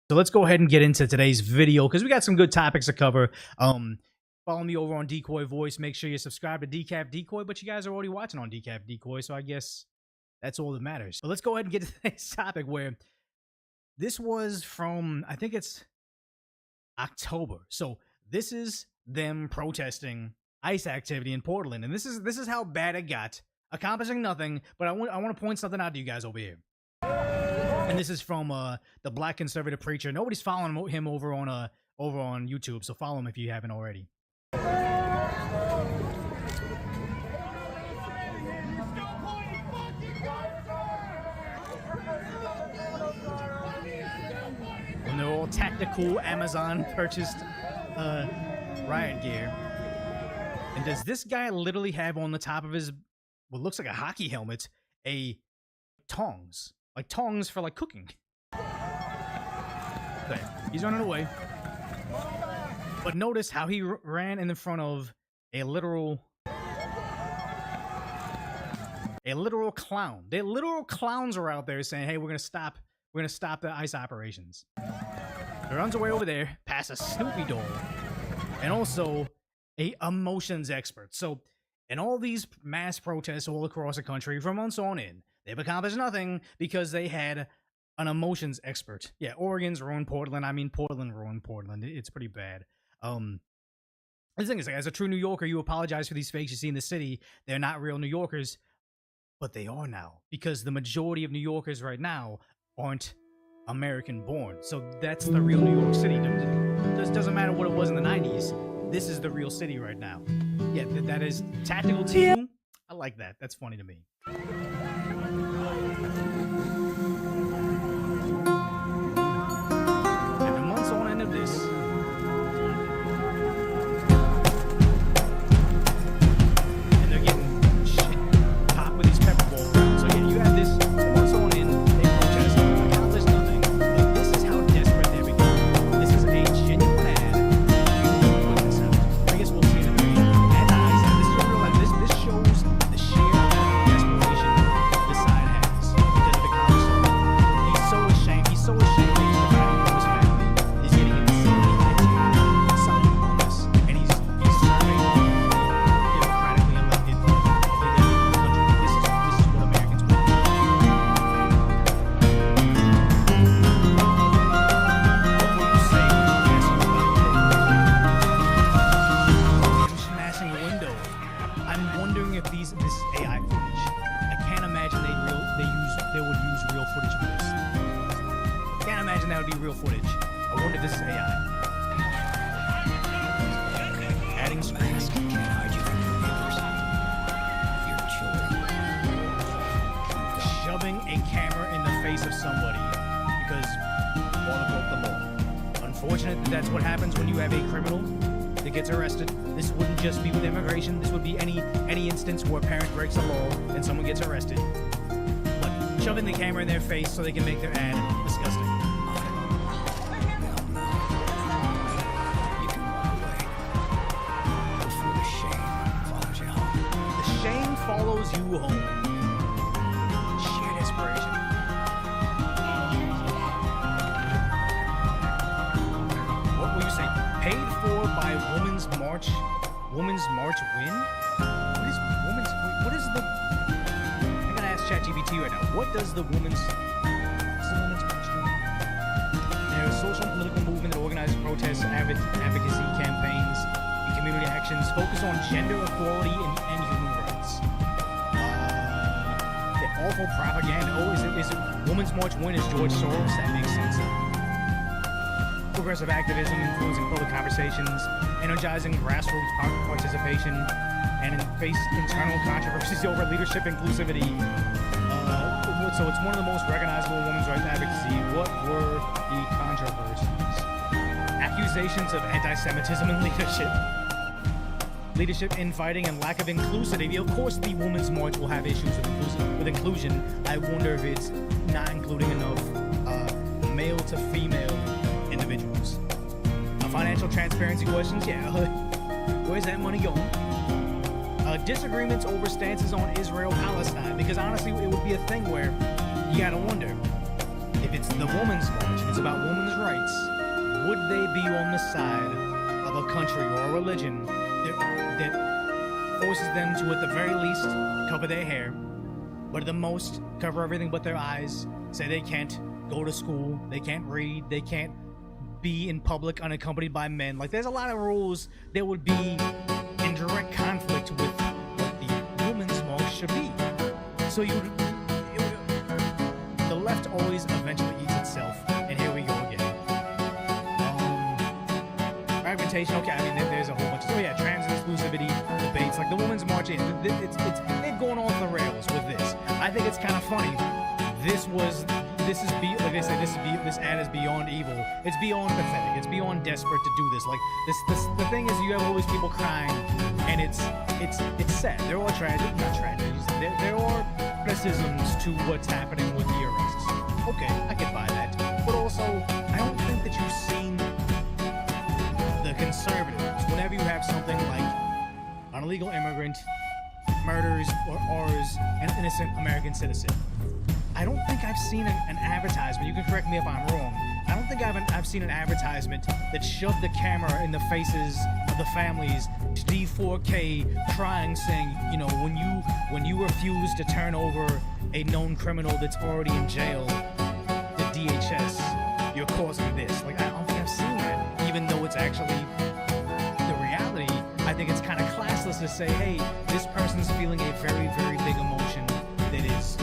So let's go ahead and get into today's video because we got some good topics to cover. Follow me over on Decoy Voice. Make sure you subscribe to Decaf Decoy, but you guys are already watching on Decaf Decoy, so I guess that's all that matters. But let's go ahead and get to today's topic, where this was from, I think it's October. So this is them protesting ICE activity in Portland, and this is how bad it got, accomplishing nothing. But I want to point something out to you guys over here. And this is from the Black conservative preacher. Nobody's following him over on YouTube, so follow him if you haven't already. And they're all tactical Amazon purchased riot gear. And does this guy literally have on the top of his what looks like a hockey helmet a tongs? Like tongs for like cooking. Okay, he's running away. But notice how he ran in the front of a literal clown. The literal clowns are out there saying, "Hey, we're gonna stop the ICE operations." He runs away over there, past a Snoopy doll, and also a emotions expert. So, in all these mass protests all across the country from months on in, they've accomplished nothing because they had an emotions expert. Yeah, Oregon's ruined Portland. I mean, Portland ruined Portland. It's pretty bad. The thing is, like, as a true New Yorker, you apologize for these fakes you see in the city. They're not real New Yorkers, but they are now, because the majority of New Yorkers right now aren't American-born. So that's the real New York City. It doesn't matter what it was in the 90s. This is the real city right now. Yeah, that is tactical team. I like that. That's funny to me. After months on end of this, and they're getting shit popped with these pepper ball rounds. So yeah, you have this months on end, they protest, accomplish nothing. But this is how desperate they're becoming. This is a genuine ad. I guess we'll see in a minute. This is real life. This shows the sheer amount of desperation this side has because of the college. He's so ashamed. He's so ashamed that he's providing for his family. He's getting insanely excited on this, and he's serving democratically elected leader of the country. This is what Americans want. What will you say when you ask him smashing a window? I'm wondering if this AI footage. I can't imagine they would use real footage for this. Can't imagine that would be real footage. I wonder if this is AI. Adding screens. Shoving a camera in the face of somebody because one broke the law. Unfortunate that that's what happens when you have a criminal that gets arrested. This wouldn't just be with immigration. This would be any instance where a parent breaks the law and someone gets arrested. But shoving the camera in their face so they can make their ad, disgusting. The shame follows you home. Sheer desperation. What will you say? Paid for by Women's March win? What is the I'm gonna ask ChatGPT right now. What does the Women's March do? They're a social and political movement that organizes protests, advocacy campaigns, and community actions focused on gender equality and human rights. The awful propaganda. Oh, is it Women's March win is George Soros? That makes sense. Progressive activism, influencing public conversations, energizing grassroots participation, and face internal controversies over leadership inclusivity. So it's one of the most recognizable women's rights advocacy. What were the controversies? Accusations of anti-Semitism and leadership infighting, and lack of inclusivity. Of course, the Women's March will have issues with inclusion. I wonder if it's not including enough male to female individuals. Financial transparency questions, yeah. Where's that money going? Disagreements over stances on Israel-Palestine, because honestly, it would be a thing where you gotta wonder if it's the Women's March. is about women's rights, would they be on the side of a country or a religion that forces them to, at the very least, cover their hair, but at the most, cover everything but their eyes, say they can't go to school, they can't read, they can't be in public unaccompanied by men? Like, there's a lot of rules that would be in direct conflict with what the women's march should be. So the left always eventually eats itself, and here we go again. Fragmentation, okay, I mean, there's a whole bunch of, oh yeah, trans exclusivity debates, like the women's march, they've gone off the rails with this. I think it's kind of funny. This ad is beyond evil. It's beyond pathetic. It's beyond desperate to do this. Like the thing is, you have all these people crying, and it's sad. There are tragedies. There are criticisms to what's happening with the arrests. Okay, I can buy that. But also, I don't think that you've seen the conservatives. Whenever you have something like an illegal immigrant murders or ours an innocent American citizen, I don't think I've seen an advertisement. You can correct me if I'm wrong. I don't think I've seen an advertisement that shoved the camera in the faces of the families, HD 4K, crying, saying, you know, when you refuse to turn over a known criminal that's already in jail, the DHS, you're causing this. Like, I don't think I've seen that, even though it's actually the reality. I think it's kind of classless to say, hey, this person's feeling a very, very big emotion that is,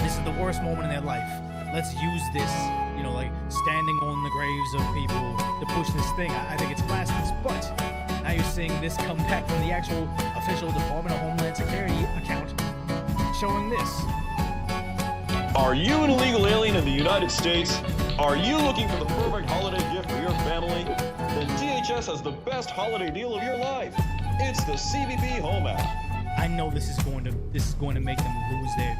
this is the worst moment in their life. Let's use this, you know, like standing on the graves of people to push this thing. I think it's classless, but now you're seeing this come back from the actual official Department of Homeland Security account showing this. Are you an illegal alien in the United States? Are you looking for the perfect holiday gift for your family? Then DHS has the best holiday deal of your life. It's the CBP Home app. I know this is going to make them lose their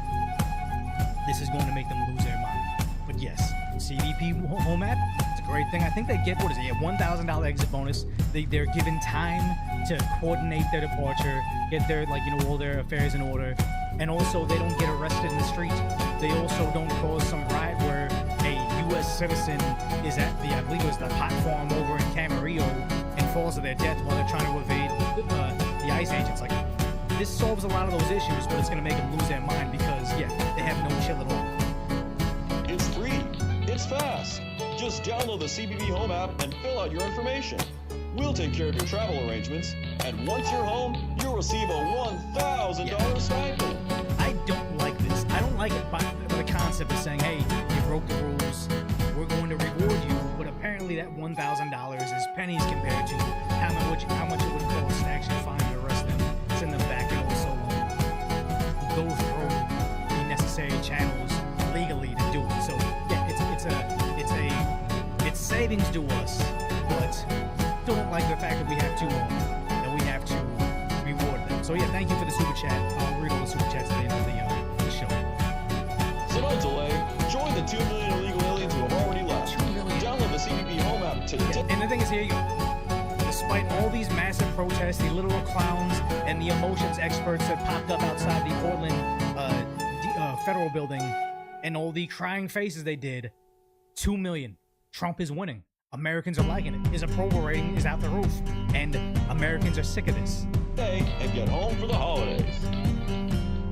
mind. But yes, CBP Home app, it's a great thing. I think they get, what is it, a $1,000 exit bonus. They're given time to coordinate their departure, get their, like, you know, all their affairs in order. And also, they don't get arrested in the street. They also don't cause some riot where a U.S. citizen is at I believe it was the pot farm over in Camarillo and falls to their death while they're trying to evade the ICE agents. Like, this solves a lot of those issues, but it's going to make them lose their mind because, yeah, they have no chill at all. It's free. It's fast. Just download the CBP Home app and fill out your information. We'll take care of your travel arrangements, and once you're home, you'll receive a $1,000 stipend. I don't like this. I don't like it by the concept of saying, hey, you broke the rules, we're going to reward you, but apparently that $1,000 is pennies compared to how much it would cost to actually find and arrest them, send them back, and also go through the necessary channels legally to do it. So yeah, it's savings to us, but don't like the fact that we have to reward them. So yeah, thank you for the super chat. I'll read all the super chats at the end of the show. So no delay, join the 2 million illegal aliens who have already left. Download the CBP Home app today. Yeah, and the thing is, here you go. Despite all these massive protests, the literal clowns, and the emotions experts that popped up outside the Portland federal building, and all the crying faces they did, 2 million. Trump is winning. Americans are liking it. His approval rating is out the roof, and Americans are sick of this. And get home for the holidays.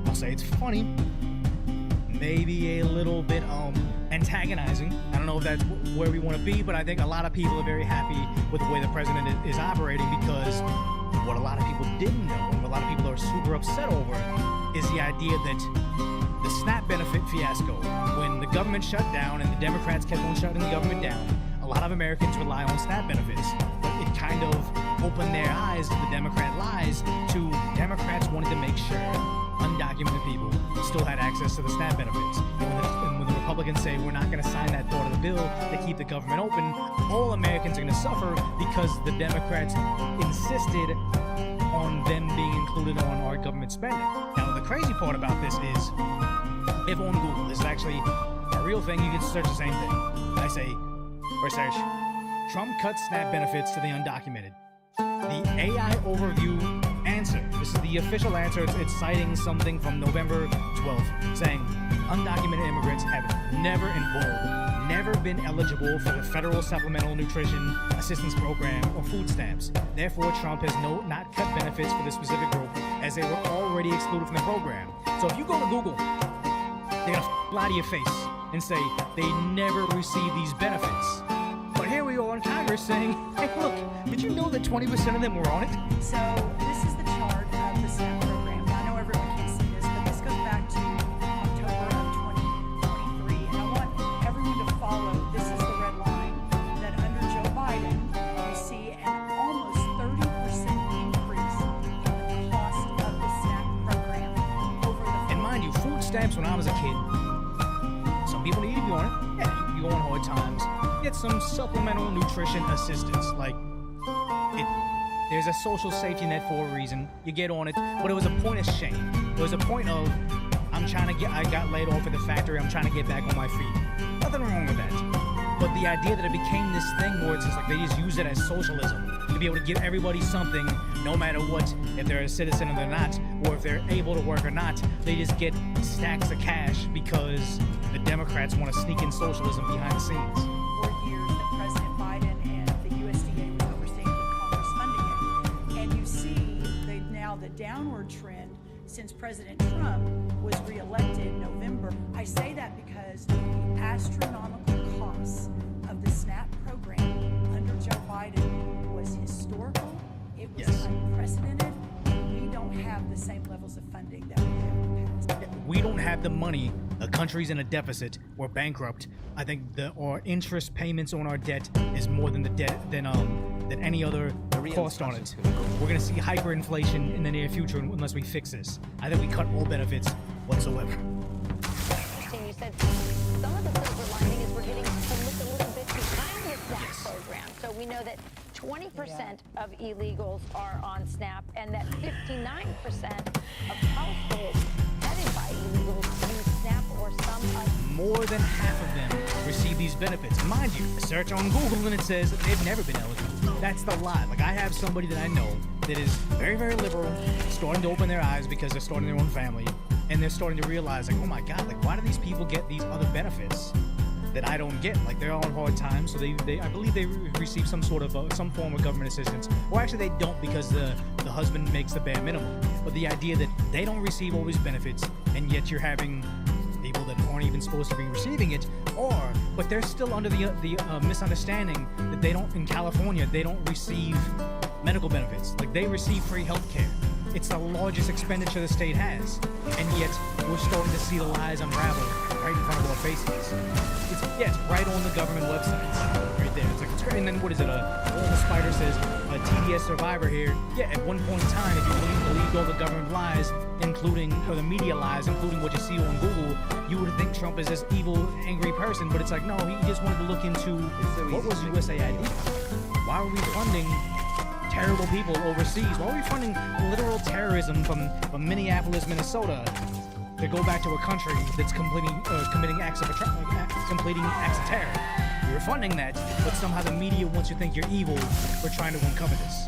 I'll say it's funny, maybe a little bit antagonizing. I don't know if that's where we want to be, but I think a lot of people are very happy with the way the president is operating, because what a lot of people didn't know, and what a lot of people are super upset over, is the idea that the SNAP benefit fiasco, when the government shut down and the Democrats kept on shutting the government down, a lot of Americans rely on SNAP benefits. But it kind of opened their eyes to the Democrat lies, to Democrats wanted to make sure undocumented people still had access to the SNAP benefits. And when the Republicans say we're not going to sign that part of the bill to keep the government open, all Americans are going to suffer because the Democrats insisted on them being included on our government spending. Now, the crazy part about this is, if on Google, this is actually a real thing, you can search the same thing. I say, research, Trump cuts SNAP benefits to the undocumented. The AI overview answer, this is the official answer, it's citing something from November 12th, saying undocumented immigrants have never, in bold, never been eligible for the Federal Supplemental Nutrition Assistance Program or food stamps. Therefore, Trump has not cut benefits for this specific group as they were already excluded from the program. So if you go to Google, they're gonna lie to your face and say they never received these benefits. But here we are in Congress saying, hey, look, did you know that 20% of them were on it? So this is the chart of the SNAP program. I know everyone can't see this, but this goes back to October of 2023. And I want everyone to follow. This is the red line that under Joe Biden, you see an almost 30% increase in the cost of the SNAP program over the. And mind you, food stamps when I was a kid, some people need to be on it. Yeah, you go on hard times. Get some supplemental nutrition assistance. Like, there's a social safety net for a reason. You get on it, but it was a point of shame. It was a point of, I got laid off at the factory, I'm trying to get back on my feet. Nothing wrong with that. But the idea that it became this thing where it's just like they just use it as socialism to be able to give everybody something, no matter what, if they're a citizen or they're not, or if they're able to work or not, they just get stacks of cash because the Democrats want to sneak in socialism behind the scenes. Years that President Biden and the USDA was overseeing with Congress funding it. And you see the downward trend since President Trump was reelected in November. I say that because the astronomical costs of the SNAP program under Joe Biden was historical. It was unprecedented. We don't have the same levels of funding that we had in the past. We don't have the money. The country's in a deficit. We're bankrupt. I think our interest payments on our debt is more than the debt than any other cost on it. We're gonna see hyperinflation in the near future unless we fix this. I think we cut all benefits whatsoever. Interesting. You said some of the silver lining is we're getting to look a little bit behind the SNAP program. So we know that 20% of illegals are on SNAP, and that 59% of households headed by illegals use SNAP or some other. More than half of them receive these benefits. Mind you, search on Google and it says that they've never been eligible. That's the lie. Like, I have somebody that I know that is very, very liberal, starting to open their eyes because they're starting their own family, and they're starting to realize, like, oh my God, like, why do these people get these other benefits that I don't get? Like, they're on hard times, so they I believe they receive some sort of some form of government assistance. Or actually, they don't, because the husband makes the bare minimum. But the idea that they don't receive all these benefits, and yet you're having people that aren't even supposed to be receiving it, but they're still under the misunderstanding that they don't, in California, they don't receive medical benefits. Like, they receive free health care. It's the largest expenditure the state has, and yet we're starting to see the lies unravel right in front of our faces. It's right on the government websites, right there. It's great. And then what is it? The spider says, a TDS survivor here. Yeah, at one point in time, if you believed all the government lies, or the media lies, including what you see on Google, you would think Trump is this evil, angry person. But it's like, no, he just wanted to look into what was USAID. Why were we funding terrible people overseas? Why are we funding literal terrorism from Minneapolis, Minnesota, to go back to a country that's completing acts of terror? You're funding that, but somehow the media wants you to think you're evil for trying to uncover this.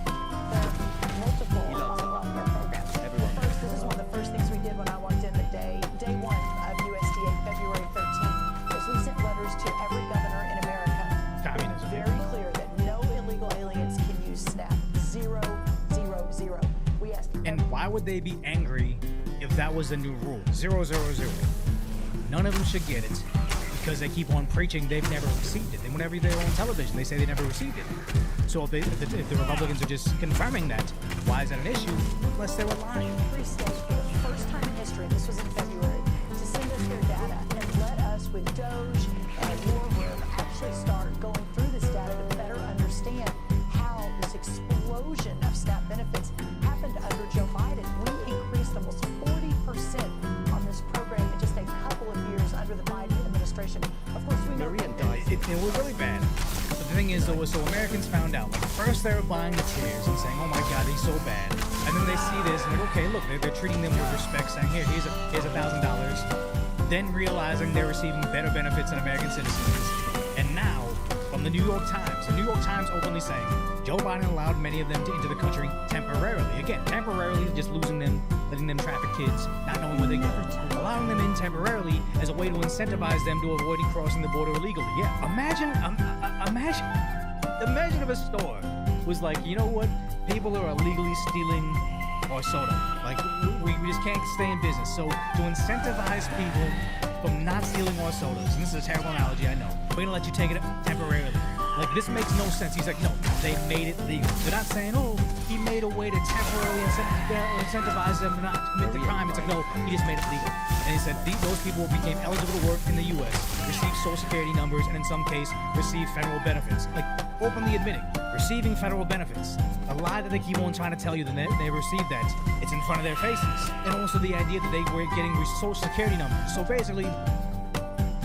Multiple welfare programs. First, this is one of the first things we did when I walked in the day one of USDA, February 13th, was we sent letters to every governor in America. Communism. Very clear that no illegal aliens can use SNAP. 0, 0, 0. We asked. And why would they be angry if that was the new rule? 0, 0, 0. None of them should get it because they keep on preaching they've never received it. And whenever they're on television, they say they never received it. So if the Republicans are just confirming that, why is that an issue? Unless they were lying. Free state for the first time in history, this was in February, to send us their data and let us, with Doge and a war room, actually start going through this data to better understand how this explosion of SNAP benefits happened under Joe Biden. We increased almost 40% on this program in just a couple of years under the Biden administration. Of course, we know it was really bad. But the thing is, though, so Americans found out. Like, first they were buying the tears and saying, "Oh my God, he's so bad," and then they see this and they're okay. Look, they're treating them with respect, saying, here's $1,000. Then realizing they're receiving better benefits than American citizens, and now from the New York Times. The New York Times openly saying Joe Biden allowed many of them to enter the country temporarily. Again, temporarily, just losing them, letting them traffic kids, not knowing where they go. Allowing them in temporarily as a way to incentivize them to avoiding crossing the border illegally. Yeah, imagine if a store was like, you know what? People are illegally stealing our soda. Like, we just can't stay in business. So to incentivize people from not stealing our sodas, and this is a terrible analogy, I know, we're gonna let you take it temporarily. Like, this makes no sense. He's like, no, they made it legal. They're not saying, oh, he made a way to temporarily incentivize them to not commit the crime. It's like, no, he just made it legal. And he said those people became eligible to work in the U.S., receive Social Security numbers, and in some case, receive federal benefits. Like, openly admitting, receiving federal benefits. A lie that they keep on trying to tell you that they received that. It's in front of their faces. And also the idea that they were getting Social Security numbers. So basically,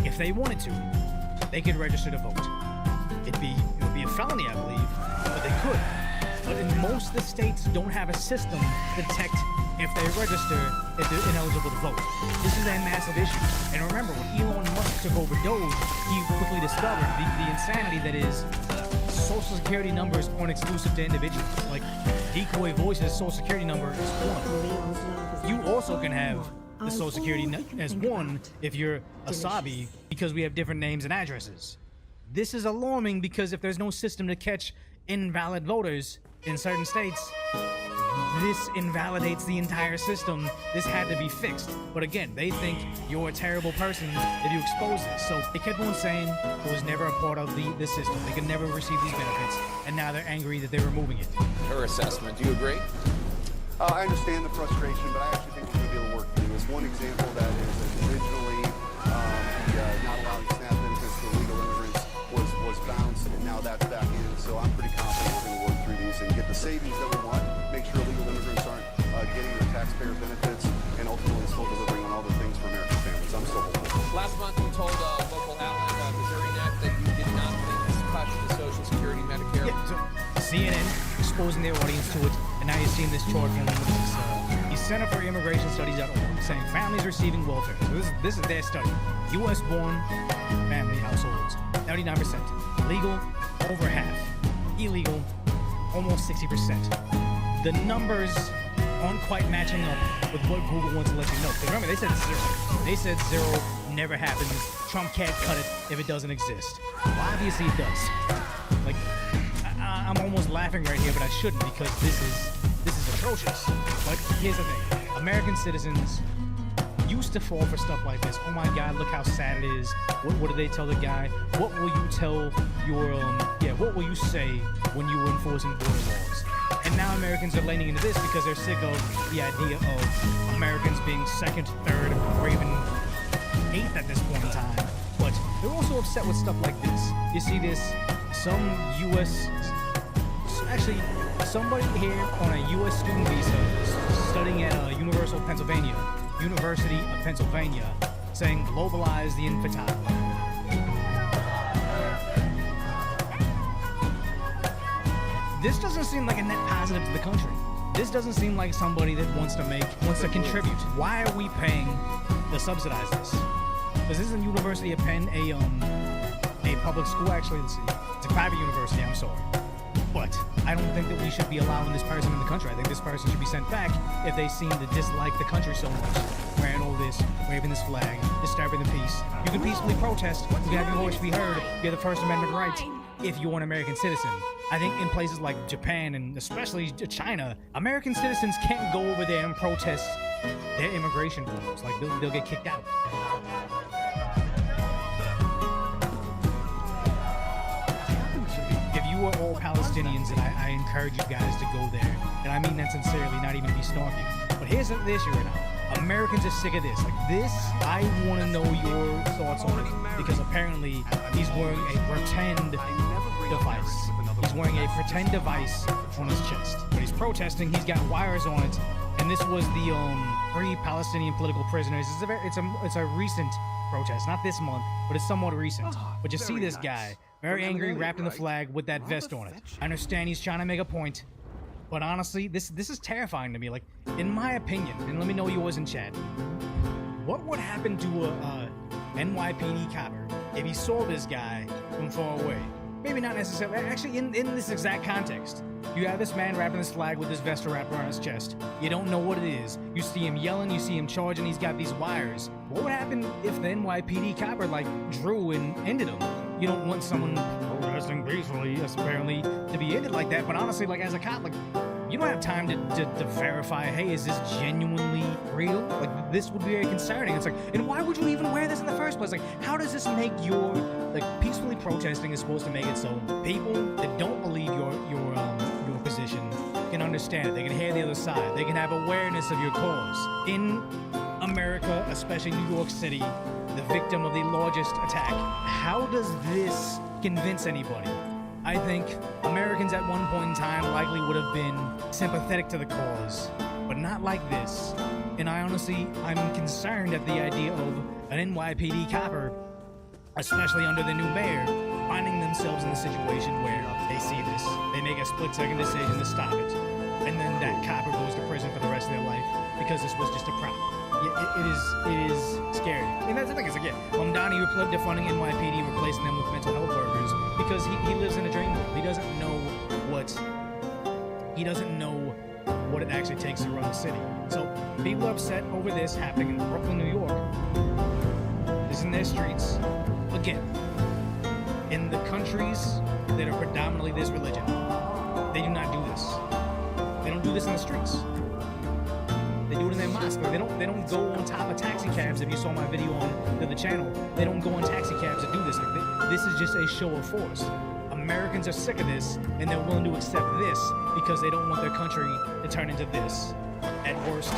if they wanted to, they could register to vote. It would be a felony, I believe, but they could. But in most of the states don't have a system to detect if they register, if they're ineligible to vote. This is a massive issue. And remember, when Elon Musk took over Doge, he quickly discovered the insanity that is Social Security numbers aren't exclusive to individuals. Like, decoy voices, Social Security number is one. You also can have the Social Security as one if you're a Sabi, because we have different names and addresses. This is alarming because if there's no system to catch invalid voters in certain states, this invalidates the entire system. This had to be fixed. But again, they think you're a terrible person if you expose this. So they kept on saying it was never a part of the system. They could never receive these benefits. And now they're angry that they're removing it. Her assessment, do you agree? I understand the frustration, but I actually think there's going to be a work to do. As one example, that is originally the not allowing SNAP benefits for illegal immigrants was bounced, and now that's back in. So I'm pretty confident we're going to work through these and get the savings that we want, make sure illegal immigrants aren't getting their taxpayer benefits, and ultimately still delivering on all the things for American families. I'm still hopeful. Last month, you told local outlet Missouri Net that you did not think this touched the Social Security, Medicare. Yeah, so CNN exposing their audience to it, and now you're seeing this chart from the Center for Immigration Studies.org saying families receiving welfare. So this is their study. U.S.-born family households, 39%. Legal, over half. Illegal, almost 60%. The numbers aren't quite matching up with what Google wants to let you know. Because remember, they said zero. They said zero never happens. Trump can't cut it if it doesn't exist. Well, obviously it does. Like, I'm almost laughing right here, but I shouldn't, because this is atrocious. But here's the thing. American citizens used to fall for stuff like this. Oh my God, look how sad it is. What did they tell the guy? What will you tell your, what will you say when you were enforcing border laws? And now Americans are leaning into this because they're sick of the idea of Americans being second, third, or even eighth at this point in time. But they're also upset with stuff like this. You see this, actually, somebody here on a U.S. student visa studying at University of Pennsylvania, saying globalize the infantile. This doesn't seem like a net positive to the country. This doesn't seem like somebody that wants to contribute. Why are we paying to subsidize this? Because isn't University of Penn a public school? Actually, it's a private university, I'm sorry. But I don't think that we should be allowing this person in the country. I think this person should be sent back if they seem to dislike the country so much. Wearing all this, waving this flag, disturbing the peace. You can peacefully protest. You can have your voice be heard. You have the First Amendment right if you're an American citizen. I think in places like Japan and especially China, American citizens can't go over there and protest their immigration rules. Like, they'll get kicked out. If you are all Palestinians, and I encourage you guys to go there, and I mean that sincerely, not even to be snarky. But here's the issue right now. Americans are sick of this. Like this, I want to know your thoughts on it, because apparently he's wearing a pretend device. He's wearing a pretend device on his chest. But he's protesting, he's got wires on it, and this was the three Palestinian political prisoners. It's a recent protest, not this month, but it's somewhat recent. But you see this guy, very angry, wrapped in the flag with that vest on it. I understand he's trying to make a point, but honestly, this is terrifying to me. Like, in my opinion, and let me know yours in chat, what would happen to a NYPD copper if he saw this guy from far away? maybe not necessarily. Actually, in this exact context, you have this man wrapping this flag with this vest wrapped around his chest. You don't know what it is. You see him yelling, you see him charging, he's got these wires. What would happen if the NYPD copper, like, drew and ended him? You don't want someone protesting peacefully, apparently, to be ended like that, but honestly, like, as a cop, like, you don't have time to verify, hey, is this genuinely real? Like, this would be very concerning. It's like, and why would you even wear this in the first place? Like, how does this make your, like, peacefully protesting is supposed to make it so people that don't believe your position can understand it. They can hear the other side. They can have awareness of your cause. In America, especially New York City, the victim of the largest attack, how does this convince anybody? I think Americans at one point in time likely would have been sympathetic to the cause, but not like this. And I'm concerned at the idea of an NYPD copper, especially under the new mayor, finding themselves in a situation where they see this, they make a split-second decision to stop it, and then that copper goes to prison for the rest of their life because this was just a prop. It is scary. And that's the thing, is again, Mamdani replied defunding NYPD, replacing them with mental health workers, because he lives in a dream world. He doesn't know what it actually takes to run the city. So people are upset over this happening in Brooklyn, New York. This is in their streets. Again, in the countries that are predominantly this religion, they do not do this. They don't do this in the streets. They do it in their mosque. Like, they don't go on top of taxi cabs. If you saw my video on the channel, they don't go on taxi cabs to do this. Like, this is just a show of force. Americans are sick of this, and they're willing to accept this because they don't want their country to turn into this. At worst,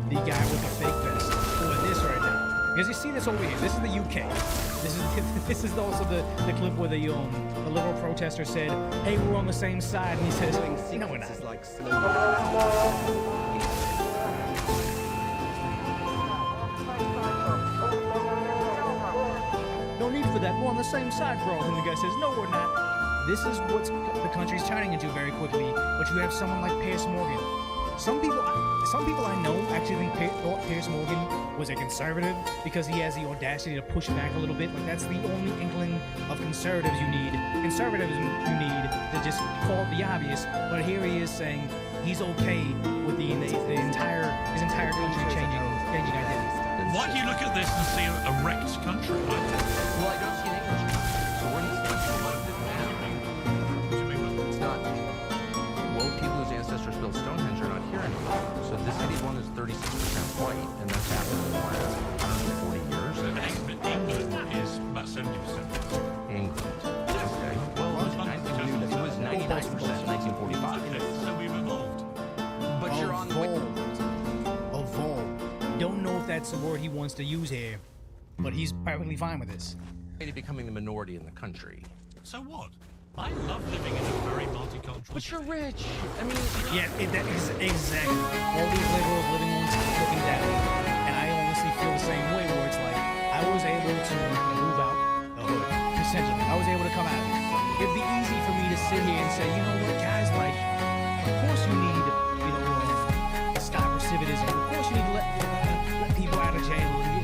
the guy with the fake vest, or this right now. Because you see this over here. This is the UK. This is also the clip where the liberal protester said, "Hey, we're on the same side," and he says, "No, we're not." No need for that. We're on the same side, bro. And the guy says, "No, we're not." This is what the country's turning into very quickly. But you have someone like Piers Morgan. Some people I know actually thought Piers Morgan was a conservative because he has the audacity to push back a little bit. Like, that's the only inkling of conservatism you need to just call it the obvious. But here he is saying he's okay with his entire country changing identity. Why do you look at this and see a wrecked country? Well, I don't see an English country. So we're in this country like this now. It's not. Well, people whose ancestors built Stonehenge are not here anymore. So this city one is 36% white, and that's happened in the last 140 years. England is about 70%. England. Okay. Well, it was 99% in 1945. So we've evolved. But you're on the way. Don't know if that's the word he wants to use here, but he's perfectly fine with this. To becoming the minority in the country. So what? I love living in a very multicultural. But you're rich. I mean, Yeah, that is exactly. All these liberals living on top, looking down, and I honestly feel the same way. Where it's like I was able to move out the hood, essentially. I was able to come out of it. It'd be easy for me to sit here and say, you know what, guys, like, of course you need, stop recidivism. Of course you need to let people out of jail and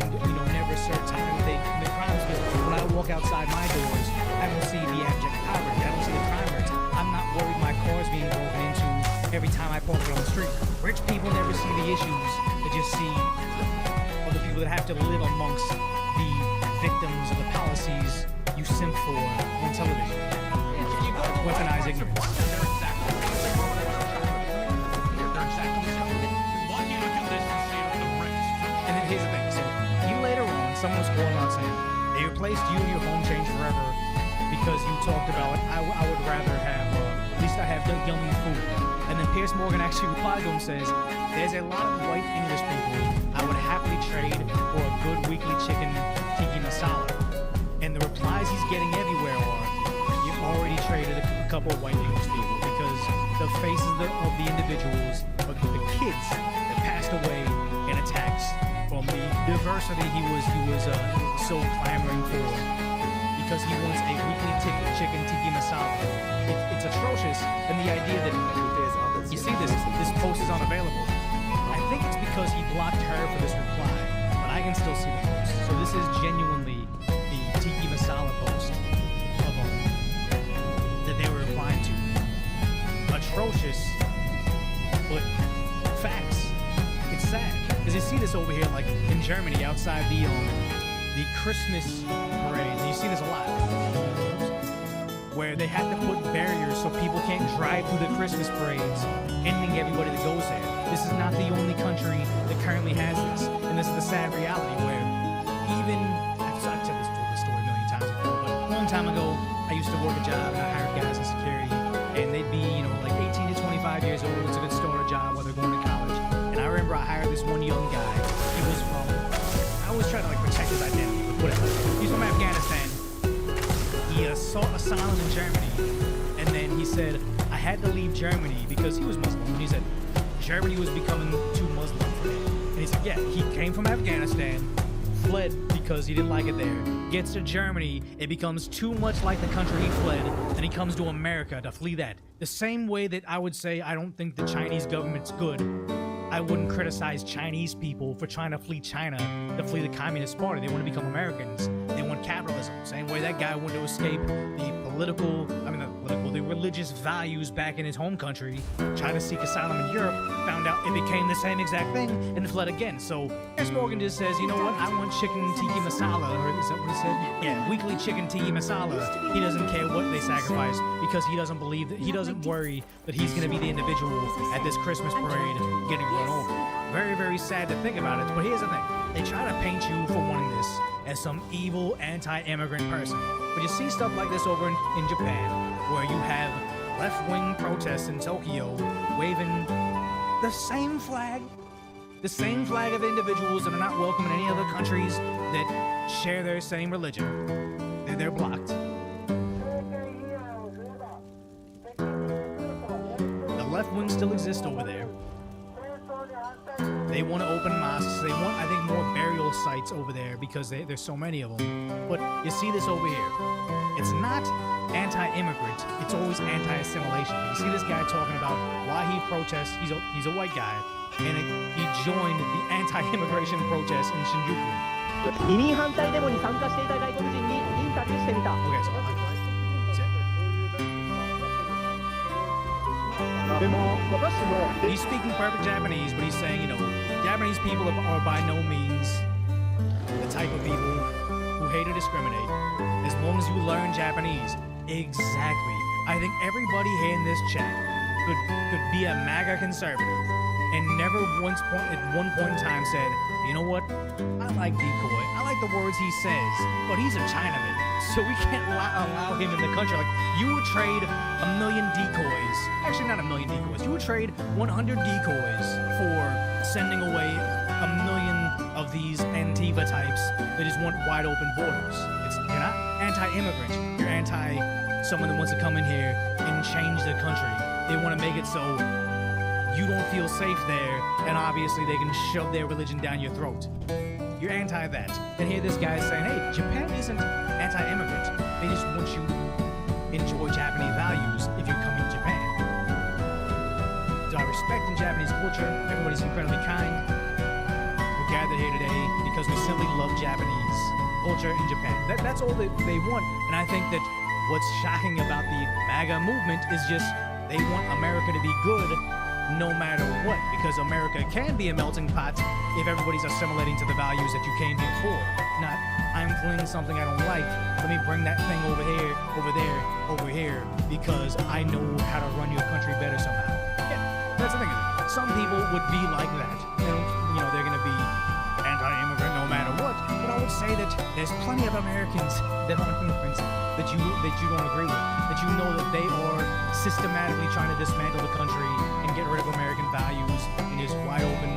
never serve time if they commit crimes. But when I walk outside my doors, I don't see the abject poverty. I don't see the crime rates. I'm not worried my car's being broken into every time I park it on the street. Rich people never see the issues. They just see other people that have to live amongst the victims of the policies you simp for on television. Weaponize ignorance. Why do you look at this and see a wrecked country? And then here's the thing. So you later on, someone was calling out saying, they replaced you and your home change forever because you talked about, I would rather have, at least I have yummy food. And then Piers Morgan actually replied to him and says, there's a lot of white English people I would happily trade for a good weekly chicken tiki masala. And the replies he's getting everywhere are, you already traded a couple of white English people because the faces of the individuals, of the kids that passed away in attacks from the diversity he was so clamoring for, because he wants a weekly chicken tiki masala. It's atrocious, and the idea that you see this post is unavailable. I think it's because he blocked her for this reply, but I can still see the post. So this is genuinely the tiki masala post of they were replying to. Atrocious, but facts. It's sad because you see this over here, like in Germany, outside the Christmas parades. You see this a lot, where they have to put barriers so people can't drive through the Christmas parades, ending everybody that goes there. This is not the only country that currently has this, and this is the sad reality where even I've told this story a million times before, but a long time ago, I used to work a job and I hired guys in security, and they'd be like 18 to 25 years old. It's a good start a job while they're going to college. And I remember I hired this one young guy. He was from, I always try to like protect his identity, but whatever. He's from Afghanistan. He sought asylum in Germany, and then he said, I had to leave Germany because he was Muslim. And he said, Germany was becoming too Muslim for him. And he said, yeah, he came from Afghanistan, fled because he didn't like it there, gets to Germany, it becomes too much like the country he fled, and he comes to America to flee that. The same way that I would say I don't think the Chinese government's good, I wouldn't criticize Chinese people for trying to flee China, to flee the Communist Party. They want to become Americans. They want capitalism. Same way that guy wanted to escape the religious values back in his home country, tried to seek asylum in Europe, found out it became the same exact thing, and fled again. So Piers Morgan just says, you know what, I want chicken tikka masala, or is that what he said? Yeah, weekly chicken tikka masala. He doesn't care what they sacrifice because he doesn't believe that, he doesn't worry that he's going to be the individual at this Christmas parade getting run over. Very, very sad to think about it, but here's the thing. They try to paint you for wanting this as some evil anti-immigrant person. But you see stuff like this over in Japan, where you have left-wing protests in Tokyo waving the same flag of individuals that are not welcome in any other countries that share their same religion. They're blocked. The left wing still exists over there. They want to open mosques. They want, I think, more burial sites over there because there's so many of them. But you see this over here. It's not anti-immigrant. It's always anti-assimilation. You see this guy talking about why he protests. He's a white guy, and he joined the anti-immigration protest in Shinjuku. 移民反対デモに参加していた外国人にインタビューしてみた。 Okay, so he's speaking perfect Japanese, but he's saying, you know, Japanese people are by no means the type of people who hate or discriminate. As long as you learn Japanese. Exactly. I think everybody here in this chat could be a MAGA conservative and never at one point in time said, you know what, I like Decoy. I like the words he says, but he's a Chinaman, so we can't allow him in the country. Like, you would trade 1 million decoys. Actually, not 1 million decoys. You would trade 100 decoys for sending away 1 million of these Antifa types that just want wide open borders. You're not anti-immigrant. You're anti-someone that wants to come in here and change the country. They want to make it so you don't feel safe there, and obviously they can shove their religion down your throat. You're anti that. And here this guy is saying, hey, Japan isn't anti-immigrant. They just want you to enjoy Japanese values if you come to Japan. So I respect in Japanese culture. Everybody's incredibly kind. We're gathered here today because we simply love Japanese culture in Japan. That's all that they want. And I think that what's shocking about the MAGA movement is just they want America to be good no matter what, because America can be a melting pot if everybody's assimilating to the values that you came here for. Not, I'm fleeing something I don't like, let me bring that thing over here, over here, because I know how to run your country better somehow. Yeah, that's the thing. Some people would be like that. They don't, you know, they're going to be anti-immigrant no matter what. But I would say that there's plenty of Americans that aren't immigrants that you don't agree with, that you know that they are systematically trying to dismantle the country and get rid of American values and just wide open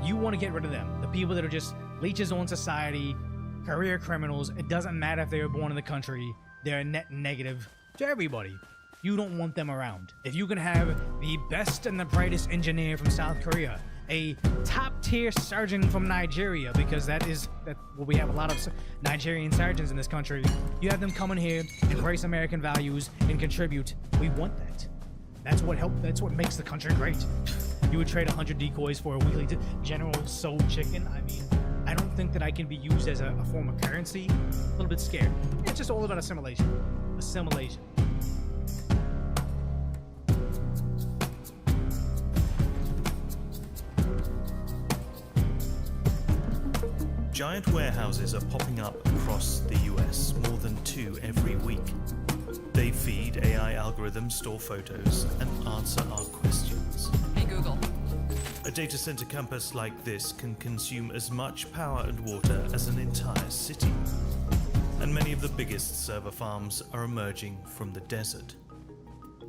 you want to get rid of them. The people that are just leeches on society, career criminals. It doesn't matter if they were born in the country. They're a net negative to everybody. You don't want them around. If you can have the best and the brightest engineer from South Korea, a top-tier surgeon from Nigeria, because we have a lot of Nigerian surgeons in this country. You have them come in here, embrace American values, and contribute. We want that. That's what makes the country great. You would trade 100 decoys for a weekly General Soul chicken. I mean, I don't think that I can be used as a form of currency. A little bit scared. It's just all about assimilation. Assimilation. Giant warehouses are popping up across the US, more than 2 every week. They feed AI algorithms, store photos, and answer our questions. Hey Google. A data center campus like this can consume as much power and water as an entire city. And many of the biggest server farms are emerging from the desert.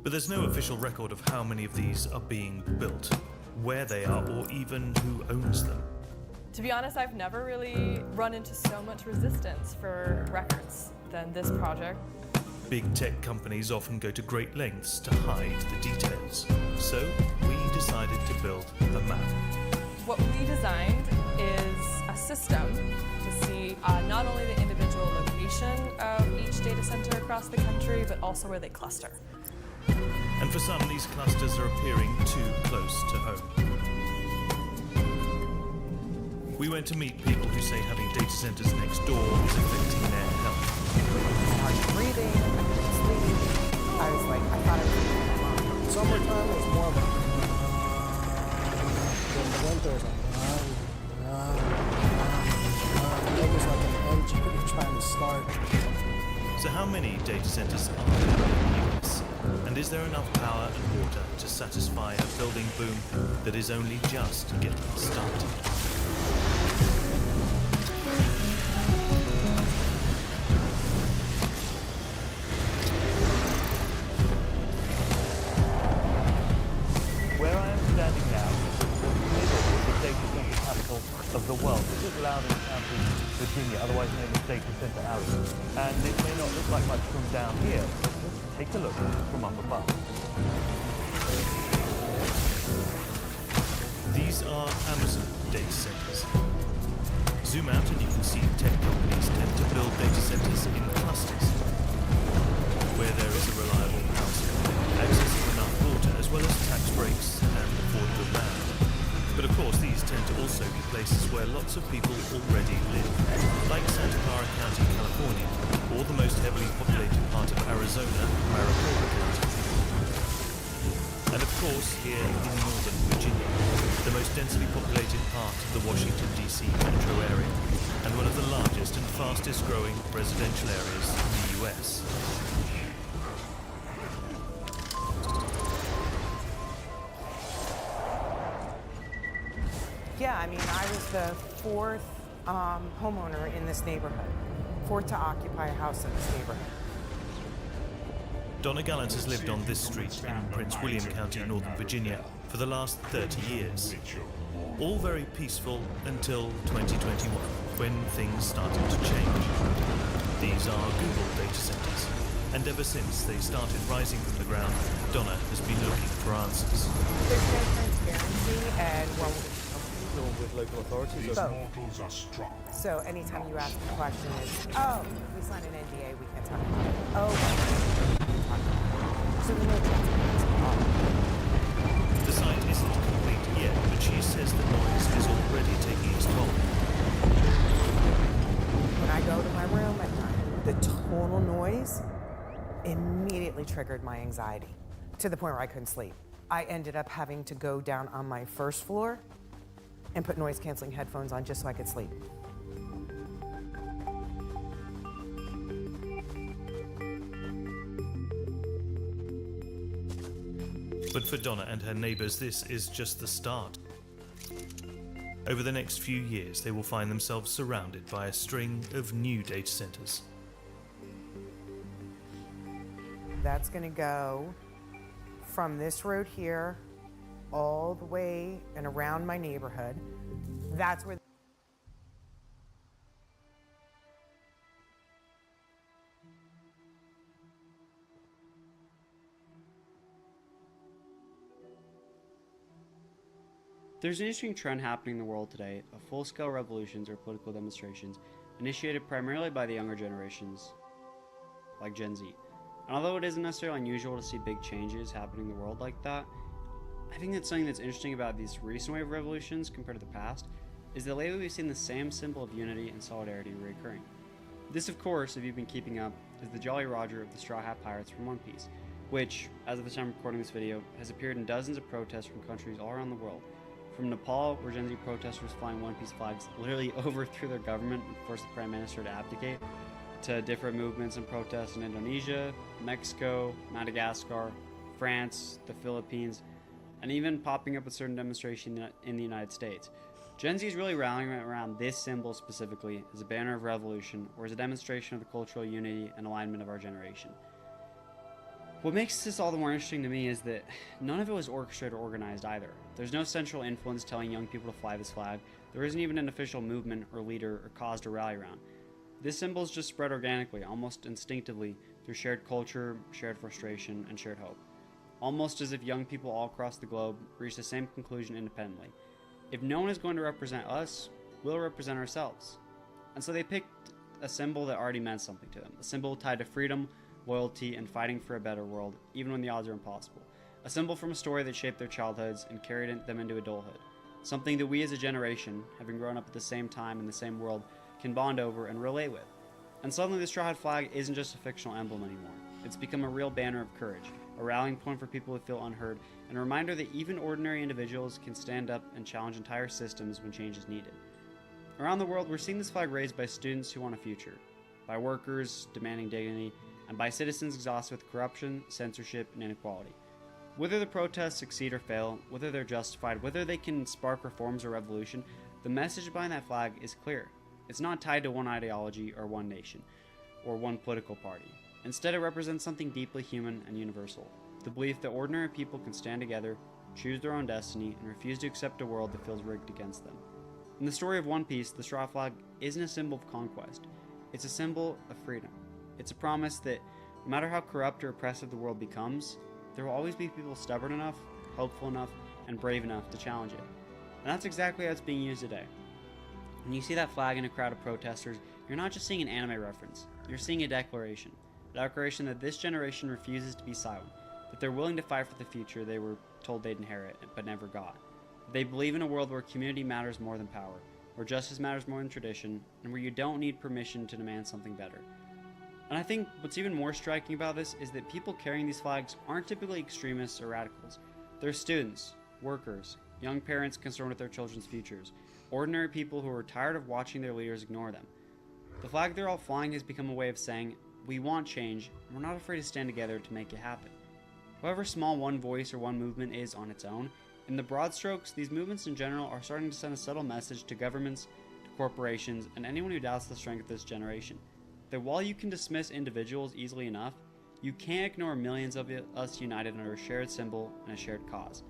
But there's no official record of how many of these are being built, where they are, or even who owns them. To be honest, I've never really run into so much resistance for records than this project. Big tech companies often go to great lengths to hide the details. So we decided to build a map. What we designed is a system to see not only the individual location of each data center across the country, but also where they cluster. And for some, these clusters are appearing too close to home. We went to meet people who say having data centers next door is affecting their health. Hard breathing, I couldn't sleep. I was like, I thought I was Summertime is more of a... In the winter it's like... It was like an engine trying to start. So how many data centers are there in the US? And is there enough power and water to satisfy a building boom that is only just getting started? Where I am standing now is the middle of the data center capital of the world. This is Loudoun County, Virginia, otherwise known as Data Center Alley. And it may not look like much from down here, but let's take a look from up above. These are Amazon data centers. Zoom out and you can see tech companies tend to build data centers in clusters, where there is a reliable power supply, access to enough water, as well as tax breaks and affordable land. But of course, these tend to also be places where lots of people already live, like Santa Clara County, California, or the most heavily populated part of Arizona, Maricopa County. And of course, here in Northern Virginia, the most densely populated part of the Washington, D.C. metro area, and one of the largest and fastest growing residential areas in the U.S. Yeah, I mean, I was the fourth homeowner in this neighborhood, fourth to occupy a house in this neighborhood. Donna Gallant has lived on this street in Prince William County, Northern Virginia, for the last 30 years. All very peaceful until 2021, when things started to change. These are Google data centers, and ever since they started rising from the ground, Donna has been looking for answers. There's no transparency, and well, With local authorities? so anytime you ask a question, it's, oh, we signed an NDA, we can't talk about it. Oh, so there's no transparency at all. The site isn't complete yet, but she says the noise is already taking its toll. When I go to my room at night, the total noise immediately triggered my anxiety to the point where I couldn't sleep. I ended up having to go down on my first floor and put noise-canceling headphones on just so I could sleep. But for Donna and her neighbors, this is just the start. Over the next few years, they will find themselves surrounded by a string of new data centers. That's gonna go from this road here all the way and around my neighborhood. That's where There's an interesting trend happening in the world today of full-scale revolutions or political demonstrations initiated primarily by the younger generations, like Gen Z. And although it isn't necessarily unusual to see big changes happening in the world like that, I think that something that's interesting about these recent wave revolutions compared to the past is that lately we've seen the same symbol of unity and solidarity reoccurring. This, of course, if you've been keeping up, is the Jolly Roger of the Straw Hat Pirates from One Piece, which, as of the time of recording this video, has appeared in dozens of protests from countries all around the world, From Nepal, where Gen Z protesters flying One Piece flags literally overthrew their government and forced the Prime Minister to abdicate, to different movements and protests in Indonesia, Mexico, Madagascar, France, the Philippines, and even popping up with certain demonstrations in the United States. Gen Z is really rallying around this symbol specifically as a banner of revolution or as a demonstration of the cultural unity and alignment of our generation. What makes this all the more interesting to me is that none of it was orchestrated or organized either. There's no central influence telling young people to fly this flag. There isn't even an official movement or leader or cause to rally around. This symbol is just spread organically, almost instinctively, through shared culture, shared frustration, and shared hope. Almost as if young people all across the globe reach the same conclusion independently. If no one is going to represent us, we'll represent ourselves. And so they picked a symbol that already meant something to them. A symbol tied to freedom, loyalty, and fighting for a better world, even when the odds are impossible. A symbol from a story that shaped their childhoods and carried them into adulthood. Something that we as a generation, having grown up at the same time in the same world, can bond over and relate with. And suddenly the Straw Hat flag isn't just a fictional emblem anymore. It's become a real banner of courage, a rallying point for people who feel unheard, and a reminder that even ordinary individuals can stand up and challenge entire systems when change is needed. Around the world, we're seeing this flag raised by students who want a future, by workers demanding dignity, and by citizens exhausted with corruption, censorship, and inequality. Whether the protests succeed or fail, whether they're justified, whether they can spark reforms or revolution, the message behind that flag is clear. It's not tied to one ideology or one nation, or one political party. Instead, it represents something deeply human and universal. The belief that ordinary people can stand together, choose their own destiny, and refuse to accept a world that feels rigged against them. In the story of One Piece, the Straw Flag isn't a symbol of conquest. It's a symbol of freedom. It's a promise that no matter how corrupt or oppressive the world becomes, there will always be people stubborn enough, hopeful enough, and brave enough to challenge it. And that's exactly how it's being used today. When you see that flag in a crowd of protesters, you're not just seeing an anime reference, you're seeing a declaration. A declaration that this generation refuses to be silent, that they're willing to fight for the future they were told they'd inherit, but never got. That they believe in a world where community matters more than power, where justice matters more than tradition, and where you don't need permission to demand something better. And I think what's even more striking about this is that people carrying these flags aren't typically extremists or radicals. They're students, workers, young parents concerned with their children's futures, ordinary people who are tired of watching their leaders ignore them. The flag they're all flying has become a way of saying, we want change, and we're not afraid to stand together to make it happen. However small one voice or one movement is on its own, in the broad strokes, these movements in general are starting to send a subtle message to governments, to corporations, and anyone who doubts the strength of this generation. That while you can dismiss individuals easily enough, you can't ignore millions of us united under a shared symbol and a shared cause.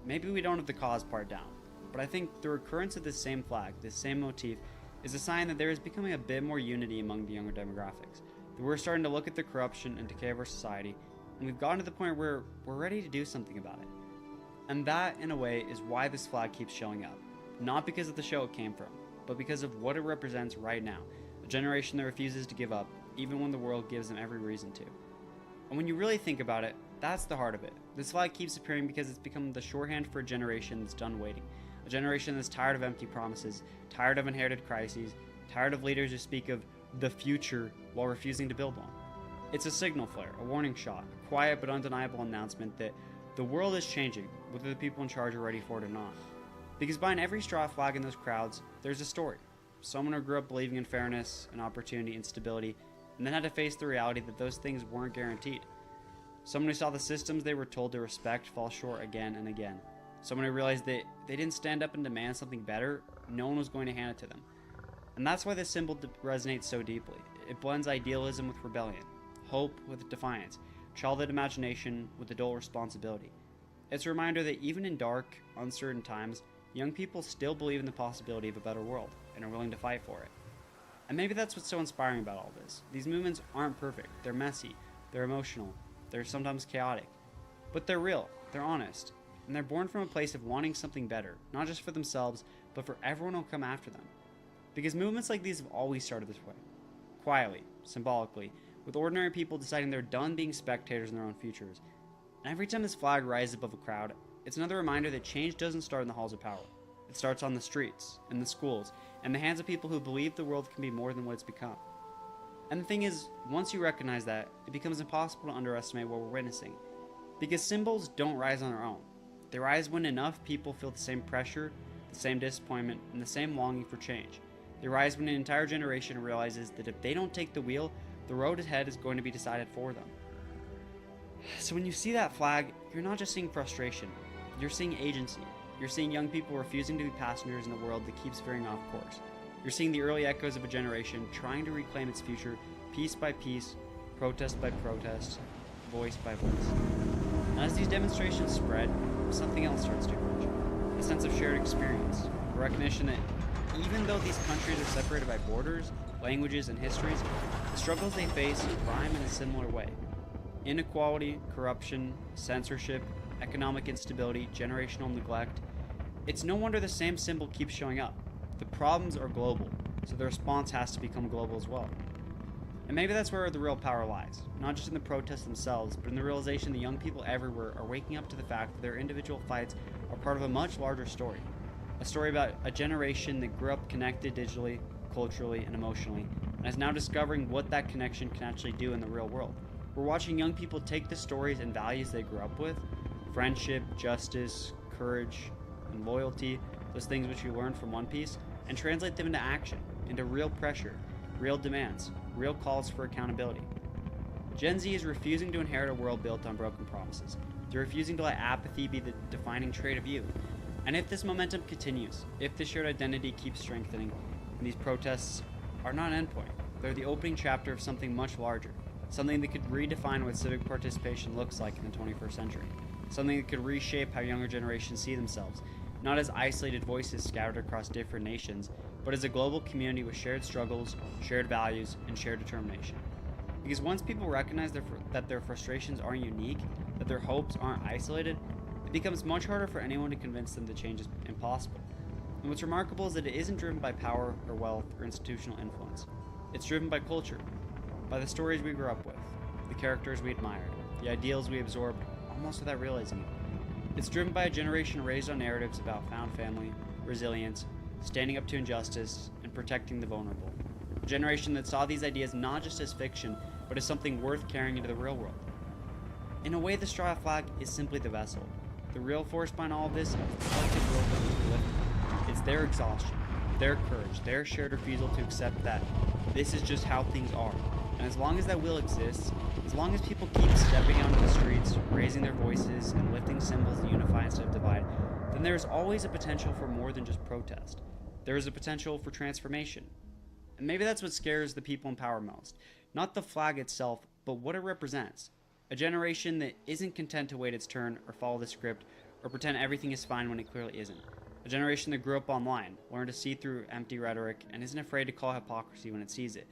Maybe we don't have the cause part down, but I think the recurrence of this same flag, this same motif, is a sign that there is becoming a bit more unity among the younger demographics. That we're starting to look at the corruption and decay of our society, and we've gotten to the point where we're ready to do something about it. And that, in a way, is why this flag keeps showing up. Not because of the show it came from, but because of what it represents right now. A generation that refuses to give up, even when the world gives them every reason to. And when you really think about it, that's the heart of it. This flag keeps appearing because it's become the shorthand for a generation that's done waiting. A generation that's tired of empty promises, tired of inherited crises, tired of leaders who speak of the future while refusing to build one. It's a signal flare, a warning shot, a quiet but undeniable announcement that the world is changing, whether the people in charge are ready for it or not. Because behind every straw flag in those crowds, there's a story. Someone who grew up believing in fairness and opportunity and stability, and then had to face the reality that those things weren't guaranteed. Someone who saw the systems they were told to respect fall short again and again. Someone who realized that they didn't stand up and demand something better, no one was going to hand it to them. And that's why this symbol resonates so deeply. It blends idealism with rebellion, hope with defiance, childhood imagination with adult responsibility. It's a reminder that even in dark, uncertain times, young people still believe in the possibility of a better world and are willing to fight for it. And maybe that's what's so inspiring about all this. These movements aren't perfect, they're messy, they're emotional, they're sometimes chaotic. But they're real, they're honest, and they're born from a place of wanting something better, not just for themselves, but for everyone who'll come after them. Because movements like these have always started this way. Quietly, symbolically, with ordinary people deciding they're done being spectators in their own futures. And every time this flag rises above a crowd, it's another reminder that change doesn't start in the halls of power. It starts on the streets, in the schools, and the hands of people who believe the world can be more than what it's become. And the thing is, once you recognize that, it becomes impossible to underestimate what we're witnessing. Because symbols don't rise on their own. They rise when enough people feel the same pressure, the same disappointment, and the same longing for change. They rise when an entire generation realizes that if they don't take the wheel, the road ahead is going to be decided for them. So when you see that flag, you're not just seeing frustration, you're seeing agency. You're seeing young people refusing to be passengers in a world that keeps veering off course. You're seeing the early echoes of a generation trying to reclaim its future piece by piece, protest by protest, voice by voice. And as these demonstrations spread, something else starts to emerge. A sense of shared experience, a recognition that even though these countries are separated by borders, languages, and histories, the struggles they face rhyme in a similar way. Inequality, corruption, censorship, economic instability, generational neglect. It's no wonder the same symbol keeps showing up. The problems are global, so the response has to become global as well. And maybe that's where the real power lies, not just in the protests themselves, but in the realization that young people everywhere are waking up to the fact that their individual fights are part of a much larger story. A story about a generation that grew up connected digitally, culturally, and emotionally, and is now discovering what that connection can actually do in the real world. We're watching young people take the stories and values they grew up with, friendship, justice, courage, and loyalty, those things which we learned from One Piece, and translate them into action, into real pressure, real demands, real calls for accountability. Gen Z is refusing to inherit a world built on broken promises. They're refusing to let apathy be the defining trait of youth. And if this momentum continues, if this shared identity keeps strengthening, and these protests are not an endpoint, they're the opening chapter of something much larger, something that could redefine what civic participation looks like in the 21st century, something that could reshape how younger generations see themselves, not as isolated voices scattered across different nations, but as a global community with shared struggles, shared values, and shared determination. Because once people recognize that their frustrations aren't unique, that their hopes aren't isolated, it becomes much harder for anyone to convince them that change is impossible. And what's remarkable is that it isn't driven by power or wealth or institutional influence. It's driven by culture, by the stories we grew up with, the characters we admired, the ideals we absorbed almost without realizing it. It's driven by a generation raised on narratives about found family, resilience, standing up to injustice, and protecting the vulnerable. A generation that saw these ideas not just as fiction, but as something worth carrying into the real world. In a way, the straw flag is simply the vessel. The real force behind all of this is the collective will that we live in. It's their exhaustion, their courage, their shared refusal to accept that this is just how things are. And as long as that will exists, as long as people keep stepping out into the streets, raising their voices, and lifting symbols that unify instead of divide, then there is always a potential for more than just protest. There is a potential for transformation. And maybe that's what scares the people in power most. Not the flag itself, but what it represents. A generation that isn't content to wait its turn or follow the script or pretend everything is fine when it clearly isn't. A generation that grew up online, learned to see through empty rhetoric, and isn't afraid to call hypocrisy when it sees it.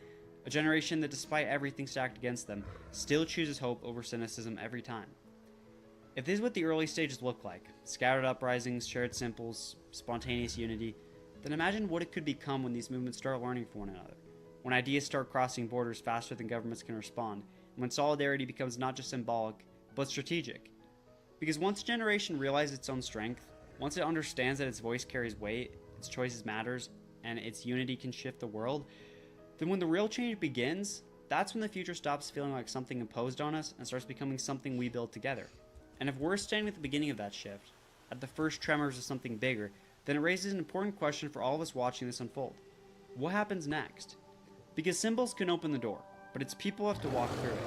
A generation that, despite everything stacked against them, still chooses hope over cynicism every time. If this is what the early stages look like, scattered uprisings, shared symbols, spontaneous unity, then imagine what it could become when these movements start learning from one another, when ideas start crossing borders faster than governments can respond, and when solidarity becomes not just symbolic, but strategic. Because once a generation realizes its own strength, once it understands that its voice carries weight, its choices matters, and its unity can shift the world, then when the real change begins, that's when the future stops feeling like something imposed on us and starts becoming something we build together. And if we're standing at the beginning of that shift, at the first tremors of something bigger, then it raises an important question for all of us watching this unfold. What happens next? Because symbols can open the door, but it's people who have to walk through it.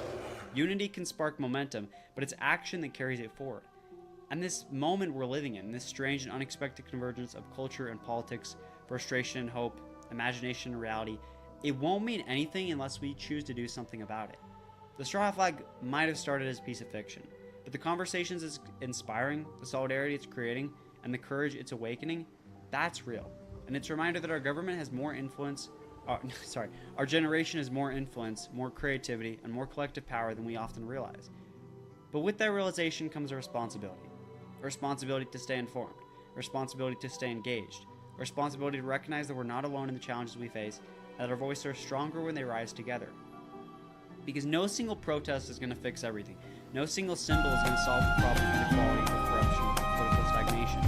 Unity can spark momentum, but it's action that carries it forward. And this moment we're living in, this strange and unexpected convergence of culture and politics, frustration and hope, imagination and reality, it won't mean anything unless we choose to do something about it. The straw flag might have started as a piece of fiction, but the conversations it's inspiring, the solidarity it's creating, and the courage it's awakening, that's real. And it's a reminder that our government has more influence, our generation has more influence, more creativity, and more collective power than we often realize. But with that realization comes a responsibility. A responsibility to stay informed, a responsibility to stay engaged, a responsibility to recognize that we're not alone in the challenges we face, that our voices are stronger when they rise together. Because no single protest is going to fix everything. No single symbol is going to solve the problem of inequality, of corruption, of political stagnation.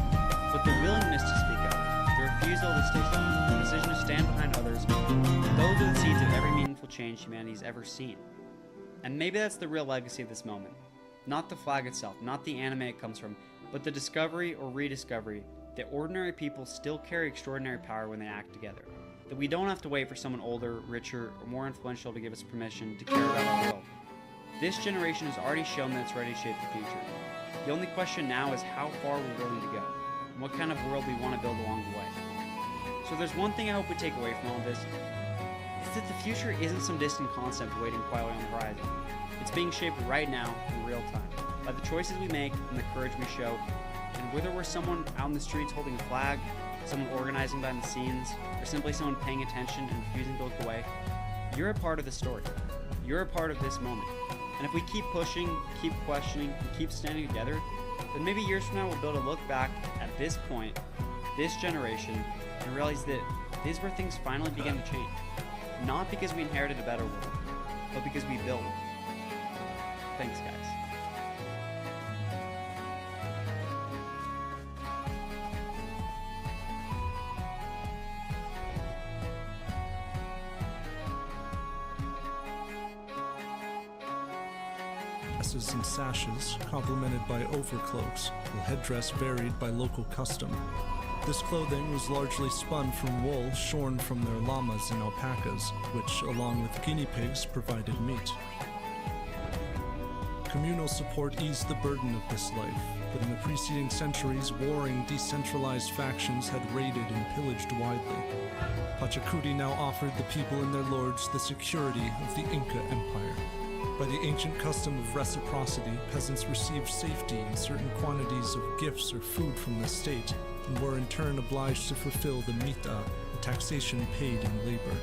But the willingness to speak out, the refusal to stay silent, the decision to stand behind others, those are the seeds of every meaningful change humanity's ever seen. And maybe that's the real legacy of this moment. Not the flag itself, not the anime it comes from, but the discovery or rediscovery that ordinary people still carry extraordinary power when they act together. That we don't have to wait for someone older, richer, or more influential to give us permission to care about our world. This generation has already shown that it's ready to shape the future. The only question now is how far we're willing to go, and what kind of world we want to build along the way. So there's one thing I hope we take away from all this, is that the future isn't some distant concept waiting quietly on the horizon. It's being shaped right now in real time, by the choices we make and the courage we show, and whether we're someone out in the streets holding a flag, someone organizing behind the scenes, or simply someone paying attention and refusing to look away, you're a part of the story. You're a part of this moment. And if we keep pushing, keep questioning, and keep standing together, then maybe years from now we'll be able to look back at this point, this generation, and realize that this is where things finally began to change. Not because we inherited a better world, but because we built one. Thanks, guys. Dresses and sashes, complemented by overcloaks, while headdress varied by local custom. This clothing was largely spun from wool shorn from their llamas and alpacas, which, along with guinea pigs, provided meat. Communal support eased the burden of this life, but in the preceding centuries, warring, decentralized factions had raided and pillaged widely. Pachacuti now offered the people and their lords the security of the Inca Empire. By the ancient custom of reciprocity, peasants received safety and certain quantities of gifts or food from the state, and were in turn obliged to fulfill the mita, a taxation paid in labor.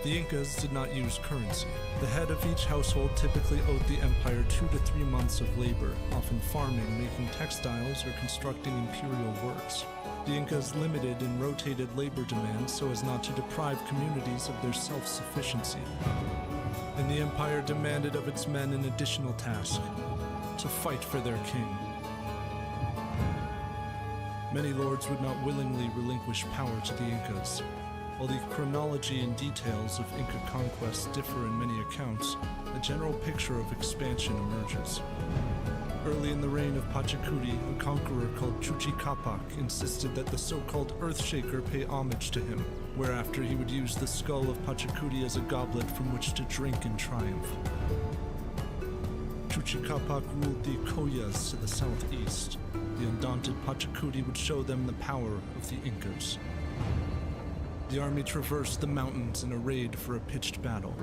The Incas did not use currency. The head of each household typically owed the empire 2 to 3 months of labor, often farming, making textiles, or constructing imperial works. The Incas limited and rotated labor demands so as not to deprive communities of their self-sufficiency. And the empire demanded of its men an additional task: to fight for their king. Many lords would not willingly relinquish power to the Incas. While the chronology and details of Inca conquest differ in many accounts, a general picture of expansion emerges. Early in the reign of Pachacuti, a conqueror called Chuchicapac insisted that the so-called Earthshaker pay homage to him, whereafter he would use the skull of Pachacuti as a goblet from which to drink in triumph. Chuchicapac ruled the Coyas to the southeast. The undaunted Pachacuti would show them the power of the Incas. The army traversed the mountains and arrayed for a pitched battle.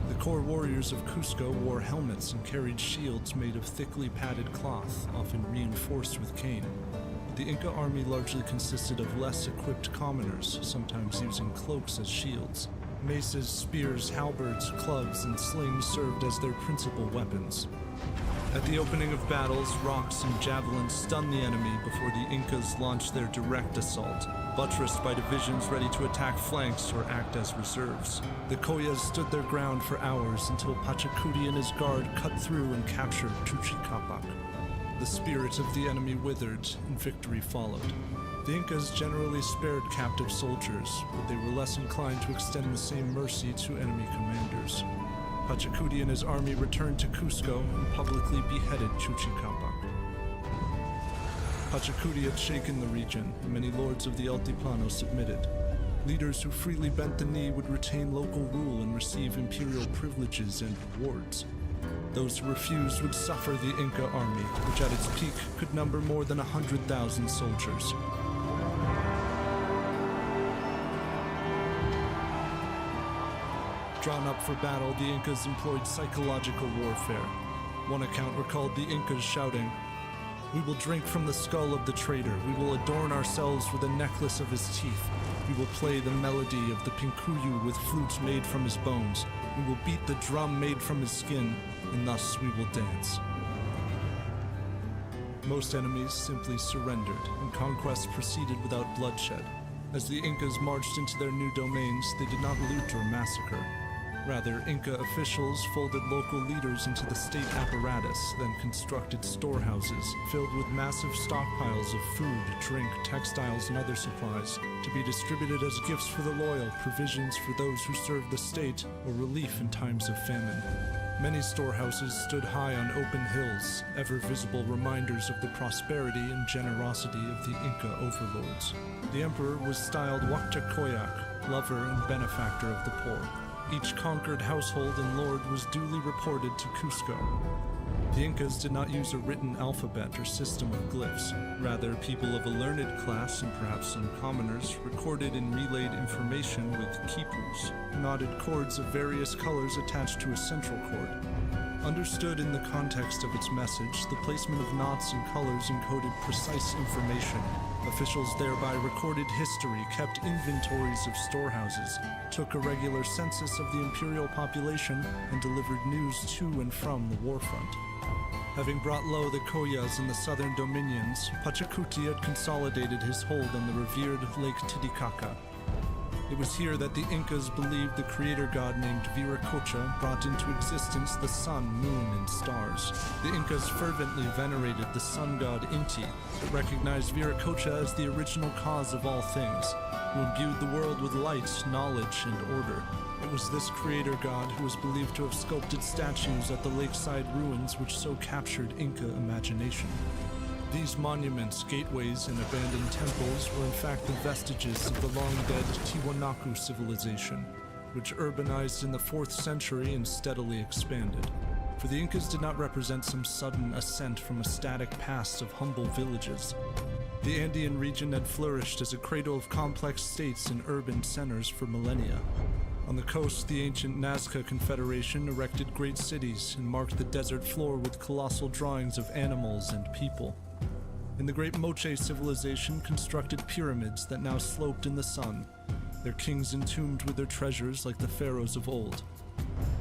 The core warriors of Cusco wore helmets and carried shields made of thickly padded cloth, often reinforced with cane. But the Inca army largely consisted of less equipped commoners, sometimes using cloaks as shields. Maces, spears, halberds, clubs, and slings served as their principal weapons. At the opening of battles, rocks and javelins stunned the enemy before the Incas launched their direct assault, buttressed by divisions ready to attack flanks or act as reserves. The Coyas stood their ground for hours until Pachacuti and his guard cut through and captured Chuchicapac. The spirit of the enemy withered, and victory followed. The Incas generally spared captive soldiers, but they were less inclined to extend the same mercy to enemy commanders. Pachacuti and his army returned to Cusco and publicly beheaded Chuchicapac. Pachacuti had shaken the region, and many lords of the Altiplano submitted. Leaders who freely bent the knee would retain local rule and receive imperial privileges and rewards. Those who refused would suffer the Inca army, which at its peak could number more than 100,000 soldiers. Drawn up for battle, the Incas employed psychological warfare. One account recalled the Incas shouting, "We will drink from the skull of the traitor. We will adorn ourselves with a necklace of his teeth. We will play the melody of the pincuyu with flutes made from his bones. We will beat the drum made from his skin, and thus we will dance." Most enemies simply surrendered, and conquest proceeded without bloodshed. As the Incas marched into their new domains, they did not loot or massacre. Rather, Inca officials folded local leaders into the state apparatus, then constructed storehouses filled with massive stockpiles of food, drink, textiles, and other supplies, to be distributed as gifts for the loyal, provisions for those who served the state, or relief in times of famine. Many storehouses stood high on open hills, ever visible reminders of the prosperity and generosity of the Inca overlords. The emperor was styled Huacchacoyac, lover and benefactor of the poor. Each conquered household and lord was duly reported to Cusco. The Incas did not use a written alphabet or system of glyphs. Rather, people of a learned class, and perhaps some commoners, recorded and relayed information with quipus, knotted cords of various colors attached to a central cord. Understood in the context of its message, the placement of knots and colors encoded precise information. Officials thereby recorded history, kept inventories of storehouses, took a regular census of the imperial population, and delivered news to and from the warfront. Having brought low the Koyas in the southern dominions, Pachacuti had consolidated his hold on the revered Lake Titicaca. It was here that the Incas believed the creator god named Viracocha brought into existence the sun, moon, and stars. The Incas fervently venerated the sun god Inti, but recognized Viracocha as the original cause of all things, who imbued the world with light, knowledge, and order. It was this creator god who was believed to have sculpted statues at the lakeside ruins which so captured Inca imagination. These monuments, gateways, and abandoned temples were in fact the vestiges of the long-dead Tiwanaku civilization, which urbanized in the 4th century and steadily expanded. For the Incas did not represent some sudden ascent from a static past of humble villages. The Andean region had flourished as a cradle of complex states and urban centers for millennia. On the coast, the ancient Nazca Confederation erected great cities and marked the desert floor with colossal drawings of animals and people. In the great Moche civilization constructed pyramids that now sloped in the sun, their kings entombed with their treasures like the pharaohs of old.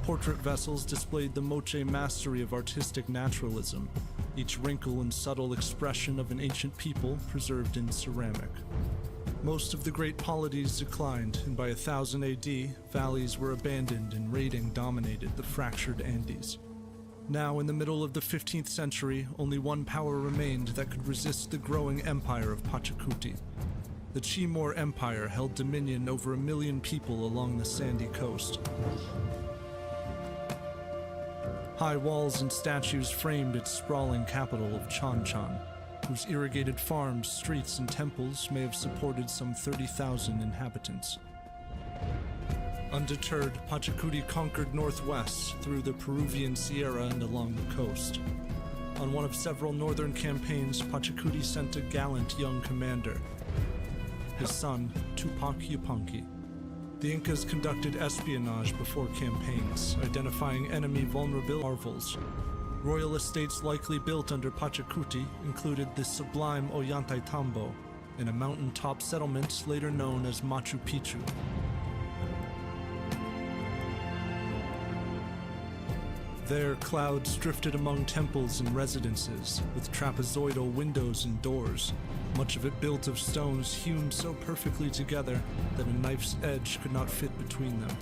Portrait vessels displayed the Moche mastery of artistic naturalism, each wrinkle and subtle expression of an ancient people preserved in ceramic. Most of the great polities declined, and by 1000 AD, valleys were abandoned and raiding dominated the fractured Andes. Now, in the middle of the 15th century, only one power remained that could resist the growing empire of Pachacuti. The Timor Empire held dominion over 1 million people along the sandy coast. High walls and statues framed its sprawling capital of Chanchan, whose irrigated farms, streets, and temples may have supported some 30,000 inhabitants. Undeterred, Pachacuti conquered northwest through the Peruvian Sierra and along the coast. On one of several northern campaigns, Pachacuti sent a gallant young commander, his son, Tupac Yupanqui. The Incas conducted espionage before campaigns, identifying enemy vulnerable marvels. Royal estates likely built under Pachacuti included the sublime Ollantaytambo, and a mountaintop settlement later known as Machu Picchu. There, clouds drifted among temples and residences, with trapezoidal windows and doors, much of it built of stones hewn so perfectly together that a knife's edge could not fit between them.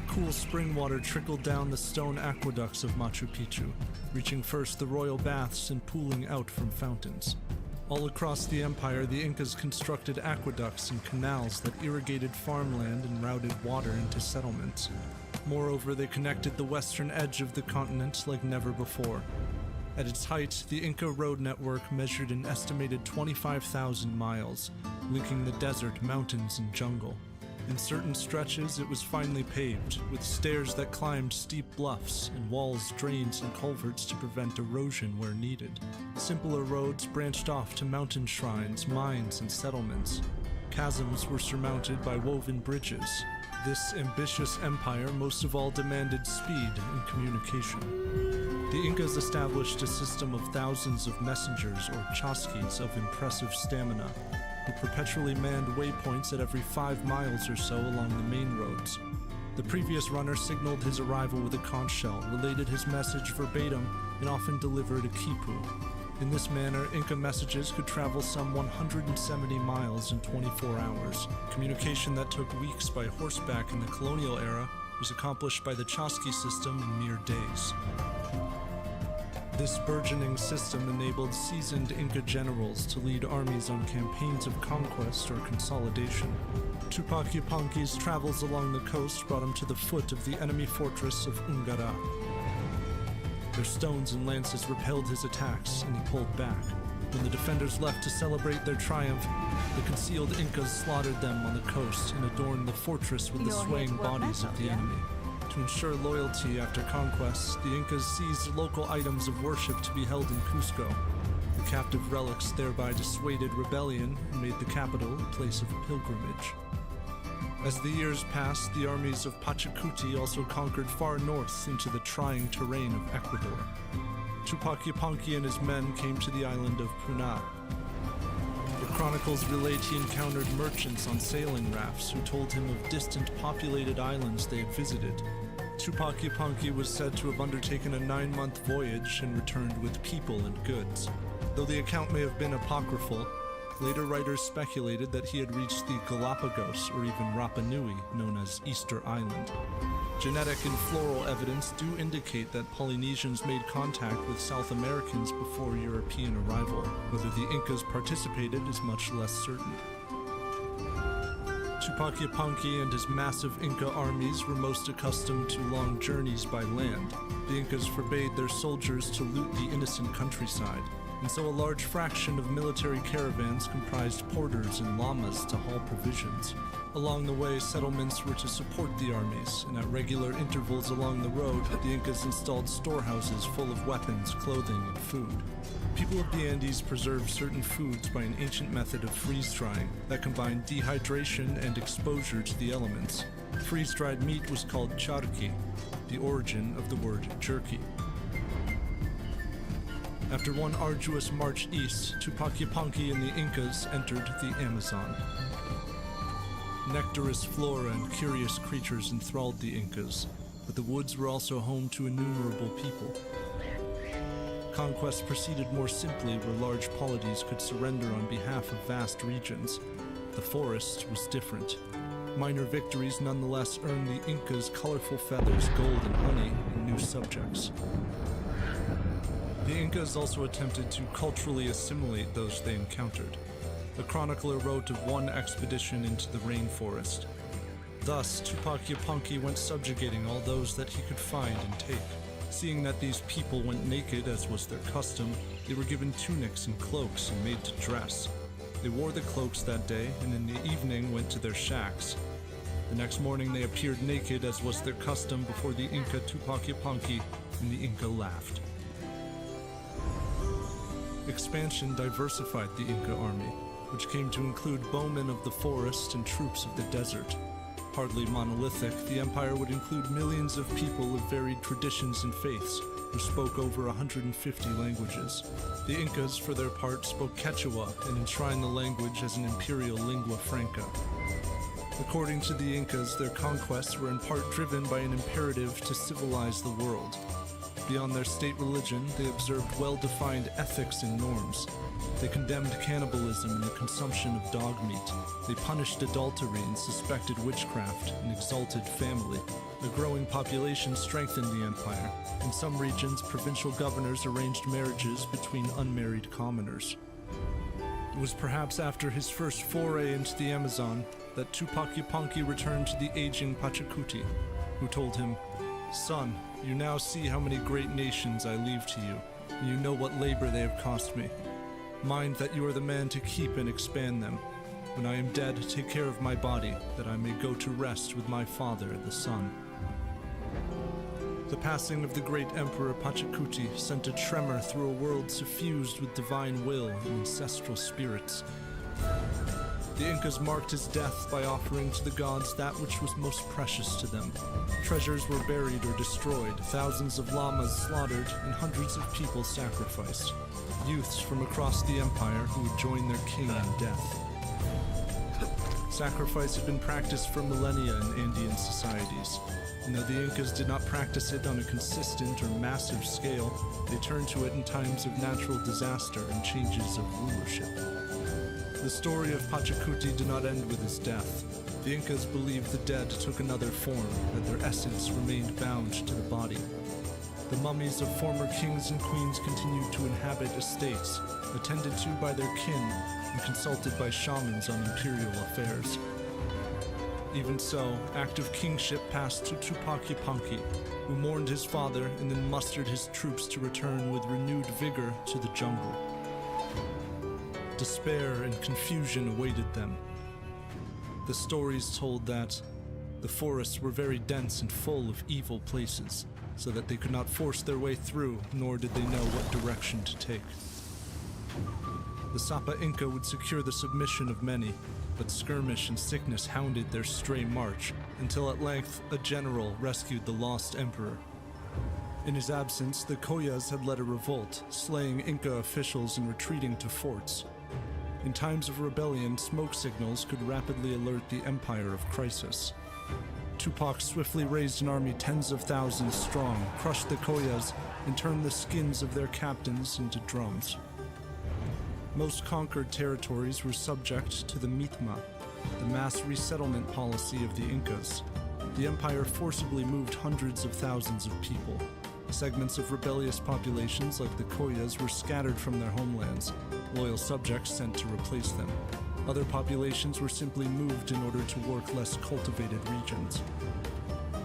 Cool spring water trickled down the stone aqueducts of Machu Picchu, reaching first the royal baths and pooling out from fountains. All across the empire, the Incas constructed aqueducts and canals that irrigated farmland and routed water into settlements. Moreover, they connected the western edge of the continent like never before. At its height, the Inca road network measured an estimated 25,000 miles, linking the desert, mountains, and jungle. In certain stretches, it was finely paved, with stairs that climbed steep bluffs and walls, drains, and culverts to prevent erosion where needed. Simpler roads branched off to mountain shrines, mines, and settlements. Chasms were surmounted by woven bridges. This ambitious empire most of all demanded speed and communication. The Incas established a system of thousands of messengers or chasquis of impressive stamina, who perpetually manned waypoints at every 5 miles or so along the main roads. The previous runner signaled his arrival with a conch shell, related his message verbatim, and often delivered a quipu. In this manner, Inca messages could travel some 170 miles in 24 hours. Communication that took weeks by horseback in the colonial era was accomplished by the chasqui system in mere days. This burgeoning system enabled seasoned Inca generals to lead armies on campaigns of conquest or consolidation. Tupac Yupanqui's travels along the coast brought him to the foot of the enemy fortress of Ungara. Their stones and lances repelled his attacks, and he pulled back. When the defenders left to celebrate their triumph, the concealed Incas slaughtered them on the coast and adorned the fortress with the swaying bodies of the enemy. To ensure loyalty after conquest, the Incas seized local items of worship to be held in Cusco. The captive relics thereby dissuaded rebellion and made the capital a place of pilgrimage. As the years passed, the armies of Pachacuti also conquered far north into the trying terrain of Ecuador. Tupac Yupanqui and his men came to the island of Punar. The chronicles relate he encountered merchants on sailing rafts who told him of distant populated islands they had visited. Tupac Yupanqui was said to have undertaken a 9-month voyage and returned with people and goods. Though the account may have been apocryphal, later writers speculated that he had reached the Galapagos or even Rapa Nui, known as Easter Island. Genetic and floral evidence do indicate that Polynesians made contact with South Americans before European arrival. Whether the Incas participated is much less certain. Tupac Yupanqui and his massive Inca armies were most accustomed to long journeys by land. The Incas forbade their soldiers to loot the innocent countryside, and so a large fraction of military caravans comprised porters and llamas to haul provisions. Along the way, settlements were to support the armies, and at regular intervals along the road, the Incas installed storehouses full of weapons, clothing, and food. People of the Andes preserved certain foods by an ancient method of freeze-drying that combined dehydration and exposure to the elements. Freeze-dried meat was called charqui, the origin of the word jerky. After one arduous march east, Tupac Yupanqui and the Incas entered the Amazon. Nectarous flora and curious creatures enthralled the Incas, but the woods were also home to innumerable people. Conquest proceeded more simply where large polities could surrender on behalf of vast regions. The forest was different. Minor victories nonetheless earned the Incas colorful feathers, gold and honey, and new subjects. The Incas also attempted to culturally assimilate those they encountered. The chronicler wrote of one expedition into the rainforest. Thus, Tupac Yupanqui went subjugating all those that he could find and take. Seeing that these people went naked, as was their custom, they were given tunics and cloaks and made to dress. They wore the cloaks that day, and in the evening went to their shacks. The next morning they appeared naked, as was their custom, before the Inca Tupac Yupanqui, and the Inca laughed. Expansion diversified the Inca army, which came to include bowmen of the forest and troops of the desert. Hardly monolithic, the empire would include millions of people of varied traditions and faiths, who spoke over 150 languages. The Incas, for their part, spoke Quechua and enshrined the language as an imperial lingua franca. According to the Incas, their conquests were in part driven by an imperative to civilize the world. Beyond their state religion, they observed well-defined ethics and norms. They condemned cannibalism and the consumption of dog meat. They punished adultery and suspected witchcraft and exalted family. A growing population strengthened the empire. In some regions, provincial governors arranged marriages between unmarried commoners. It was perhaps after his first foray into the Amazon that Tupac Yupanqui returned to the aging Pachacuti, who told him, "Son, you now see how many great nations I leave to you, and you know what labor they have cost me. Mind that you are the man to keep and expand them. When I am dead, take care of my body, that I may go to rest with my father, the sun." The passing of the great Emperor Pachacuti sent a tremor through a world suffused with divine will and ancestral spirits. The Incas marked his death by offering to the gods that which was most precious to them. Treasures were buried or destroyed, thousands of llamas slaughtered, and hundreds of people sacrificed. Youths from across the empire who would join their king in death. Sacrifice had been practiced for millennia in Andean societies, and though the Incas did not practice it on a consistent or massive scale, they turned to it in times of natural disaster and changes of rulership. The story of Pachacuti did not end with his death. The Incas believed the dead took another form, that their essence remained bound to the body. The mummies of former kings and queens continued to inhabit estates, attended to by their kin, and consulted by shamans on imperial affairs. Even so, active kingship passed to Tupac Yupanqui, who mourned his father and then mustered his troops to return with renewed vigor to the jungle. Despair and confusion awaited them. The stories told that the forests were very dense and full of evil places, so that they could not force their way through, nor did they know what direction to take. The Sapa Inca would secure the submission of many, but skirmish and sickness hounded their stray march, until at length a general rescued the lost emperor. In his absence, the Koyas had led a revolt, slaying Inca officials and retreating to forts. In times of rebellion, smoke signals could rapidly alert the empire of crisis. Tupac swiftly raised an army tens of thousands strong, crushed the Koyas, and turned the skins of their captains into drums. Most conquered territories were subject to the Mitma, the mass resettlement policy of the Incas. The empire forcibly moved hundreds of thousands of people. Segments of rebellious populations like the Koyas were scattered from their homelands, loyal subjects sent to replace them. Other populations were simply moved in order to work less cultivated regions.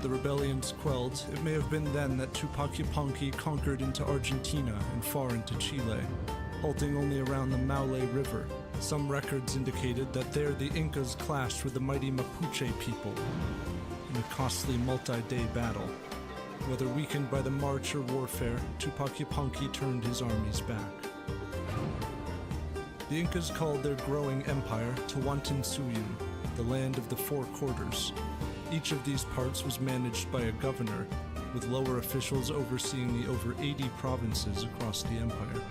The rebellions quelled, it may have been then that Tupac Yupanqui conquered into Argentina and far into Chile, halting only around the Maule River. Some records indicated that there the Incas clashed with the mighty Mapuche people in a costly multi-day battle. Whether weakened by the march or warfare, Tupac Yupanqui turned his armies back. The Incas called their growing empire Tawantinsuyu, the land of the four quarters. Each of these parts was managed by a governor, with lower officials overseeing the over 80 provinces across the empire.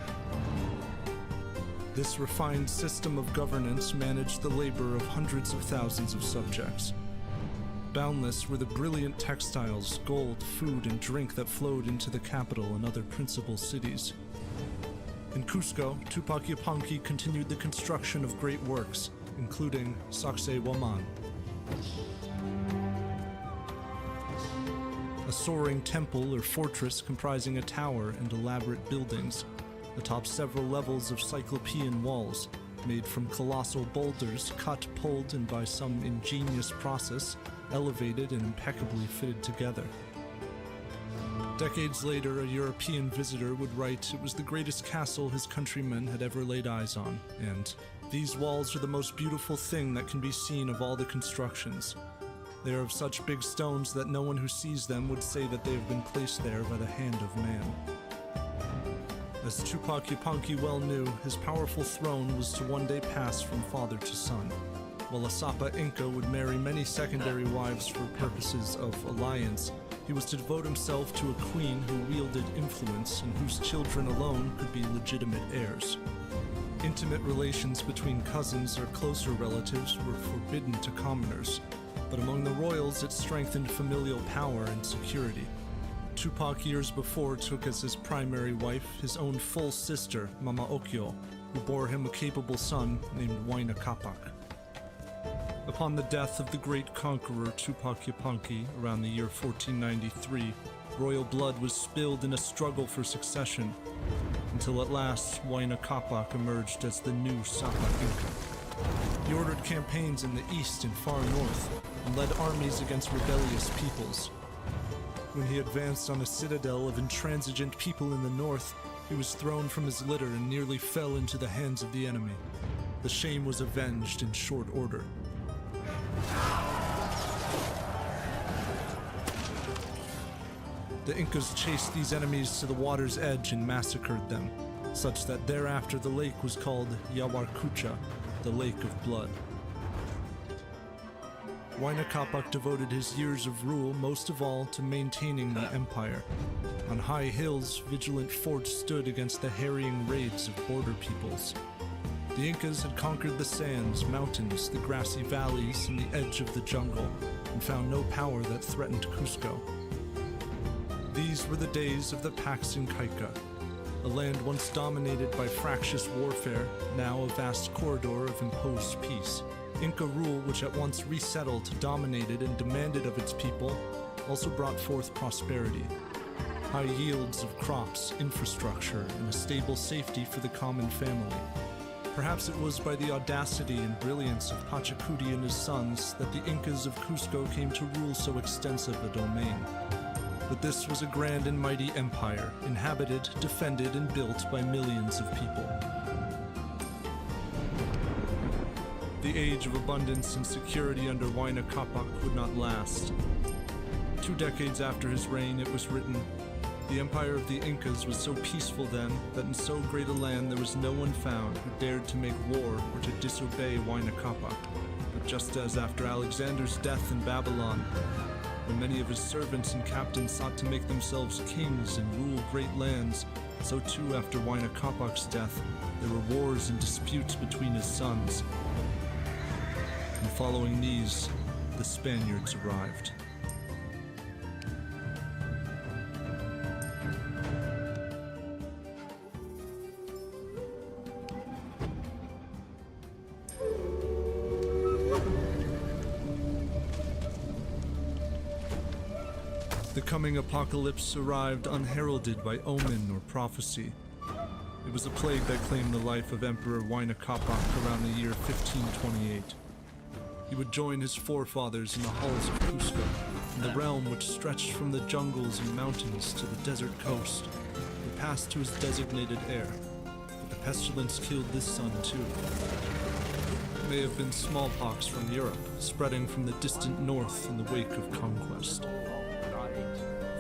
This refined system of governance managed the labor of hundreds of thousands of subjects. Boundless were the brilliant textiles, gold, food, and drink that flowed into the capital and other principal cities. In Cusco, Tupac Yupanqui continued the construction of great works, including Sacsayhuaman, a soaring temple or fortress comprising a tower and elaborate buildings, atop several levels of cyclopean walls, made from colossal boulders cut, pulled, and by some ingenious process, elevated and impeccably fitted together. Decades later, a European visitor would write it was the greatest castle his countrymen had ever laid eyes on, and these walls are the most beautiful thing that can be seen of all the constructions. They are of such big stones that no one who sees them would say that they have been placed there by the hand of man. As Tupac Yupanqui well knew, his powerful throne was to one day pass from father to son, while a Sapa Inca would marry many secondary wives for purposes of alliance. He was to devote himself to a queen who wielded influence and whose children alone could be legitimate heirs. Intimate relations between cousins or closer relatives were forbidden to commoners, but among the royals it strengthened familial power and security. Tupac years before took as his primary wife his own full sister, Mama Okyo, who bore him a capable son named Huayna Capac. Upon the death of the great conqueror Tupac Yupanqui around the year 1493, royal blood was spilled in a struggle for succession, until at last Huayna Capac emerged as the new Sapa Inca. He ordered campaigns in the east and far north, and led armies against rebellious peoples. When he advanced on a citadel of intransigent people in the north, he was thrown from his litter and nearly fell into the hands of the enemy. The shame was avenged in short order. The Incas chased these enemies to the water's edge and massacred them, such that thereafter the lake was called Yawarcucha, the Lake of Blood. Huayna Capac devoted his years of rule most of all to maintaining the empire. On high hills, vigilant forts stood against the harrying raids of border peoples. The Incas had conquered the sands, mountains, the grassy valleys, and the edge of the jungle, and found no power that threatened Cusco. These were the days of the Pax Incaica, a land once dominated by fractious warfare, now a vast corridor of imposed peace. Inca rule, which at once resettled, dominated, and demanded of its people, also brought forth prosperity. high yields of crops, infrastructure, and a stable safety for the common family. Perhaps it was by the audacity and brilliance of Pachacuti and his sons that the Incas of Cusco came to rule so extensive a domain. But this was a grand and mighty empire, inhabited, defended, and built by millions of people. The age of abundance and security under Huayna Capac would not last. 2 decades after his reign, it was written, "The empire of the Incas was so peaceful then that in so great a land there was no one found who dared to make war or to disobey Huayna Capac. But just as after Alexander's death in Babylon, when many of his servants and captains sought to make themselves kings and rule great lands, so too after Huayna Capac's death, there were wars and disputes between his sons. And following these, the Spaniards arrived." The coming apocalypse arrived unheralded by omen or prophecy. It was a plague that claimed the life of Emperor Huayna Capac around the year 1528. He would join his forefathers in the halls of Cusco, in the realm which stretched from the jungles and mountains to the desert coast. He passed to his designated heir, but the pestilence killed this son too. It may have been smallpox from Europe, spreading from the distant north in the wake of conquest.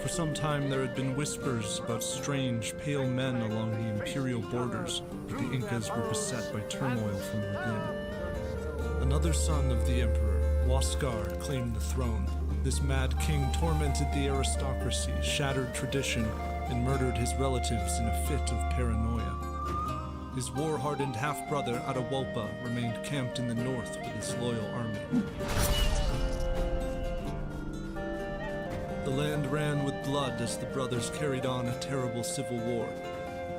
For some time there had been whispers about strange, pale men along the imperial borders, but the Incas were beset by turmoil from within. Another son of the emperor, Huáscar, claimed the throne. This mad king tormented the aristocracy, shattered tradition, and murdered his relatives in a fit of paranoia. His war-hardened half-brother, Atahualpa, remained camped in the north with his loyal army. The land ran with blood as the brothers carried on a terrible civil war.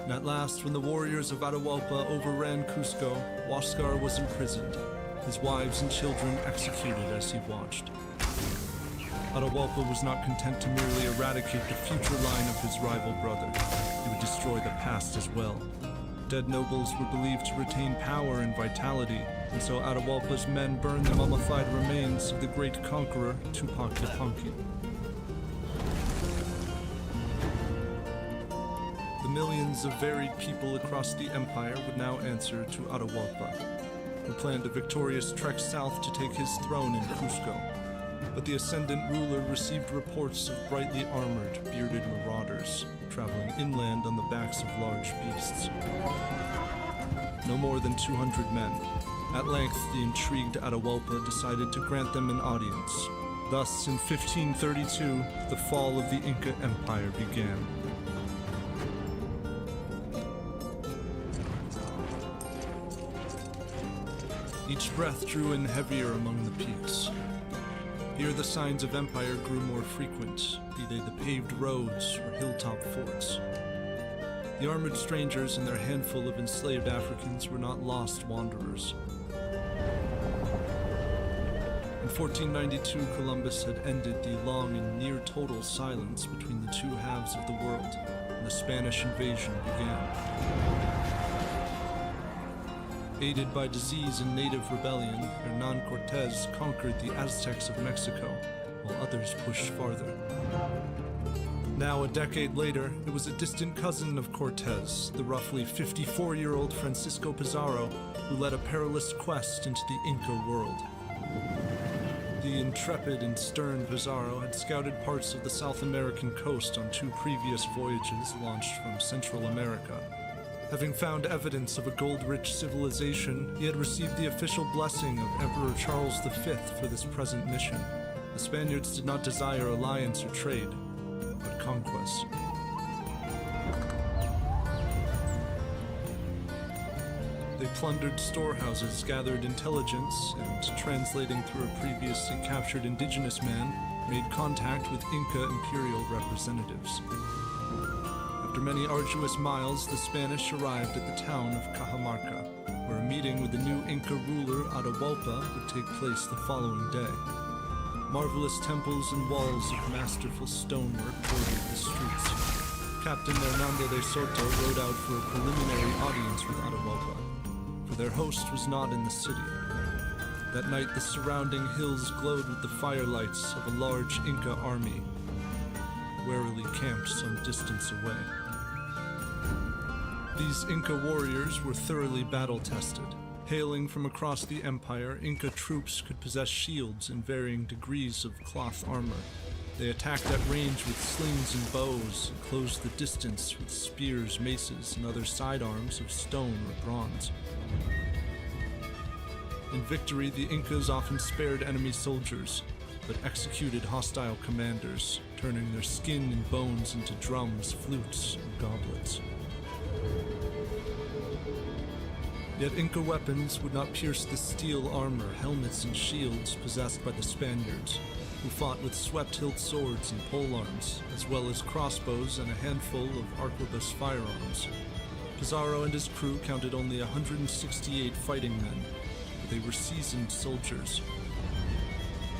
And at last, when the warriors of Atahualpa overran Cusco, Huáscar was imprisoned, his wives and children executed as he watched. Atahualpa was not content to merely eradicate the future line of his rival brother. He would destroy the past as well. Dead nobles were believed to retain power and vitality, and so Atahualpa's men burned the mummified remains of the great conqueror, Tupac Yupanqui. The millions of varied people across the empire would now answer to Atahualpa, who planned a victorious trek south to take his throne in Cusco. But the ascendant ruler received reports of brightly armored, bearded marauders traveling inland on the backs of large beasts. No more than 200 men. At length, the intrigued Atahualpa decided to grant them an audience. Thus, in 1532, the fall of the Inca Empire began. Each breath drew in heavier among the peaks. Here the signs of empire grew more frequent, be they the paved roads or hilltop forts. The armored strangers and their handful of enslaved Africans were not lost wanderers. In 1492, Columbus had ended the long and near total silence between the two halves of the world, and the Spanish invasion began. Aided by disease and native rebellion, Hernán Cortés conquered the Aztecs of Mexico, while others pushed farther. Now, a decade later, it was a distant cousin of Cortés, the roughly 54-year-old Francisco Pizarro, who led a perilous quest into the Inca world. The intrepid and stern Pizarro had scouted parts of the South American coast on 2 previous voyages launched from Central America. Having found evidence of a gold-rich civilization, he had received the official blessing of Emperor Charles V for this present mission. The Spaniards did not desire alliance or trade, but conquest. They plundered storehouses, gathered intelligence, and, translating through a previously captured indigenous man, made contact with Inca imperial representatives. After many arduous miles, the Spanish arrived at the town of Cajamarca, where a meeting with the new Inca ruler Atahualpa would take place the following day. Marvelous temples and walls of masterful stonework bordered the streets. Captain Hernando de Soto rode out for a preliminary audience with Atahualpa, for their host was not in the city. That night the surrounding hills glowed with the firelights of a large Inca army, warily camped some distance away. These Inca warriors were thoroughly battle-tested. Hailing from across the empire, Inca troops could possess shields in varying degrees of cloth armor. They attacked at range with slings and bows, and closed the distance with spears, maces, and other sidearms of stone or bronze. In victory, the Incas often spared enemy soldiers, but executed hostile commanders, turning their skin and bones into drums, flutes, and goblets. Yet Inca weapons would not pierce the steel armor, helmets, and shields possessed by the Spaniards, who fought with swept-hilt swords and polearms, as well as crossbows and a handful of arquebus firearms. Pizarro and his crew counted only 168 fighting men, but they were seasoned soldiers.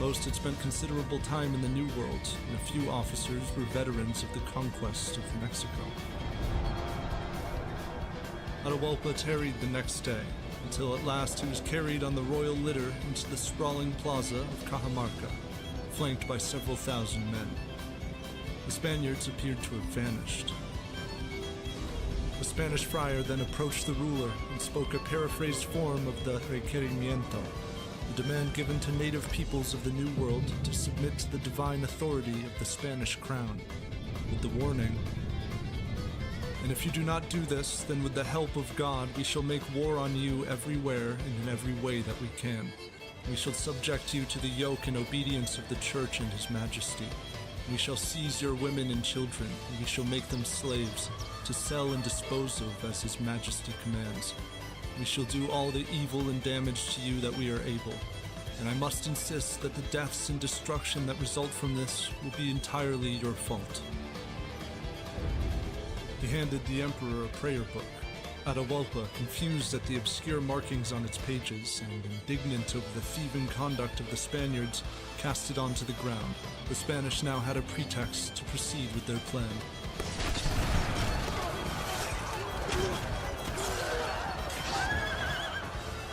Most had spent considerable time in the New World, and a few officers were veterans of the conquest of Mexico. Atahualpa tarried the next day, until at last he was carried on the royal litter into the sprawling plaza of Cajamarca, flanked by several thousand men. The Spaniards appeared to have vanished. The Spanish friar then approached the ruler and spoke a paraphrased form of the requerimiento, the demand given to native peoples of the New World to submit to the divine authority of the Spanish crown, with the warning, "And if you do not do this, then with the help of God we shall make war on you everywhere and in every way that we can. We shall subject you to the yoke and obedience of the Church and His Majesty. We shall seize your women and children, and we shall make them slaves, to sell and dispose of as His Majesty commands. We shall do all the evil and damage to you that we are able. And I must insist that the deaths and destruction that result from this will be entirely your fault." He handed the emperor a prayer book. Atahualpa, confused at the obscure markings on its pages and indignant over the thieving conduct of the Spaniards, cast it onto the ground. The Spanish now had a pretext to proceed with their plan.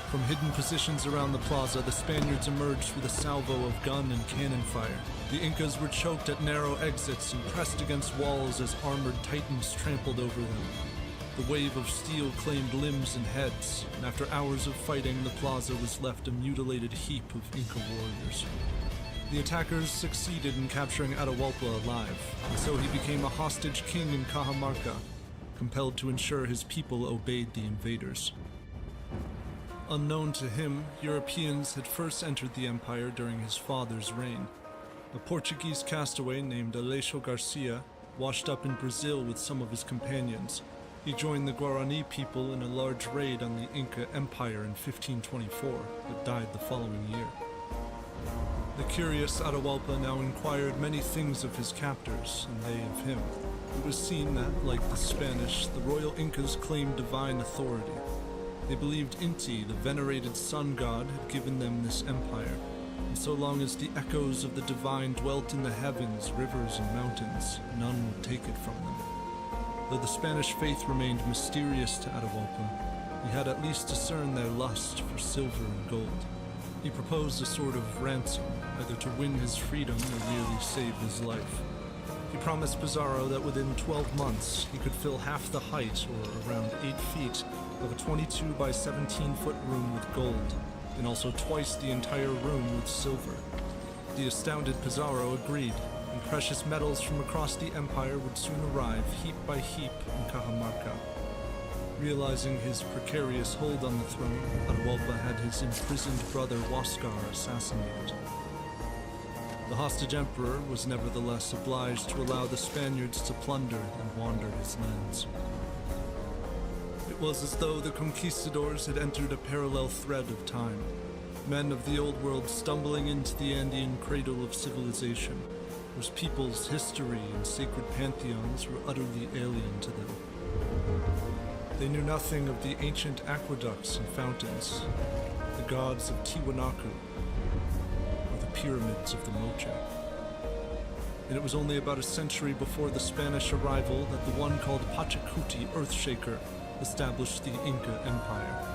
From hidden positions around the plaza, the Spaniards emerged with a salvo of gun and cannon fire. The Incas were choked at narrow exits and pressed against walls as armored titans trampled over them. The wave of steel claimed limbs and heads, and after hours of fighting, the plaza was left a mutilated heap of Inca warriors. The attackers succeeded in capturing Atahualpa alive, and so he became a hostage king in Cajamarca, compelled to ensure his people obeyed the invaders. Unknown to him, Europeans had first entered the empire during his father's reign. A Portuguese castaway named Aleixo Garcia washed up in Brazil with some of his companions. He joined the Guarani people in a large raid on the Inca Empire in 1524, but died the following year. The curious Atahualpa now inquired many things of his captors, and they of him. It was seen that, like the Spanish, the royal Incas claimed divine authority. They believed Inti, the venerated sun god, had given them this empire, and so long as the echoes of the divine dwelt in the heavens, rivers, and mountains, none would take it from them. Though the Spanish faith remained mysterious to Atahualpa, he had at least discerned their lust for silver and gold. He proposed a sort of ransom, either to win his freedom or merely save his life. He promised Pizarro that within 12 months he could fill half the height, or around 8 feet, of a 22 by 17 foot room with gold, and also twice the entire room with silver. The astounded Pizarro agreed, and precious metals from across the empire would soon arrive, heap by heap, in Cajamarca. Realizing his precarious hold on the throne, Atahualpa had his imprisoned brother Huáscar assassinated. The hostage emperor was nevertheless obliged to allow the Spaniards to plunder and wander his lands. It was as though the conquistadors had entered a parallel thread of time, men of the old world stumbling into the Andean cradle of civilization, whose people's history and sacred pantheons were utterly alien to them. They knew nothing of the ancient aqueducts and fountains, the gods of Tiwanaku, or the pyramids of the Moche. And it was only about a century before the Spanish arrival that the one called Pachacuti Earthshaker established the Inca Empire.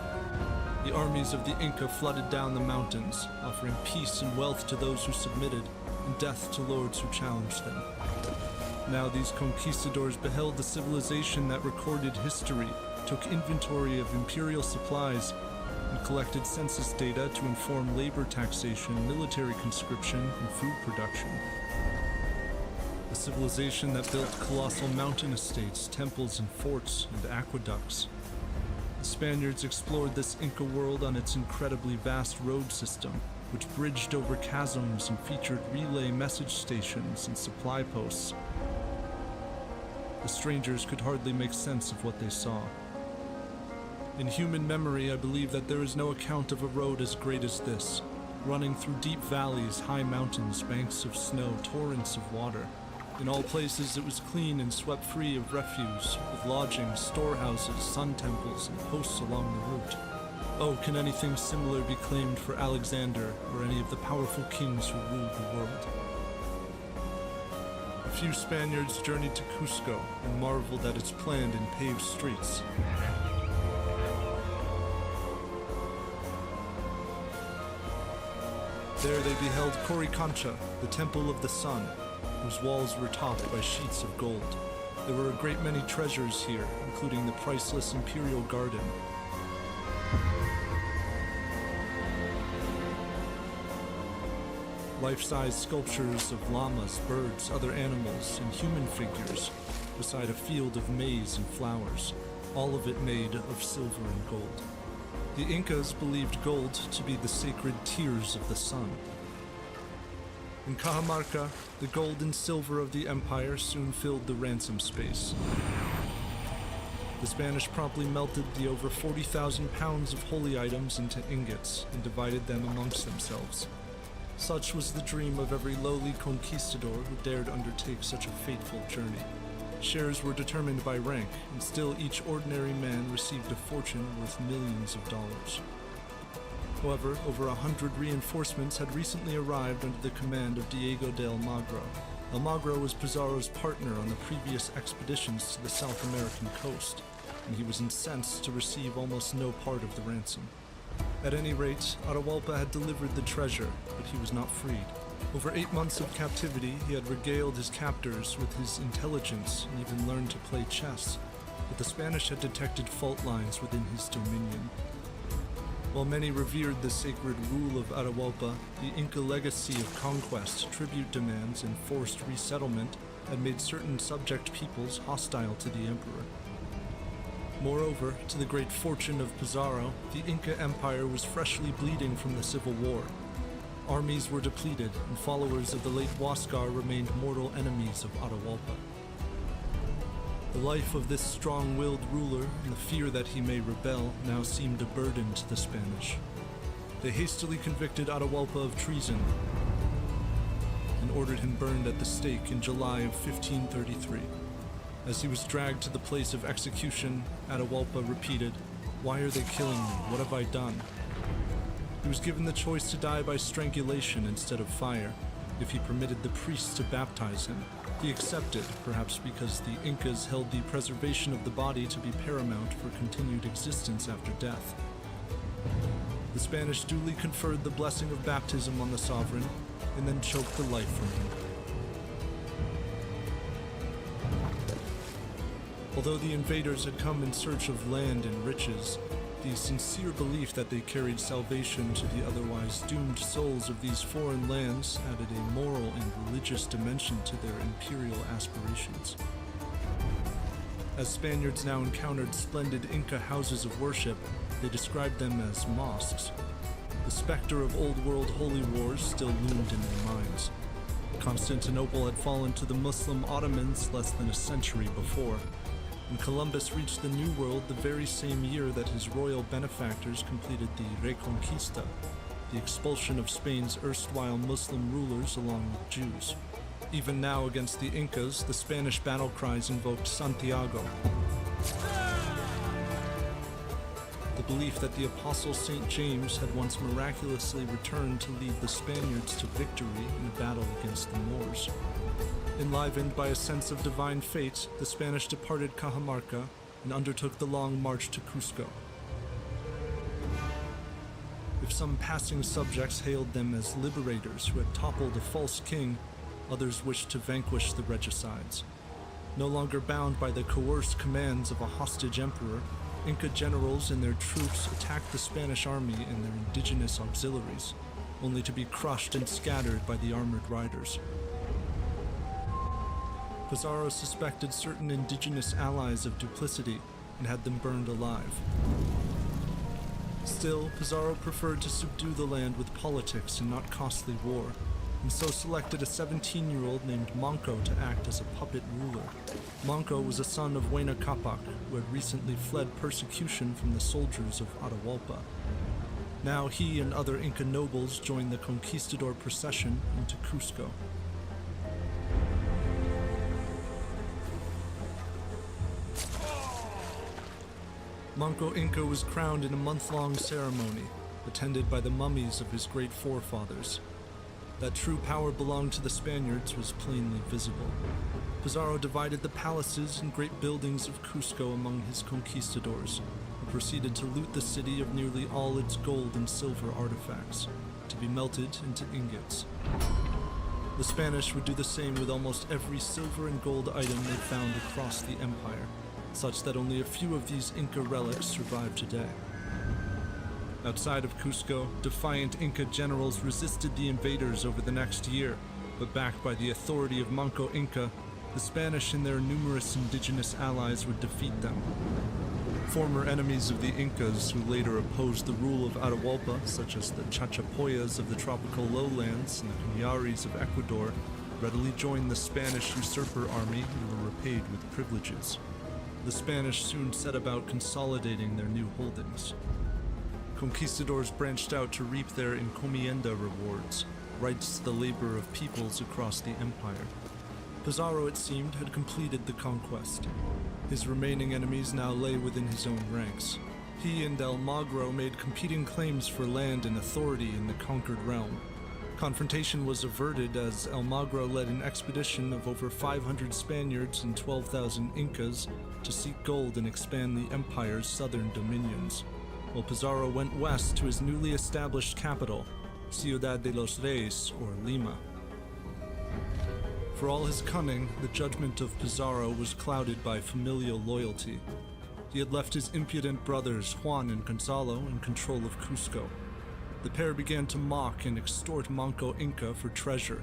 The armies of the Inca flooded down the mountains, offering peace and wealth to those who submitted, and death to lords who challenged them. Now these conquistadors beheld the civilization that recorded history, took inventory of imperial supplies, and collected census data to inform labor taxation, military conscription, and food production. A civilization that built colossal mountain estates, temples and forts, and aqueducts. The Spaniards explored this Inca world on its incredibly vast road system, which bridged over chasms and featured relay message stations and supply posts. The strangers could hardly make sense of what they saw. In human memory, I believe that there is no account of a road as great as this, running through deep valleys, high mountains, banks of snow, torrents of water. In all places it was clean and swept free of refuse, with lodgings, storehouses, sun temples, and posts along the route. Oh, can anything similar be claimed for Alexander or any of the powerful kings who ruled the world? A few Spaniards journeyed to Cusco and marveled at its planned and paved streets. There they beheld Coricancha, the Temple of the Sun, whose walls were topped by sheets of gold. There were a great many treasures here, including the priceless Imperial Garden. Life-size sculptures of llamas, birds, other animals, and human figures, beside a field of maize and flowers, all of it made of silver and gold. The Incas believed gold to be the sacred tears of the sun. In Cajamarca, the gold and silver of the empire soon filled the ransom space. The Spanish promptly melted the over 40,000 pounds of holy items into ingots and divided them amongst themselves. Such was the dream of every lowly conquistador who dared undertake such a fateful journey. Shares were determined by rank, and still each ordinary man received a fortune worth millions of dollars. However, over 100 reinforcements had recently arrived under the command of Diego de Almagro. Almagro was Pizarro's partner on the previous expeditions to the South American coast, and he was incensed to receive almost no part of the ransom. At any rate, Atahualpa had delivered the treasure, but he was not freed. Over 8 months of captivity, he had regaled his captors with his intelligence and even learned to play chess, but the Spanish had detected fault lines within his dominion. While many revered the sacred rule of Atahualpa, the Inca legacy of conquest, tribute demands, and forced resettlement had made certain subject peoples hostile to the emperor. Moreover, to the great fortune of Pizarro, the Inca Empire was freshly bleeding from the civil war. Armies were depleted, and followers of the late Huáscar remained mortal enemies of Atahualpa. The life of this strong-willed ruler and the fear that he may rebel now seemed a burden to the Spanish. They hastily convicted Atahualpa of treason and ordered him burned at the stake in July of 1533. As he was dragged to the place of execution, Atahualpa repeated, "Why are they killing me? What have I done?" He was given the choice to die by strangulation instead of fire, if he permitted the priests to baptize him. He accepted, perhaps because the Incas held the preservation of the body to be paramount for continued existence after death. The Spanish duly conferred the blessing of baptism on the sovereign, and then choked the life from him. Although the invaders had come in search of land and riches, the sincere belief that they carried salvation to the otherwise doomed souls of these foreign lands added a moral and religious dimension to their imperial aspirations. As Spaniards now encountered splendid Inca houses of worship, they described them as mosques. The specter of old world holy wars still loomed in their minds. Constantinople had fallen to the Muslim Ottomans less than a century before, and Columbus reached the New World the very same year that his royal benefactors completed the Reconquista, the expulsion of Spain's erstwhile Muslim rulers along with Jews. Even now against the Incas, the Spanish battle cries invoked Santiago. The belief that the Apostle St. James had once miraculously returned to lead the Spaniards to victory in a battle against the Moors. Enlivened by a sense of divine fate, the Spanish departed Cajamarca and undertook the long march to Cusco. If some passing subjects hailed them as liberators who had toppled a false king, others wished to vanquish the regicides. No longer bound by the coerced commands of a hostage emperor, Inca generals and their troops attacked the Spanish army and their indigenous auxiliaries, only to be crushed and scattered by the armored riders. Pizarro suspected certain indigenous allies of duplicity and had them burned alive. Still, Pizarro preferred to subdue the land with politics and not costly war, and so selected a 17-year-old named Manco to act as a puppet ruler. Manco was a son of Huayna Capac, who had recently fled persecution from the soldiers of Atahualpa. Now he and other Inca nobles joined the conquistador procession into Cusco. Manco Inca was crowned in a month-long ceremony, attended by the mummies of his great forefathers. That true power belonged to the Spaniards was plainly visible. Pizarro divided the palaces and great buildings of Cusco among his conquistadors, and proceeded to loot the city of nearly all its gold and silver artifacts, to be melted into ingots. The Spanish would do the same with almost every silver and gold item they found across the empire, such that only a few of these Inca relics survive today. Outside of Cusco, defiant Inca generals resisted the invaders over the next year, but backed by the authority of Manco Inca, the Spanish and their numerous indigenous allies would defeat them. Former enemies of the Incas who later opposed the rule of Atahualpa, such as the Chachapoyas of the tropical lowlands and the Cunyaris of Ecuador, readily joined the Spanish usurper army and were repaid with privileges. The Spanish soon set about consolidating their new holdings. Conquistadors branched out to reap their encomienda rewards, rights to the labor of peoples across the empire. Pizarro, it seemed, had completed the conquest. His remaining enemies now lay within his own ranks. He and Almagro made competing claims for land and authority in the conquered realm. Confrontation was averted as Almagro led an expedition of over 500 Spaniards and 12,000 Incas to seek gold and expand the empire's southern dominions, while Pizarro went west to his newly established capital, Ciudad de los Reyes, or Lima. For all his cunning, the judgment of Pizarro was clouded by familial loyalty. He had left his impudent brothers Juan and Gonzalo in control of Cusco. The pair began to mock and extort Manco Inca for treasure.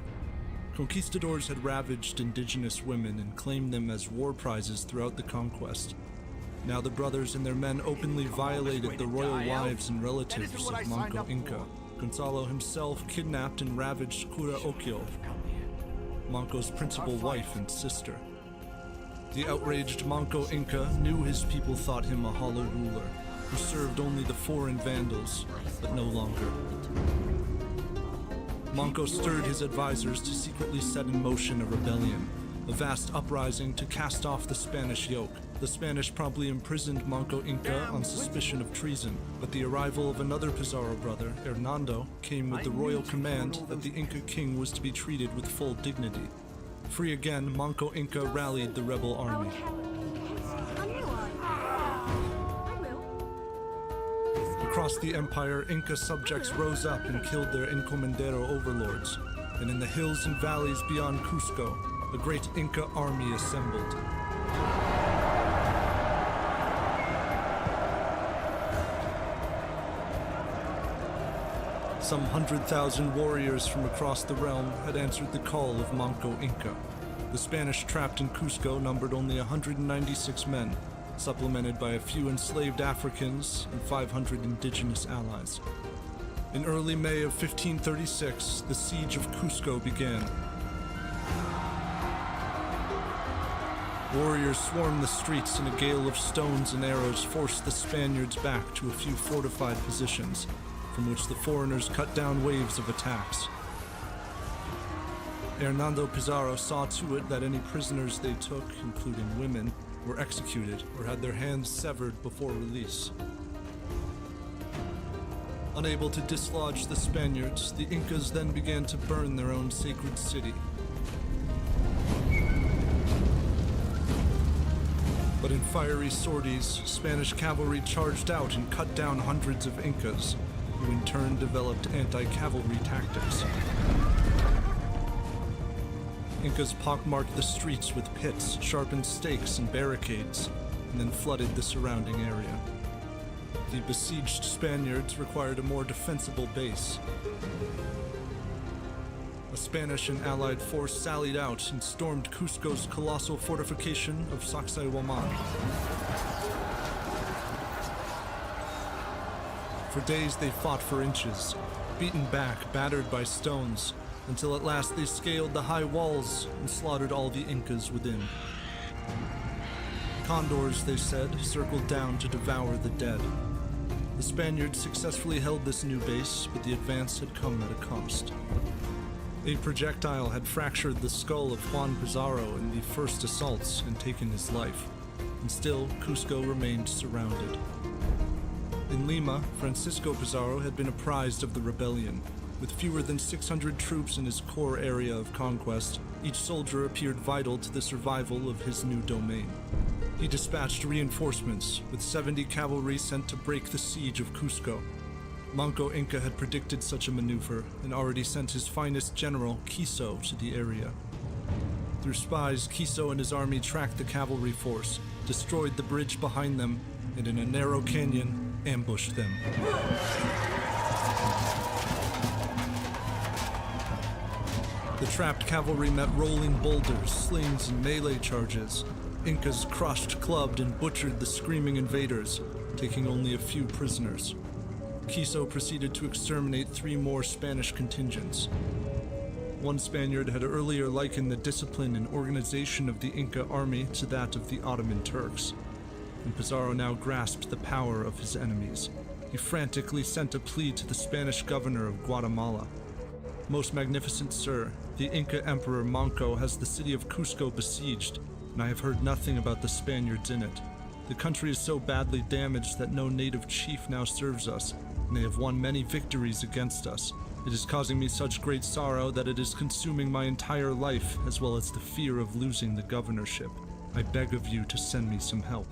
Conquistadors had ravaged indigenous women and claimed them as war prizes throughout the conquest. Now the brothers and their men openly violated the royal wives and relatives of Manco Inca. Gonzalo himself kidnapped and ravaged Cura Occhio, Manco's principal wife and sister. The outraged Manco Inca knew his people thought him a hollow ruler, who served only the foreign vandals, but no longer. Manco stirred his advisors to secretly set in motion a rebellion, a vast uprising to cast off the Spanish yoke. The Spanish promptly imprisoned Manco Inca on suspicion of treason, but the arrival of another Pizarro brother, Hernando, came with the royal command that the Inca king was to be treated with full dignity. Free again, Manco Inca rallied the rebel army. Across the empire, Inca subjects rose up and killed their encomendero overlords, and in the hills and valleys beyond Cusco, a great Inca army assembled. Some 100,000 warriors from across the realm had answered the call of Manco Inca. The Spanish trapped in Cusco numbered only 196 men, supplemented by a few enslaved Africans and 500 indigenous allies. In early May of 1536, the siege of Cusco began. Warriors swarmed the streets, and a gale of stones and arrows forced the Spaniards back to a few fortified positions, from which the foreigners cut down waves of attacks. Hernando Pizarro saw to it that any prisoners they took, including women, were executed or had their hands severed before release. Unable to dislodge the Spaniards, the Incas then began to burn their own sacred city. But in fiery sorties, Spanish cavalry charged out and cut down hundreds of Incas, who in turn developed anti-cavalry tactics. Incas pockmarked the streets with pits, sharpened stakes and barricades, and then flooded the surrounding area. The besieged Spaniards required a more defensible base. A Spanish and allied force sallied out and stormed Cusco's colossal fortification of Sacsayhuaman. For days they fought for inches, beaten back, battered by stones, until at last they scaled the high walls and slaughtered all the Incas within. Condors, they said, circled down to devour the dead. The Spaniards successfully held this new base, but the advance had come at a cost. A projectile had fractured the skull of Juan Pizarro in the first assaults and taken his life, and still Cusco remained surrounded. In Lima, Francisco Pizarro had been apprised of the rebellion. With fewer than 600 troops in his core area of conquest, each soldier appeared vital to the survival of his new domain. He dispatched reinforcements, with 70 cavalry sent to break the siege of Cusco. Manco Inca had predicted such a maneuver and already sent his finest general, Quiso, to the area. Through spies, Quiso and his army tracked the cavalry force, destroyed the bridge behind them, and in a narrow canyon, ambushed them. The trapped cavalry met rolling boulders, slings, and melee charges. Incas crushed, clubbed, and butchered the screaming invaders, taking only a few prisoners. Quiso proceeded to exterminate 3 more Spanish contingents. One Spaniard had earlier likened the discipline and organization of the Inca army to that of the Ottoman Turks, and Pizarro now grasped the power of his enemies. He frantically sent a plea to the Spanish governor of Guatemala. "Most magnificent sir, the Inca Emperor Manco has the city of Cusco besieged, and I have heard nothing about the Spaniards in it. The country is so badly damaged that no native chief now serves us, and they have won many victories against us. It is causing me such great sorrow that it is consuming my entire life, as well as the fear of losing the governorship. I beg of you to send me some help."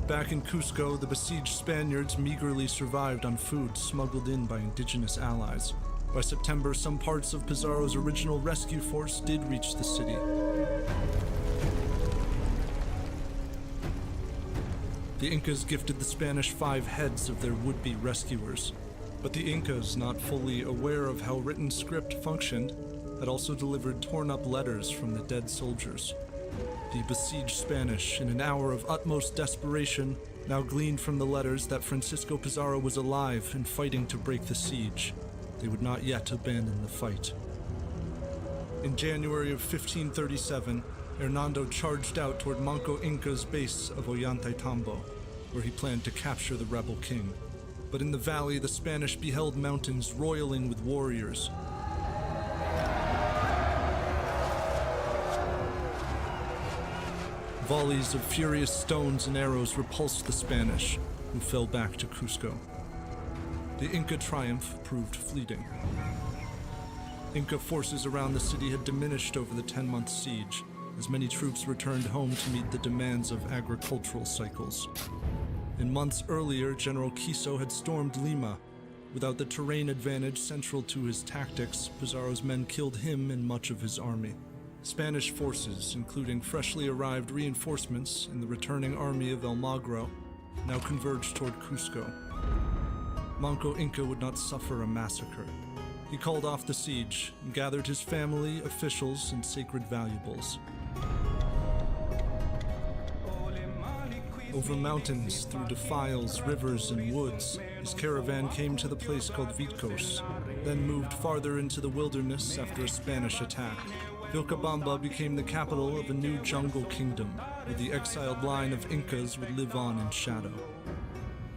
Back in Cusco, the besieged Spaniards meagerly survived on food smuggled in by indigenous allies. By September, some parts of Pizarro's original rescue force did reach the city. The Incas gifted the Spanish 5 heads of their would-be rescuers. But the Incas, not fully aware of how written script functioned, had also delivered torn-up letters from the dead soldiers. The besieged Spanish, in an hour of utmost desperation, now gleaned from the letters that Francisco Pizarro was alive and fighting to break the siege. They would not yet abandon the fight. In January of 1537, Hernando charged out toward Manco Inca's base of Ollantaytambo, where he planned to capture the rebel king. But in the valley, the Spanish beheld mountains roiling with warriors. Volleys of furious stones and arrows repulsed the Spanish, who fell back to Cusco. The Inca triumph proved fleeting. Inca forces around the city had diminished over the 10-month siege, as many troops returned home to meet the demands of agricultural cycles. In months earlier, General Quiso had stormed Lima. Without the terrain advantage central to his tactics, Pizarro's men killed him and much of his army. Spanish forces, including freshly arrived reinforcements and the returning army of Almagro, now converged toward Cusco. Manco Inca would not suffer a massacre. He called off the siege and gathered his family, officials, and sacred valuables. Over mountains, through defiles, rivers, and woods, his caravan came to the place called Vitcos, then moved farther into the wilderness after a Spanish attack. Vilcabamba became the capital of a new jungle kingdom, where the exiled line of Incas would live on in shadow.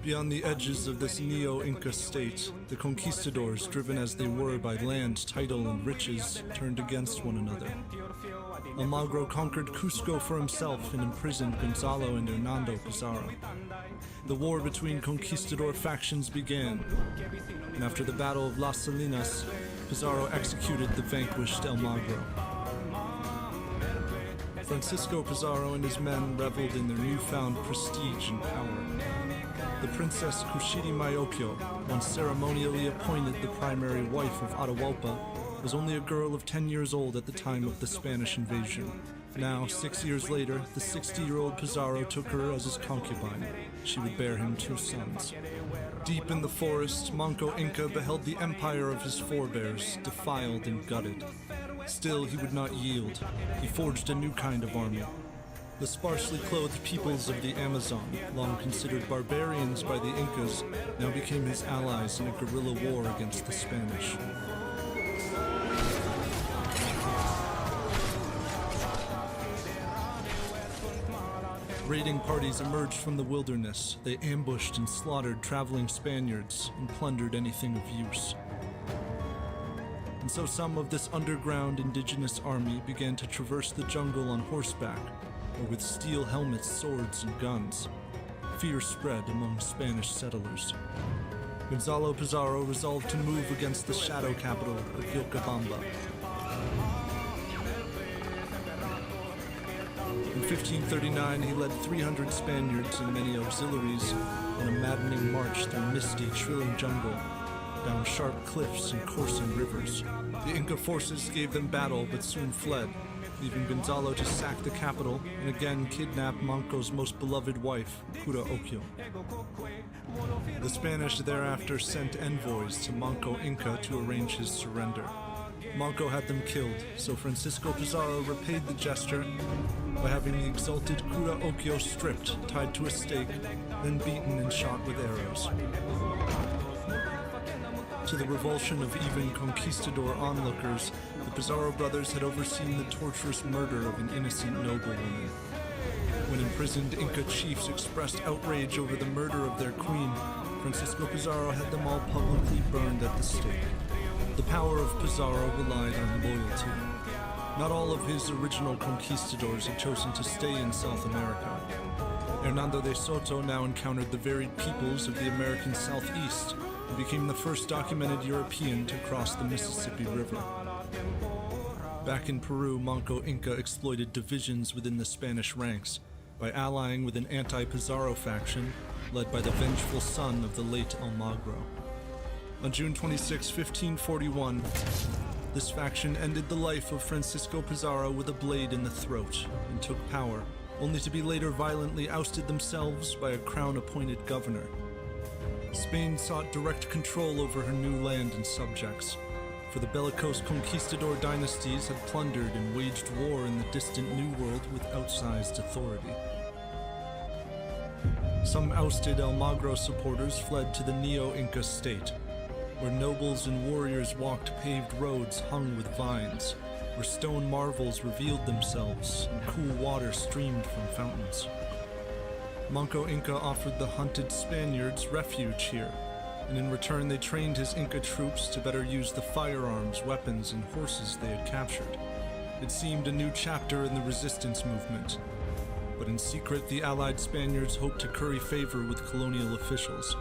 Beyond the edges of this neo-Inca state, the conquistadors, driven as they were by land, title, and riches, turned against one another. Almagro conquered Cusco for himself and imprisoned Gonzalo and Hernando Pizarro. The war between conquistador factions began, and after the Battle of Las Salinas, Pizarro executed the vanquished Almagro. Francisco Pizarro and his men reveled in their newfound prestige and power. The Princess Kushidi Mayokyo, once ceremonially appointed the primary wife of Atahualpa, was only a girl of 10 years old at the time of the Spanish invasion. Now, 6 years later, the 60-year-old Pizarro took her as his concubine. She would bear him 2 sons. Deep in the forest, Manco Inca beheld the empire of his forebears defiled and gutted. Still, he would not yield. He forged a new kind of army. The sparsely clothed peoples of the Amazon, long considered barbarians by the Incas, now became his allies in a guerrilla war against the Spanish. Raiding parties emerged from the wilderness. They ambushed and slaughtered traveling Spaniards and plundered anything of use. And so some of this underground indigenous army began to traverse the jungle on horseback, or with steel helmets, swords, and guns. Fear spread among Spanish settlers. Gonzalo Pizarro resolved to move against the shadow capital of Vilcabamba. In 1539, he led 300 Spaniards and many auxiliaries on a maddening march through misty, trilling jungle, down sharp cliffs and coursing rivers. The Inca forces gave them battle but soon fled, leaving Gonzalo to sack the capital and again kidnap Manco's most beloved wife, Cura Occhio. The Spanish thereafter sent envoys to Manco Inca to arrange his surrender. Manco had them killed, so Francisco Pizarro repaid the gesture by having the exalted Cura Occhio stripped, tied to a stake, then beaten and shot with arrows. To the revulsion of even conquistador onlookers, the Pizarro brothers had overseen the torturous murder of an innocent noblewoman. When imprisoned Inca chiefs expressed outrage over the murder of their queen, Francisco Pizarro had them all publicly burned at the stake. The power of Pizarro relied on loyalty. Not all of his original conquistadors had chosen to stay in South America. Hernando de Soto now encountered the varied peoples of the American Southeast and became the first documented European to cross the Mississippi River. Back in Peru, Manco Inca exploited divisions within the Spanish ranks by allying with an anti-Pizarro faction led by the vengeful son of the late Almagro. On June 26, 1541, this faction ended the life of Francisco Pizarro with a blade in the throat and took power, only to be later violently ousted themselves by a crown-appointed governor. Spain sought direct control over her new land and subjects, for the bellicose conquistador dynasties had plundered and waged war in the distant New World with outsized authority. Some ousted Almagro supporters fled to the Neo-Inca state, where nobles and warriors walked paved roads hung with vines, where stone marvels revealed themselves and cool water streamed from fountains. Manco Inca offered the hunted Spaniards refuge here, and in return they trained his Inca troops to better use the firearms, weapons, and horses they had captured. It seemed a new chapter in the resistance movement, but in secret the allied Spaniards hoped to curry favor with colonial officials.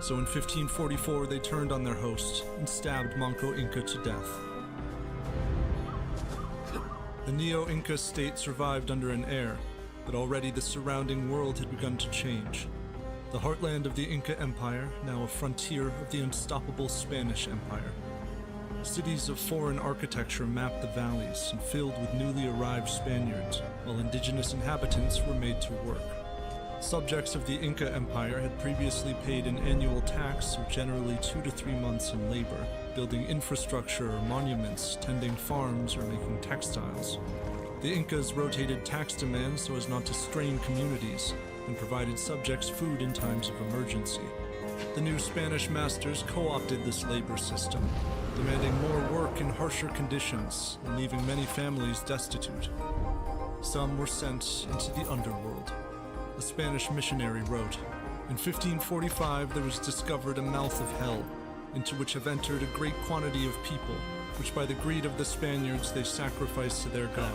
So in 1544 they turned on their host and stabbed Manco Inca to death. The Neo-Inca state survived under an heir, but already the surrounding world had begun to change. The heartland of the Inca Empire, now a frontier of the unstoppable Spanish Empire. Cities of foreign architecture mapped the valleys and filled with newly arrived Spaniards, while indigenous inhabitants were made to work. Subjects of the Inca Empire had previously paid an annual tax of generally 2 to 3 months in labor, building infrastructure or monuments, tending farms, or making textiles. The Incas rotated tax demands so as not to strain communities, and provided subjects food in times of emergency. The new Spanish masters co-opted this labor system, demanding more work in harsher conditions and leaving many families destitute. Some were sent into the underworld. A Spanish missionary wrote, "In 1545 there was discovered a mouth of hell, into which have entered a great quantity of people, which by the greed of the Spaniards they sacrificed to their god.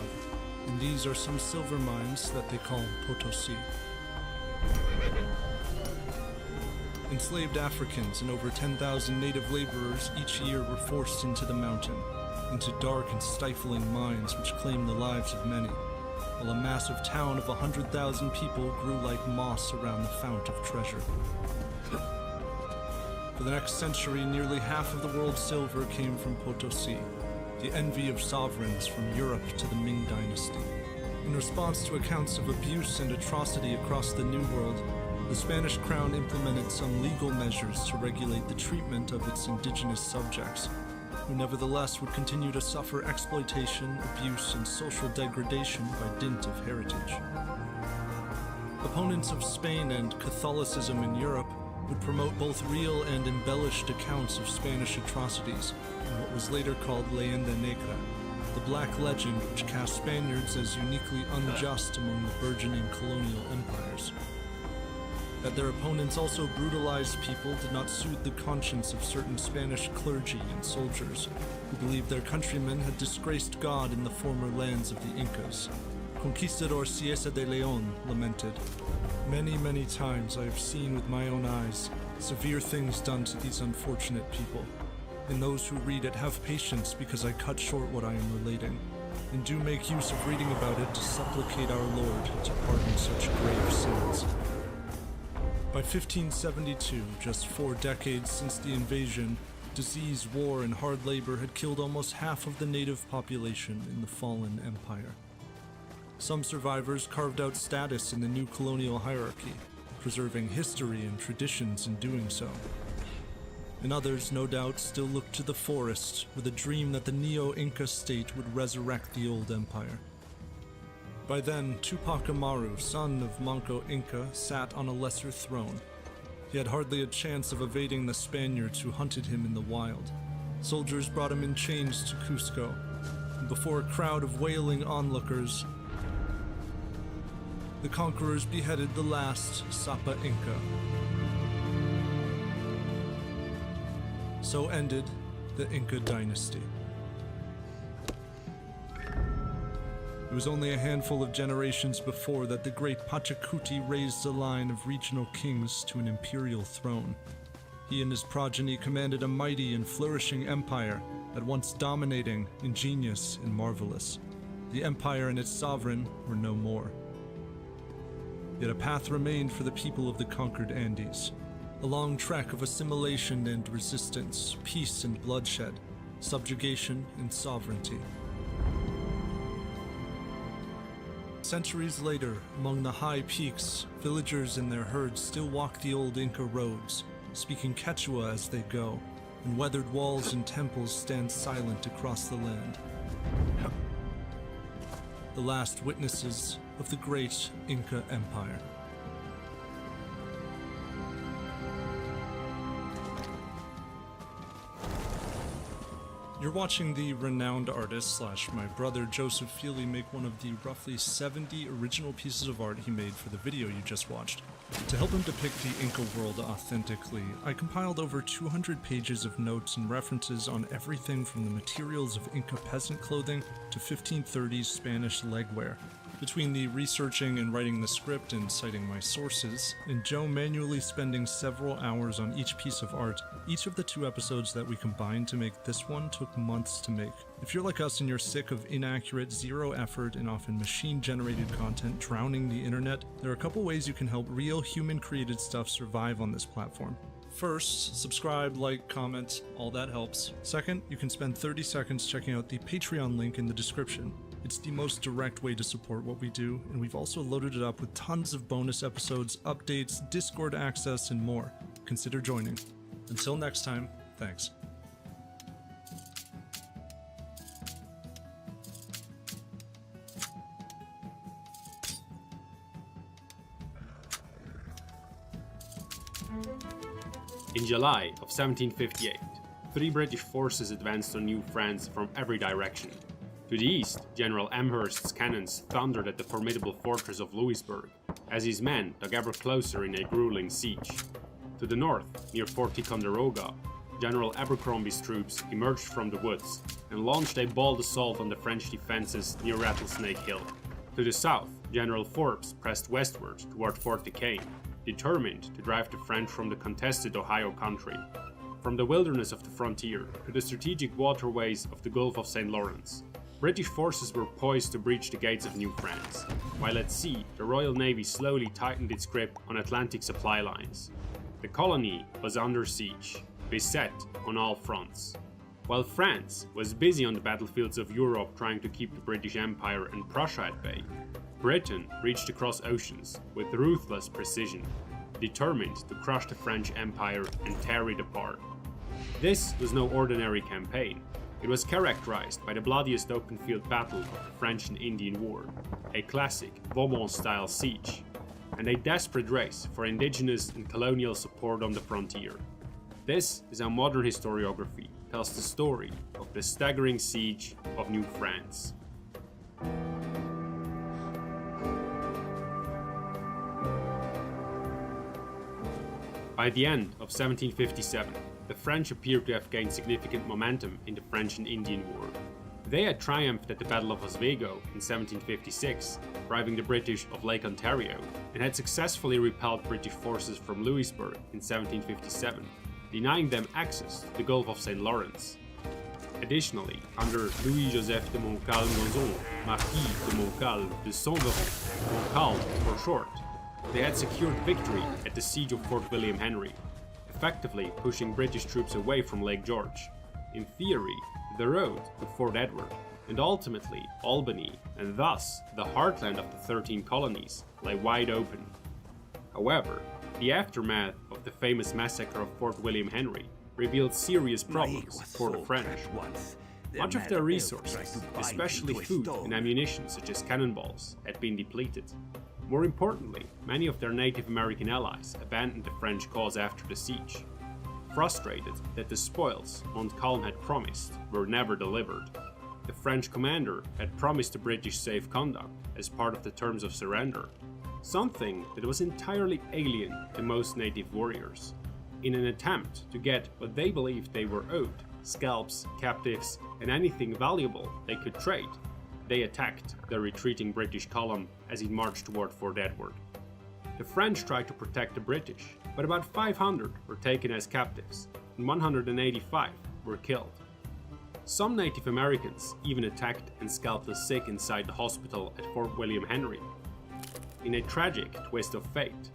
And these are some silver mines that they call Potosi. Enslaved Africans and over 10,000 native laborers each year were forced into the mountain, into dark and stifling mines which claimed the lives of many, while a massive town of 100,000 people grew like moss around the fount of treasure. For the next century, nearly half of the world's silver came from Potosi, the envy of sovereigns from Europe to the Ming Dynasty. In response to accounts of abuse and atrocity across the New World, the Spanish crown implemented some legal measures to regulate the treatment of its indigenous subjects, who nevertheless would continue to suffer exploitation, abuse, and social degradation by dint of heritage. Opponents of Spain and Catholicism in Europe would promote both real and embellished accounts of Spanish atrocities in what was later called Leyenda Negra, the black legend which cast Spaniards as uniquely unjust among the burgeoning colonial empires. That their opponents also brutalized people did not soothe the conscience of certain Spanish clergy and soldiers who believed their countrymen had disgraced God in the former lands of the Incas. Conquistador Cieza de León lamented, "Many, many times I have seen with my own eyes severe things done to these unfortunate people. And those who read it have patience because I cut short what I am relating, and do make use of reading about it to supplicate our Lord to pardon such grave sins." By 1572, just 4 decades since the invasion, disease, war, and hard labor had killed almost half of the native population in the fallen empire. Some survivors carved out status in the new colonial hierarchy, preserving history and traditions in doing so. And others, no doubt, still looked to the forest with a dream that the Neo-Inca state would resurrect the old empire. By then, Tupac Amaru, son of Manco Inca, sat on a lesser throne. He had hardly a chance of evading the Spaniards who hunted him in the wild. Soldiers brought him in chains to Cusco, and before a crowd of wailing onlookers, the conquerors beheaded the last Sapa Inca. So ended the Inca dynasty. It was only a handful of generations before that the great Pachacuti raised a line of regional kings to an imperial throne. He and his progeny commanded a mighty and flourishing empire, at once dominating, ingenious, and marvelous. The empire and its sovereign were no more. Yet a path remained for the people of the conquered Andes. A long trek of assimilation and resistance, peace and bloodshed, subjugation and sovereignty. Centuries later, among the high peaks, villagers and their herds still walk the old Inca roads, speaking Quechua as they go, and weathered walls and temples stand silent across the land. The last witnesses of the great Inca Empire. You're watching the renowned artist / my brother Joseph Feely make one of the roughly 70 original pieces of art he made for the video you just watched. To help him depict the Inca world authentically, I compiled over 200 pages of notes and references on everything from the materials of Inca peasant clothing to 1530s Spanish legwear. Between the researching and writing the script and citing my sources, and Joe manually spending several hours on each piece of art, each of the 2 episodes that we combined to make this one took months to make. If you're like us and you're sick of inaccurate, zero effort, and often machine-generated content drowning the internet, there are a couple ways you can help real human-created stuff survive on this platform. First, subscribe, like, comment, all that helps. Second, you can spend 30 seconds checking out the Patreon link in the description. It's the most direct way to support what we do, and we've also loaded it up with tons of bonus episodes, updates, Discord access, and more. Consider joining. Until next time, thanks. In July of 1758, 3 British forces advanced on New France from every direction. To the east, General Amherst's cannons thundered at the formidable fortress of Louisbourg, as his men dug ever closer in a grueling siege. To the north, near Fort Ticonderoga, General Abercrombie's troops emerged from the woods and launched a bold assault on the French defenses near Rattlesnake Hill. To the south, General Forbes pressed westward toward Fort Duquesne, determined to drive the French from the contested Ohio country. From the wilderness of the frontier to the strategic waterways of the Gulf of St. Lawrence, British forces were poised to breach the gates of New France, while at sea the Royal Navy slowly tightened its grip on Atlantic supply lines. The colony was under siege, beset on all fronts. While France was busy on the battlefields of Europe trying to keep the British Empire and Prussia at bay, Britain reached across oceans with ruthless precision, determined to crush the French Empire and tear it apart. This was no ordinary campaign. It was characterized by the bloodiest open field battle of the French and Indian War, a classic Vauban-style siege, and a desperate race for indigenous and colonial support on the frontier. This is how modern historiography tells the story of the staggering siege of New France. By the end of 1757, the French appeared to have gained significant momentum in the French and Indian War. They had triumphed at the Battle of Oswego in 1756, driving the British off Lake Ontario, and had successfully repelled British forces from Louisbourg in 1757, denying them access to the Gulf of St. Lawrence. Additionally, under Louis-Joseph de Montcalm-Gozon, Marquis de Montcalm de Saint-Véran, Montcalm for short, they had secured victory at the siege of Fort William Henry, effectively pushing British troops away from Lake George. In theory, the road to Fort Edward, and ultimately Albany, and thus the heartland of the 13 colonies, lay wide open. However, the aftermath of the famous massacre of Fort William Henry revealed serious problems for the French. Much of their resources, especially food and ammunition such as cannonballs, had been depleted. More importantly, many of their Native American allies abandoned the French cause after the siege. Frustrated that the spoils Montcalm had promised were never delivered, the French commander had promised the British safe conduct as part of the terms of surrender, something that was entirely alien to most native warriors. In an attempt to get what they believed they were owed, scalps, captives, and anything valuable they could trade, they attacked the retreating British column as it marched toward Fort Edward. The French tried to protect the British, but about 500 were taken as captives, and 185 were killed. Some Native Americans even attacked and scalped the sick inside the hospital at Fort William Henry. In a tragic twist of fate,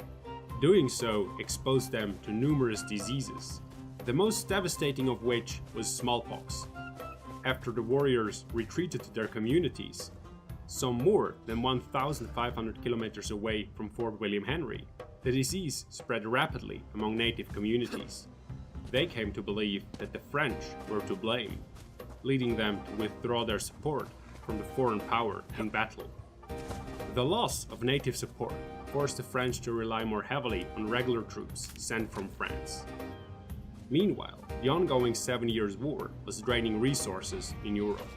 doing so exposed them to numerous diseases, the most devastating of which was smallpox. After the warriors retreated to their communities, some more than 1,500 kilometers away from Fort William Henry, the disease spread rapidly among native communities. They came to believe that the French were to blame, leading them to withdraw their support from the foreign power in battle. The loss of native support forced the French to rely more heavily on regular troops sent from France. Meanwhile, the ongoing 7 Years' War was draining resources in Europe,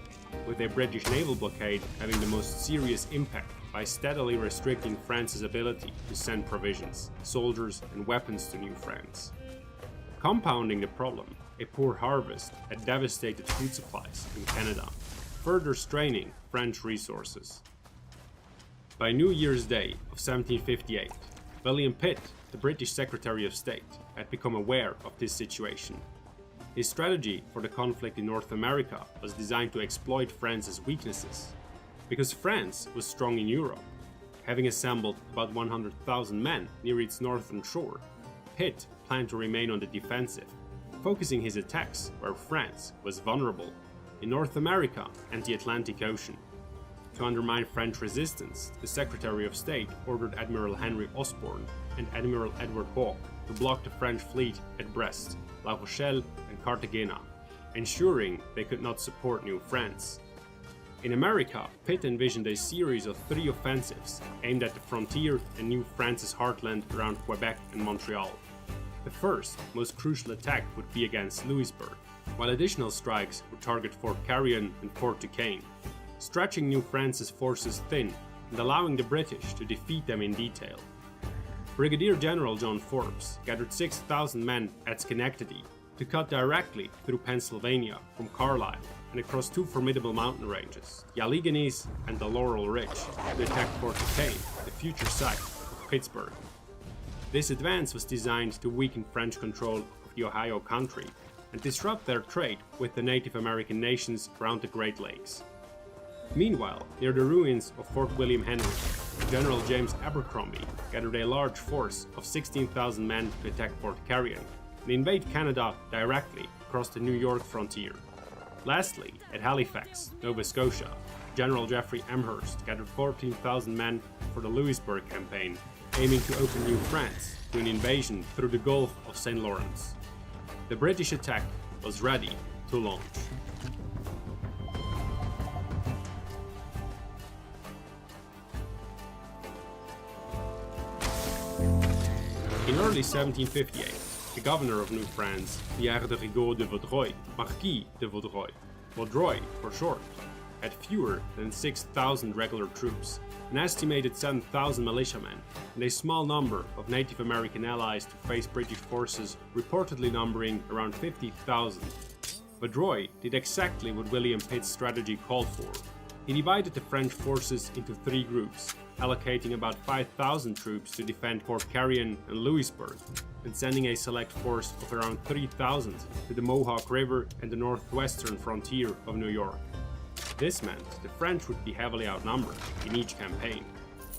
with a British naval blockade having the most serious impact by steadily restricting France's ability to send provisions, soldiers, and weapons to New France. Compounding the problem, a poor harvest had devastated food supplies in Canada, further straining French resources. By New Year's Day of 1758, William Pitt, the British Secretary of State, had become aware of this situation. His strategy for the conflict in North America was designed to exploit France's weaknesses. Because France was strong in Europe, having assembled about 100,000 men near its northern shore, Pitt planned to remain on the defensive, focusing his attacks where France was vulnerable, in North America and the Atlantic Ocean. To undermine French resistance, the Secretary of State ordered Admiral Henry Osborne and Admiral Edward Hawke to block the French fleet at Brest, La Rochelle, and Cartagena, ensuring they could not support New France. In America, Pitt envisioned a series of 3 offensives aimed at the frontier and New France's heartland around Quebec and Montreal. The first, most crucial attack would be against Louisbourg, while additional strikes would target Fort Carillon and Fort Duquesne, stretching New France's forces thin and allowing the British to defeat them in detail. Brigadier General John Forbes gathered 6,000 men at Schenectady, to cut directly through Pennsylvania from Carlisle and across two formidable mountain ranges, the Alleghenies and the Laurel Ridge, to attack Fort Duquesne, the future site of Pittsburgh. This advance was designed to weaken French control of the Ohio country and disrupt their trade with the Native American nations around the Great Lakes. Meanwhile, near the ruins of Fort William Henry, General James Abercrombie gathered a large force of 16,000 men to attack Fort Carillon and invade Canada directly across the New York frontier. Lastly, at Halifax, Nova Scotia, General Jeffrey Amherst gathered 14,000 men for the Louisbourg campaign, aiming to open New France to an invasion through the Gulf of St. Lawrence. The British attack was ready to launch. In early 1758, the governor of New France, Pierre de Rigaud de Vaudreuil, Marquis de Vaudreuil, Vaudreuil for short, had fewer than 6,000 regular troops, an estimated 7,000 militiamen, and a small number of Native American allies to face British forces reportedly numbering around 50,000. Vaudreuil did exactly what William Pitt's strategy called for. He divided the French forces into three groups, allocating about 5,000 troops to defend Fort Carillon and Louisbourg, and sending a select force of around 3,000 to the Mohawk River and the northwestern frontier of New York. This meant the French would be heavily outnumbered in each campaign.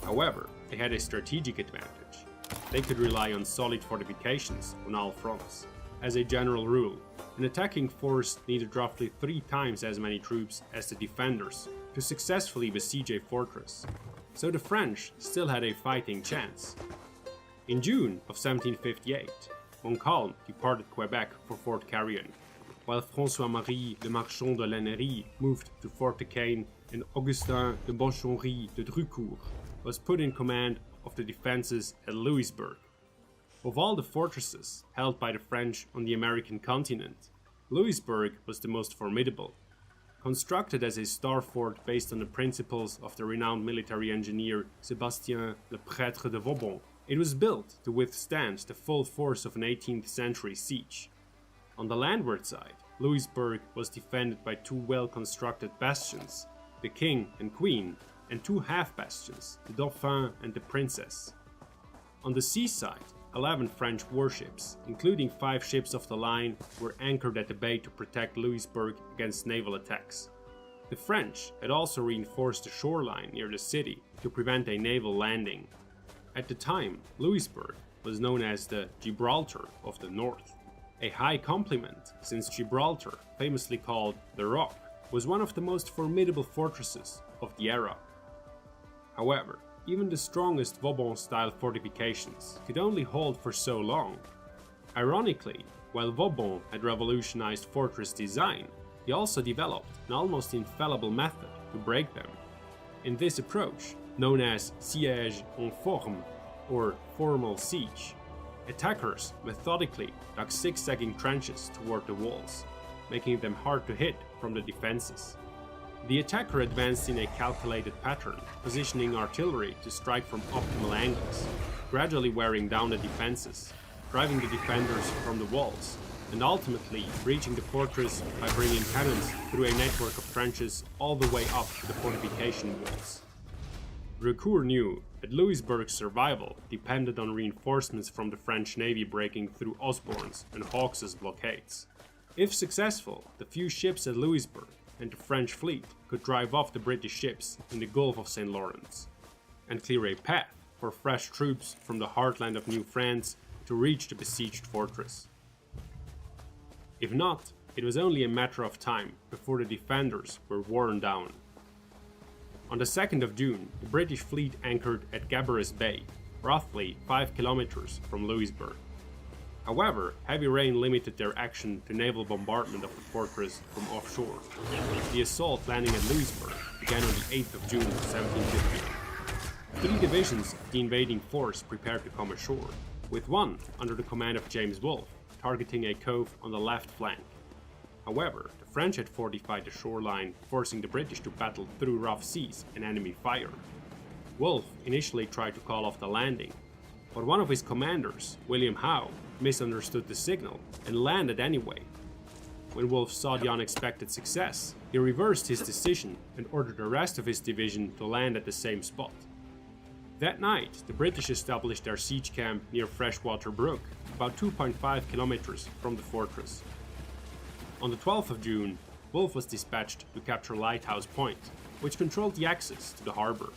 However, they had a strategic advantage. They could rely on solid fortifications on all fronts. As a general rule, an attacking force needed roughly 3 times as many troops as the defenders to successfully besiege a fortress, so the French still had a fighting chance. In June of 1758, Montcalm departed Quebec for Fort Carillon, while François-Marie de Marchand de Lannery moved to Fort Duquesne and Augustin de Bonchonry de Drucourt was put in command of the defenses at Louisbourg. Of all the fortresses held by the French on the American continent, Louisbourg was the most formidable. Constructed as a star fort based on the principles of the renowned military engineer Sébastien Le Prêtre de Vauban, it was built to withstand the full force of an 18th century siege. On the landward side, Louisbourg was defended by 2 well-constructed bastions, the King and Queen, and 2 half-bastions, the Dauphin and the Princess. On the seaside, 11 French warships, including 5 ships of the line, were anchored at the bay to protect Louisbourg against naval attacks. The French had also reinforced the shoreline near the city to prevent a naval landing. At the time, Louisbourg was known as the Gibraltar of the North, a high compliment since Gibraltar, famously called the Rock, was one of the most formidable fortresses of the era. However, even the strongest Vauban-style fortifications could only hold for so long. Ironically, while Vauban had revolutionized fortress design, he also developed an almost infallible method to break them. In this approach, known as siège en forme, or formal siege, attackers methodically dug zigzagging trenches toward the walls, making them hard to hit from the defenses. The attacker advanced in a calculated pattern, positioning artillery to strike from optimal angles, gradually wearing down the defenses, driving the defenders from the walls, and ultimately reaching the fortress by bringing cannons through a network of trenches all the way up to the fortification walls. Drucourt knew that Louisbourg's survival depended on reinforcements from the French Navy breaking through Osborne's and Hawkes's blockades. If successful, the few ships at Louisbourg and the French fleet could drive off the British ships in the Gulf of St. Lawrence, and clear a path for fresh troops from the heartland of New France to reach the besieged fortress. If not, it was only a matter of time before the defenders were worn down. On the 2nd of June, the British fleet anchored at Gabarus Bay, roughly 5 kilometers from Louisbourg. However, heavy rain limited their action to naval bombardment of the fortress from offshore. The assault landing at Louisbourg began on the 8th of June 1758. 3 divisions of the invading force prepared to come ashore, with one under the command of James Wolfe, targeting a cove on the left flank. However, the French had fortified the shoreline, forcing the British to battle through rough seas and enemy fire. Wolfe initially tried to call off the landing, but one of his commanders, William Howe, misunderstood the signal and landed anyway. When Wolfe saw the unexpected success, he reversed his decision and ordered the rest of his division to land at the same spot. That night, the British established their siege camp near Freshwater Brook, about 2.5 kilometers from the fortress. On the 12th of June, Wolfe was dispatched to capture Lighthouse Point, which controlled the access to the harbor.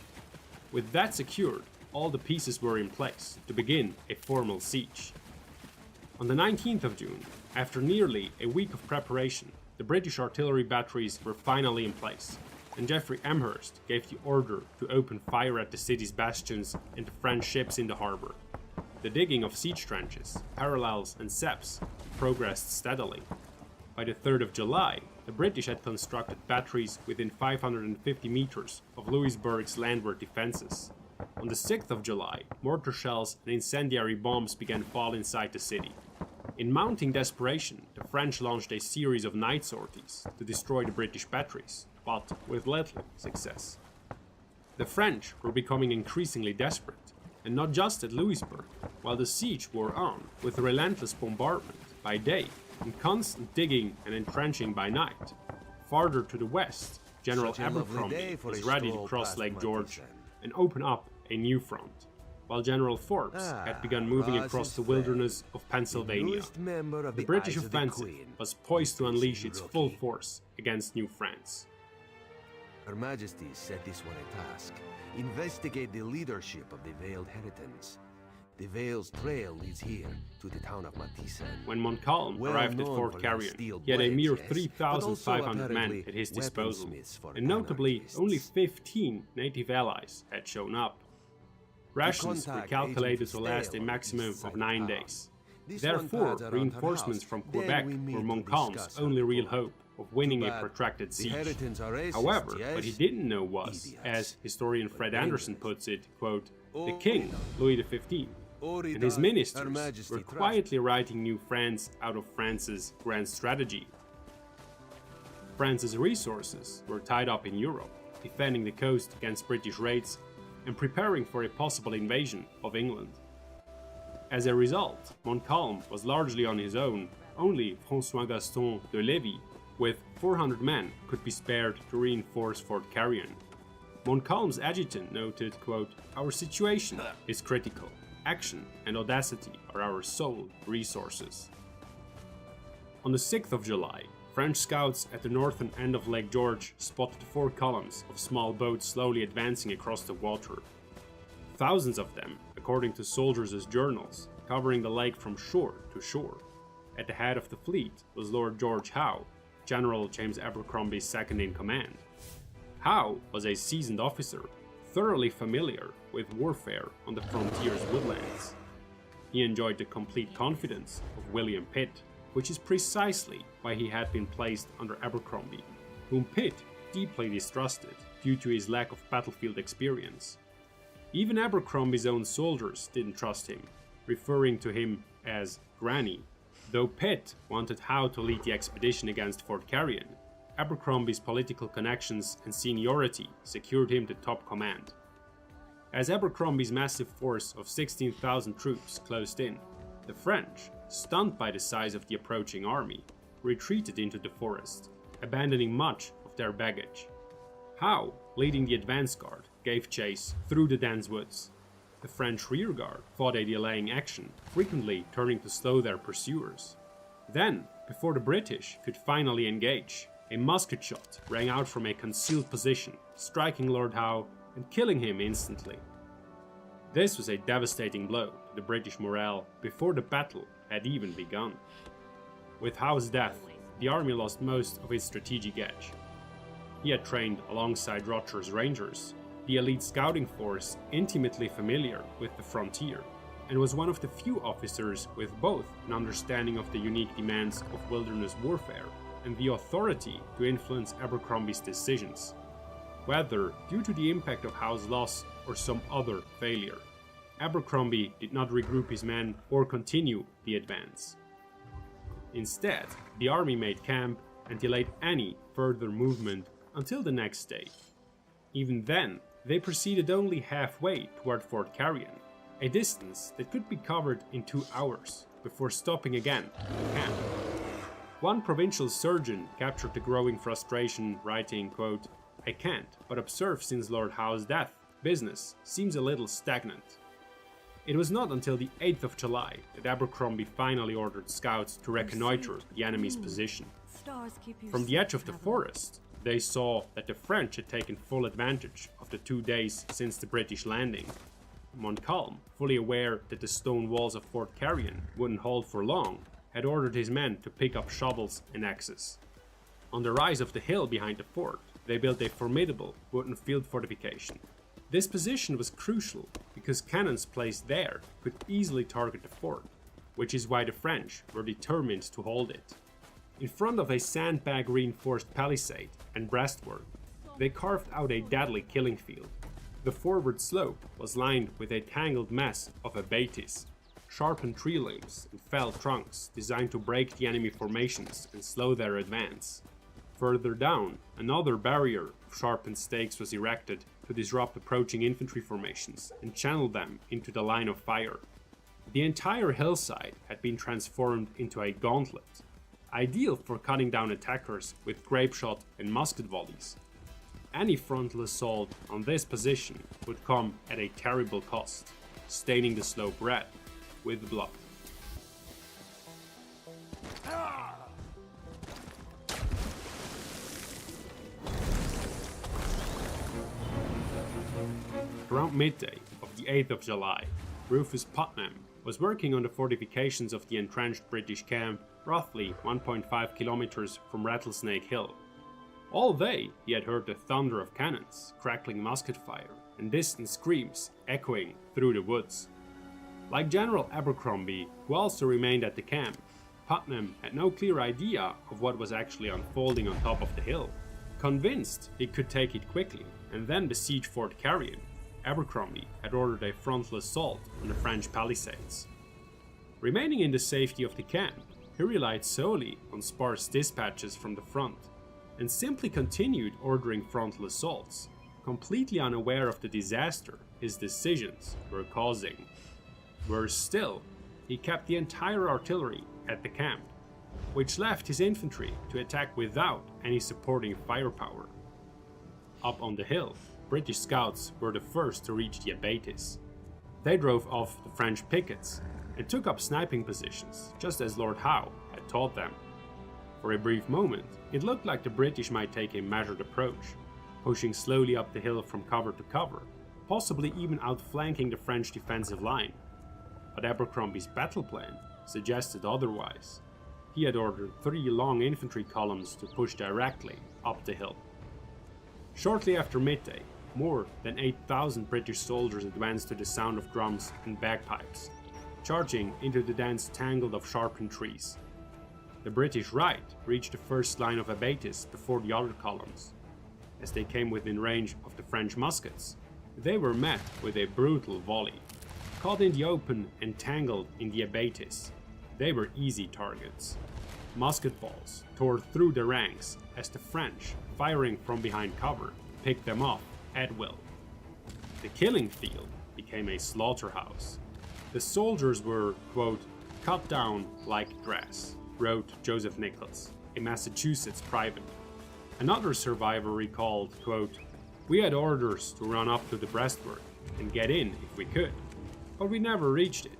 With that secured, all the pieces were in place to begin a formal siege. On the 19th of June, after nearly a week of preparation, the British artillery batteries were finally in place, and Geoffrey Amherst gave the order to open fire at the city's bastions and the French ships in the harbor. The digging of siege trenches, parallels and seps progressed steadily. By the 3rd of July, the British had constructed batteries within 550 meters of Louisbourg's landward defenses. On the 6th of July, mortar shells and incendiary bombs began to fall inside the city. In mounting desperation, the French launched a series of night sorties to destroy the British batteries, but with little success. The French were becoming increasingly desperate, and not just at Louisbourg, while the siege wore on with relentless bombardment by day and constant digging and entrenching by night. Farther to the west, General Abercrombie was ready to cross Lake George and open up a new front, while General Forbes had begun moving across the wilderness of Pennsylvania. The British offensive was poised to unleash its full force against New France. Her Majesty set this one a task: investigate the leadership of the Veiled Heritance. The Veil's trail leads here to the town of Matisse. When Montcalm arrived at Fort Carillon, he had a mere 3,500 men at his disposal, and notably only 15 native allies had shown up. Rations were calculated to last a maximum of 9 days. Therefore, reinforcements from Quebec were Montcalm's only real hope of winning a protracted siege. However, what he didn't know was, as historian Fred Anderson puts it, quote, the king, Louis XV, and his ministers were quietly writing New France out of France's grand strategy. France's resources were tied up in Europe, defending the coast against British raids and preparing for a possible invasion of England. As a result, Montcalm was largely on his own. Only François Gaston de Lévis, with 400 men, could be spared to reinforce Fort Carillon. Montcalm's adjutant noted, quote, "Our situation is critical. Action and audacity are our sole resources." On the 6th of July, French scouts at the northern end of Lake George spotted 4 columns of small boats slowly advancing across the water. Thousands of them, according to soldiers' journals, covering the lake from shore to shore. At the head of the fleet was Lord George Howe, General James Abercrombie's second-in-command. Howe was a seasoned officer, thoroughly familiar with warfare on the frontier's woodlands. He enjoyed the complete confidence of William Pitt, which is precisely why he had been placed under Abercrombie, whom Pitt deeply distrusted due to his lack of battlefield experience. Even Abercrombie's own soldiers didn't trust him, referring to him as Granny. Though Pitt wanted Howe to lead the expedition against Fort Carillon, Abercrombie's political connections and seniority secured him the top command. As Abercrombie's massive force of 16,000 troops closed in, the French, stunned by the size of the approaching army, retreated into the forest, abandoning much of their baggage. Howe, leading the advance guard, gave chase through the dense woods. The French rearguard fought a delaying action, frequently turning to slow their pursuers. Then, before the British could finally engage, a musket shot rang out from a concealed position, striking Lord Howe and killing him instantly. This was a devastating blow to the British morale before the battle had even begun. With Howe's death, the army lost most of its strategic edge. He had trained alongside Roger's Rangers, the elite scouting force intimately familiar with the frontier, and was one of the few officers with both an understanding of the unique demands of wilderness warfare and the authority to influence Abercrombie's decisions, whether due to the impact of Howe's loss or some other failure. Abercrombie did not regroup his men or continue the advance. Instead, the army made camp and delayed any further movement until the next day. Even then, they proceeded only halfway toward Fort Carillon, a distance that could be covered in 2 hours, before stopping again in camp. One provincial surgeon captured the growing frustration, writing, quote, "I can't but observe since Lord Howe's death, business seems a little stagnant." It was not until the 8th of July that Abercrombie finally ordered scouts to reconnoiter the enemy's position. From the edge of the forest, they saw that the French had taken full advantage of the 2 days since the British landing. Montcalm, fully aware that the stone walls of Fort Carillon wouldn't hold for long, had ordered his men to pick up shovels and axes. On the rise of the hill behind the fort, they built a formidable wooden field fortification. This position was crucial because cannons placed there could easily target the fort, which is why the French were determined to hold it. In front of a sandbag reinforced palisade and breastwork, they carved out a deadly killing field. The forward slope was lined with a tangled mess of abatis, sharpened tree limbs and felled trunks designed to break the enemy formations and slow their advance. Further down, another barrier of sharpened stakes was erected to disrupt approaching infantry formations and channel them into the line of fire. The entire hillside had been transformed into a gauntlet, ideal for cutting down attackers with grape shot and musket volleys. Any frontal assault on this position would come at a terrible cost, staining the slope red with blood. Around midday of the 8th of July, Rufus Putnam was working on the fortifications of the entrenched British camp roughly 1.5 kilometers from Rattlesnake Hill. All day he had heard the thunder of cannons, crackling musket fire, and distant screams echoing through the woods. Like General Abercrombie, who also remained at the camp, Putnam had no clear idea of what was actually unfolding on top of the hill. Convinced he could take it quickly and then besiege Fort Carillon, Abercrombie had ordered a frontal assault on the French palisades. Remaining in the safety of the camp, he relied solely on sparse dispatches from the front, and simply continued ordering frontal assaults, completely unaware of the disaster his decisions were causing. Worse still, he kept the entire artillery at the camp, which left his infantry to attack without any supporting firepower. Up on the hill, British scouts were the first to reach the abatis. They drove off the French pickets and took up sniping positions, just as Lord Howe had taught them. For a brief moment, it looked like the British might take a measured approach, pushing slowly up the hill from cover to cover, possibly even outflanking the French defensive line. But Abercrombie's battle plan suggested otherwise. He had ordered 3 long infantry columns to push directly up the hill. Shortly after midday, more than 8,000 British soldiers advanced to the sound of drums and bagpipes, charging into the dense tangle of sharpened trees. The British right reached the first line of abatis before the other columns. As they came within range of the French muskets, they were met with a brutal volley. Caught in the open and tangled in the abatis, they were easy targets. Musket balls tore through the ranks as the French, firing from behind cover, picked them off at will. The killing field became a slaughterhouse. The soldiers were, quote, cut down like grass, wrote Joseph Nichols, a Massachusetts private. Another survivor recalled, quote, we had orders to run up to the breastwork and get in if we could, but we never reached it.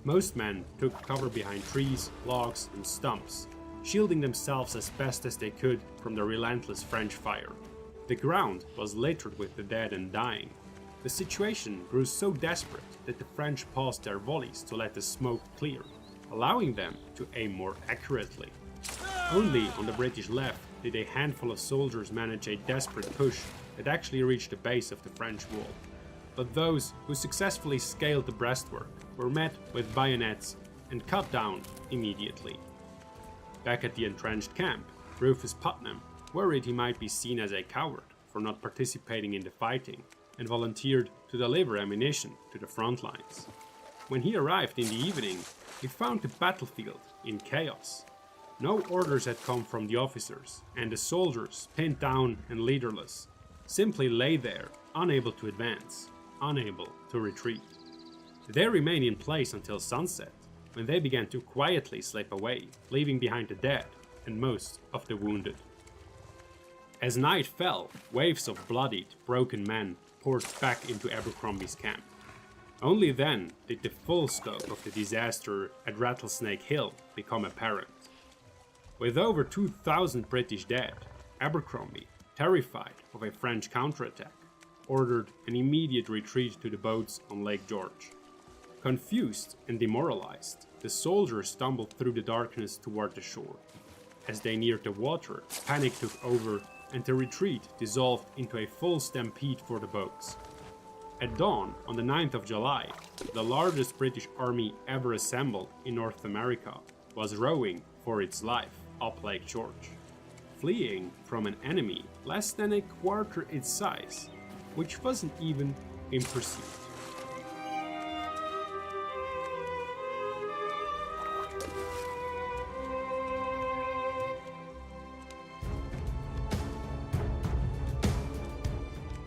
Most men took cover behind trees, logs, and stumps, shielding themselves as best as they could from the relentless French fire. The ground was littered with the dead and dying. The situation grew so desperate that the French paused their volleys to let the smoke clear, allowing them to aim more accurately. Only on the British left did a handful of soldiers manage a desperate push that actually reached the base of the French wall. But those who successfully scaled the breastwork were met with bayonets and cut down immediately. Back at the entrenched camp, Rufus Putnam worried he might be seen as a coward for not participating in the fighting, and volunteered to deliver ammunition to the front lines. When he arrived in the evening, he found the battlefield in chaos. No orders had come from the officers, and the soldiers, pinned down and leaderless, simply lay there, unable to advance, unable to retreat. They remained in place until sunset, when they began to quietly slip away, leaving behind the dead and most of the wounded. As night fell, waves of bloodied, broken men poured back into Abercrombie's camp. Only then did the full scope of the disaster at Rattlesnake Hill become apparent. With over 2,000 British dead, Abercrombie, terrified of a French counterattack, ordered an immediate retreat to the boats on Lake George. Confused and demoralized, the soldiers stumbled through the darkness toward the shore. As they neared the water, panic took over and the retreat dissolved into a full stampede for the boats. At dawn on the 9th of July, the largest British army ever assembled in North America was rowing for its life up Lake George, fleeing from an enemy less than a quarter its size, which wasn't even in pursuit.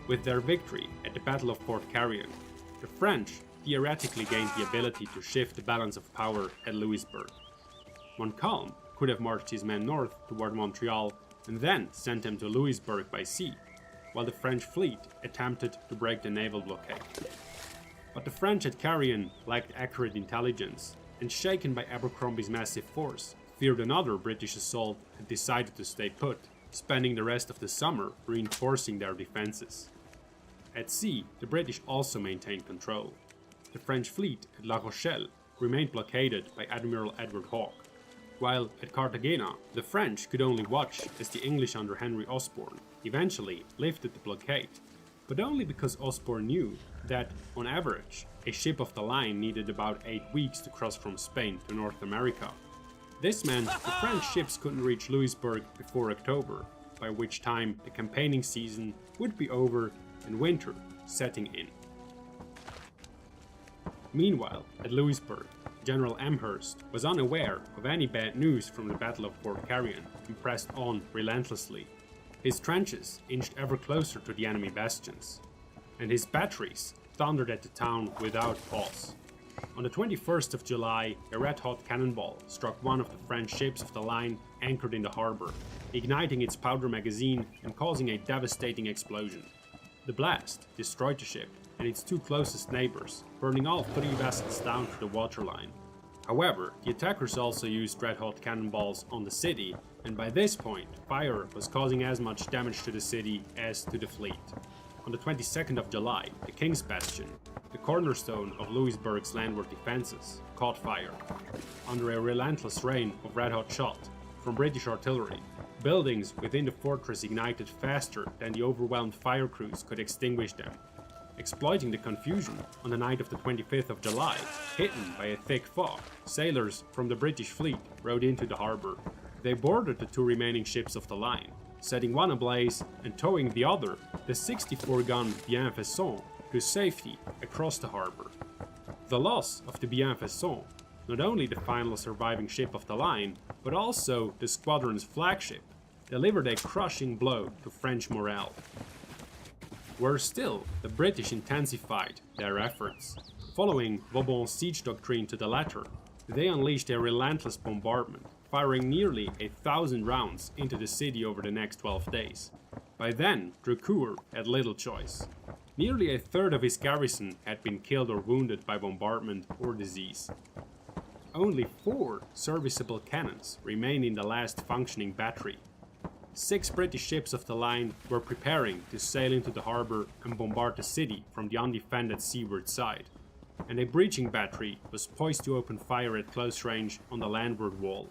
With their victory at the Battle of Fort Carillon, the French theoretically gained the ability to shift the balance of power at Louisbourg. Montcalm could have marched his men north toward Montreal and then sent them to Louisbourg by sea, while the French fleet attempted to break the naval blockade. But the French at Carillon lacked accurate intelligence, and shaken by Abercrombie's massive force, feared another British assault and decided to stay put, spending the rest of the summer reinforcing their defenses. At sea, the British also maintained control. The French fleet at La Rochelle remained blockaded by Admiral Edward Hawke, while at Cartagena, the French could only watch as the English under Henry Osborne eventually lifted the blockade, but only because Osborne knew that, on average, a ship of the line needed about 8 weeks to cross from Spain to North America. This meant the French ships couldn't reach Louisbourg before October, by which time the campaigning season would be over and winter setting in. Meanwhile, at Louisbourg, General Amherst was unaware of any bad news from the Battle of Fort Carillon and pressed on relentlessly. His trenches inched ever closer to the enemy bastions, and his batteries thundered at the town without pause. On the 21st of July, a red-hot cannonball struck one of the French ships of the line anchored in the harbor, igniting its powder magazine and causing a devastating explosion. The blast destroyed the ship and its 2 closest neighbors, burning all 3 vessels down to the waterline. However, the attackers also used red-hot cannonballs on the city, and by this point, fire was causing as much damage to the city as to the fleet. On the 22nd of July, the King's Bastion, the cornerstone of Louisbourg's landward defenses, caught fire. Under a relentless rain of red-hot shot from British artillery, buildings within the fortress ignited faster than the overwhelmed fire crews could extinguish them. Exploiting the confusion, on the night of the 25th of July, hidden by a thick fog, sailors from the British fleet rode into the harbor. They boarded the 2 remaining ships of the line, setting one ablaze and towing the other, the 64-gun Bienfaisant, to safety across the harbor. The loss of the Bienfaisant, not only the final surviving ship of the line, but also the squadron's flagship, delivered a crushing blow to French morale. Worse still, the British intensified their efforts. Following Vauban's siege doctrine to the latter, they unleashed a relentless bombardment, firing nearly 1,000 rounds into the city over the next 12 days. By then, Drucour had little choice. Nearly a third of his garrison had been killed or wounded by bombardment or disease. Only 4 serviceable cannons remained in the last functioning battery. 6 British ships of the line were preparing to sail into the harbor and bombard the city from the undefended seaward side, and a breaching battery was poised to open fire at close range on the landward wall.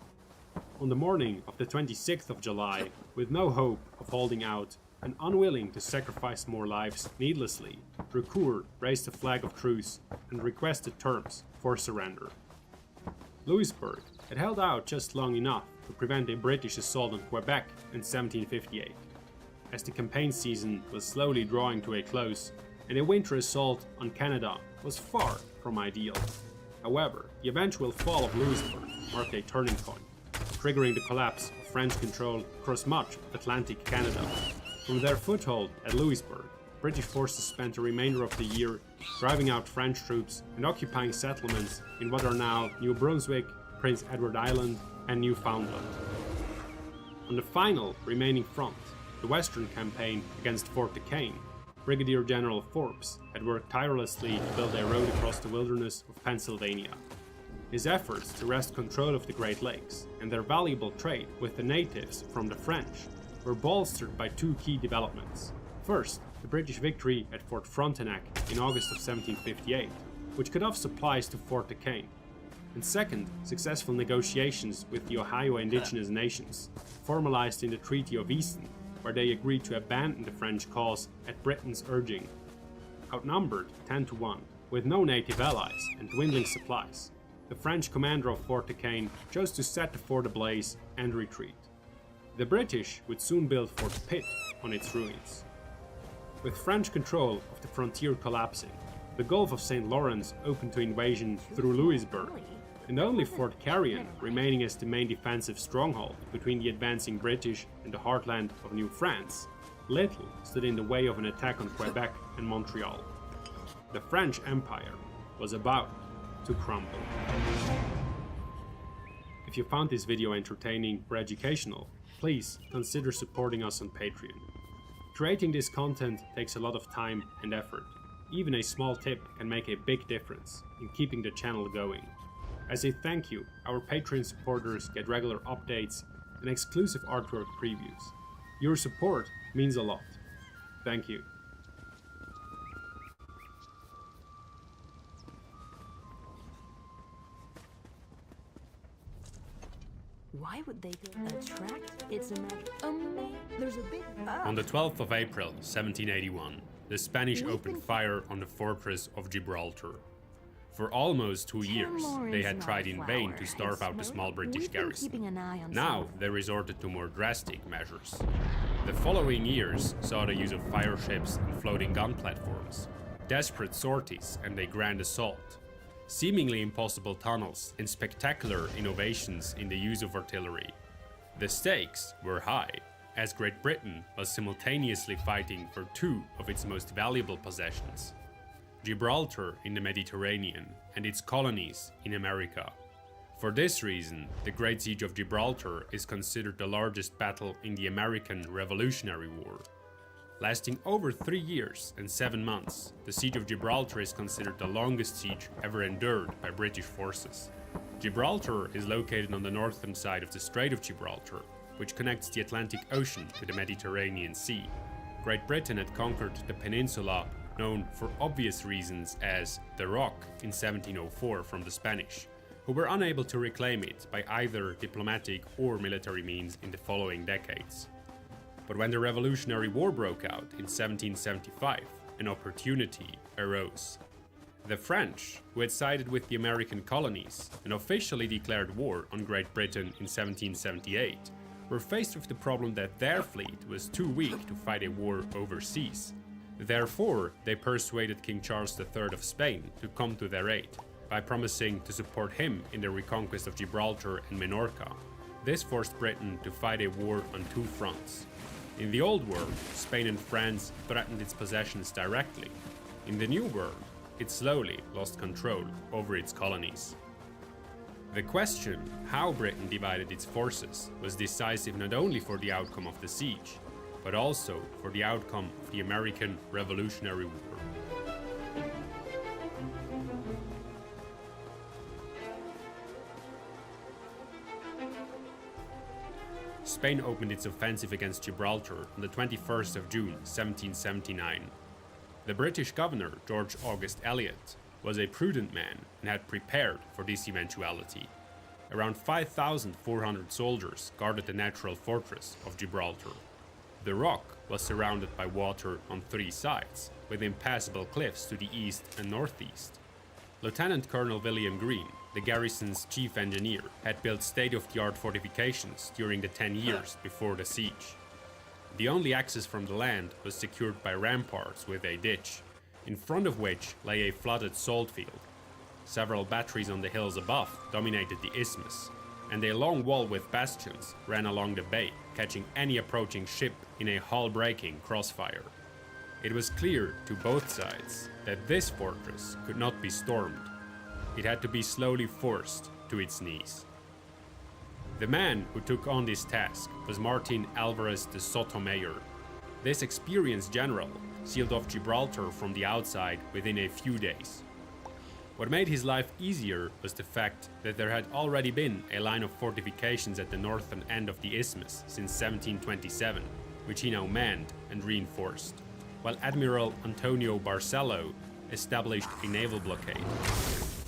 On the morning of the 26th of July, with no hope of holding out and unwilling to sacrifice more lives needlessly, Drucour raised a flag of truce and requested terms for surrender. Louisbourg had held out just long enough to prevent a British assault on Quebec in 1758. As the campaign season was slowly drawing to a close, and a winter assault on Canada was far from ideal. However, the eventual fall of Louisbourg marked a turning point, triggering the collapse of French control across much of Atlantic Canada. From their foothold at Louisbourg, British forces spent the remainder of the year driving out French troops and occupying settlements in what are now New Brunswick, Prince Edward Island, and Newfoundland. On the final remaining front, the Western campaign against Fort Duquesne, Brigadier General Forbes had worked tirelessly to build a road across the wilderness of Pennsylvania. His efforts to wrest control of the Great Lakes and their valuable trade with the natives from the French were bolstered by two key developments. First, the British victory at Fort Frontenac in August of 1758, which cut off supplies to Fort Duquesne. And second, successful negotiations with the Ohio indigenous nations, formalized in the Treaty of Easton, where they agreed to abandon the French cause at Britain's urging. Outnumbered 10-1, with no native allies and dwindling supplies, the French commander of Fort Duquesne chose to set the fort ablaze and retreat. The British would soon build Fort Pitt on its ruins. With French control of the frontier collapsing, the Gulf of St. Lawrence opened to invasion through Louisburg, and only Fort Carillon remaining as the main defensive stronghold between the advancing British and the heartland of New France, little stood in the way of an attack on Quebec and Montreal. The French Empire was about to crumble. If you found this video entertaining or educational, please consider supporting us on Patreon. Creating this content takes a lot of time and effort. Even a small tip can make a big difference in keeping the channel going. As a thank you, our Patreon supporters get regular updates and exclusive artwork previews. Your support means a lot. Thank you. Why would they attract? It's amazing. There's a big. On the 12th of April, 1781, the Spanish opened fire on the fortress of Gibraltar. For almost 2 years, they had tried in vain to starve out the small British garrison. Now, they resorted to more drastic measures. The following years saw the use of fire ships and floating gun platforms, desperate sorties and a grand assault, seemingly impossible tunnels and spectacular innovations in the use of artillery. The stakes were high, as Great Britain was simultaneously fighting for two of its most valuable possessions: Gibraltar in the Mediterranean and its colonies in America. For this reason, the Great Siege of Gibraltar is considered the largest battle in the American Revolutionary War. Lasting over 3 years and 7 months, the Siege of Gibraltar is considered the longest siege ever endured by British forces. Gibraltar is located on the northern side of the Strait of Gibraltar, which connects the Atlantic Ocean to the Mediterranean Sea. Great Britain had conquered the peninsula, known for obvious reasons as the Rock, in 1704 from the Spanish, who were unable to reclaim it by either diplomatic or military means in the following decades. But when the Revolutionary War broke out in 1775, an opportunity arose. The French, who had sided with the American colonies and officially declared war on Great Britain in 1778, were faced with the problem that their fleet was too weak to fight a war overseas. Therefore, they persuaded King Charles III of Spain to come to their aid by promising to support him in the reconquest of Gibraltar and Minorca. This forced Britain to fight a war on two fronts. In the Old World, Spain and France threatened its possessions directly. In the New World, it slowly lost control over its colonies. The question how Britain divided its forces was decisive not only for the outcome of the siege, but also for the outcome of the American Revolutionary War. Spain opened its offensive against Gibraltar on the 21st of June, 1779. The British governor, George August Eliot, was a prudent man and had prepared for this eventuality. Around 5,400 soldiers guarded the natural fortress of Gibraltar. The Rock was surrounded by water on 3 sides, with impassable cliffs to the east and northeast. Lieutenant Colonel William Greene, the garrison's chief engineer, had built state-of-the-art fortifications during the 10 years before the siege. The only access from the land was secured by ramparts with a ditch, in front of which lay a flooded salt field. Several batteries on the hills above dominated the isthmus, and a long wall with bastions ran along the bay, catching any approaching ship in a hull-breaking crossfire. It was clear to both sides that this fortress could not be stormed. It had to be slowly forced to its knees. The man who took on this task was Martin Alvarez de Sotomayor. This experienced general sealed off Gibraltar from the outside within a few days. What made his life easier was the fact that there had already been a line of fortifications at the northern end of the isthmus since 1727, which he now manned and reinforced, while Admiral Antonio Barcelo established a naval blockade.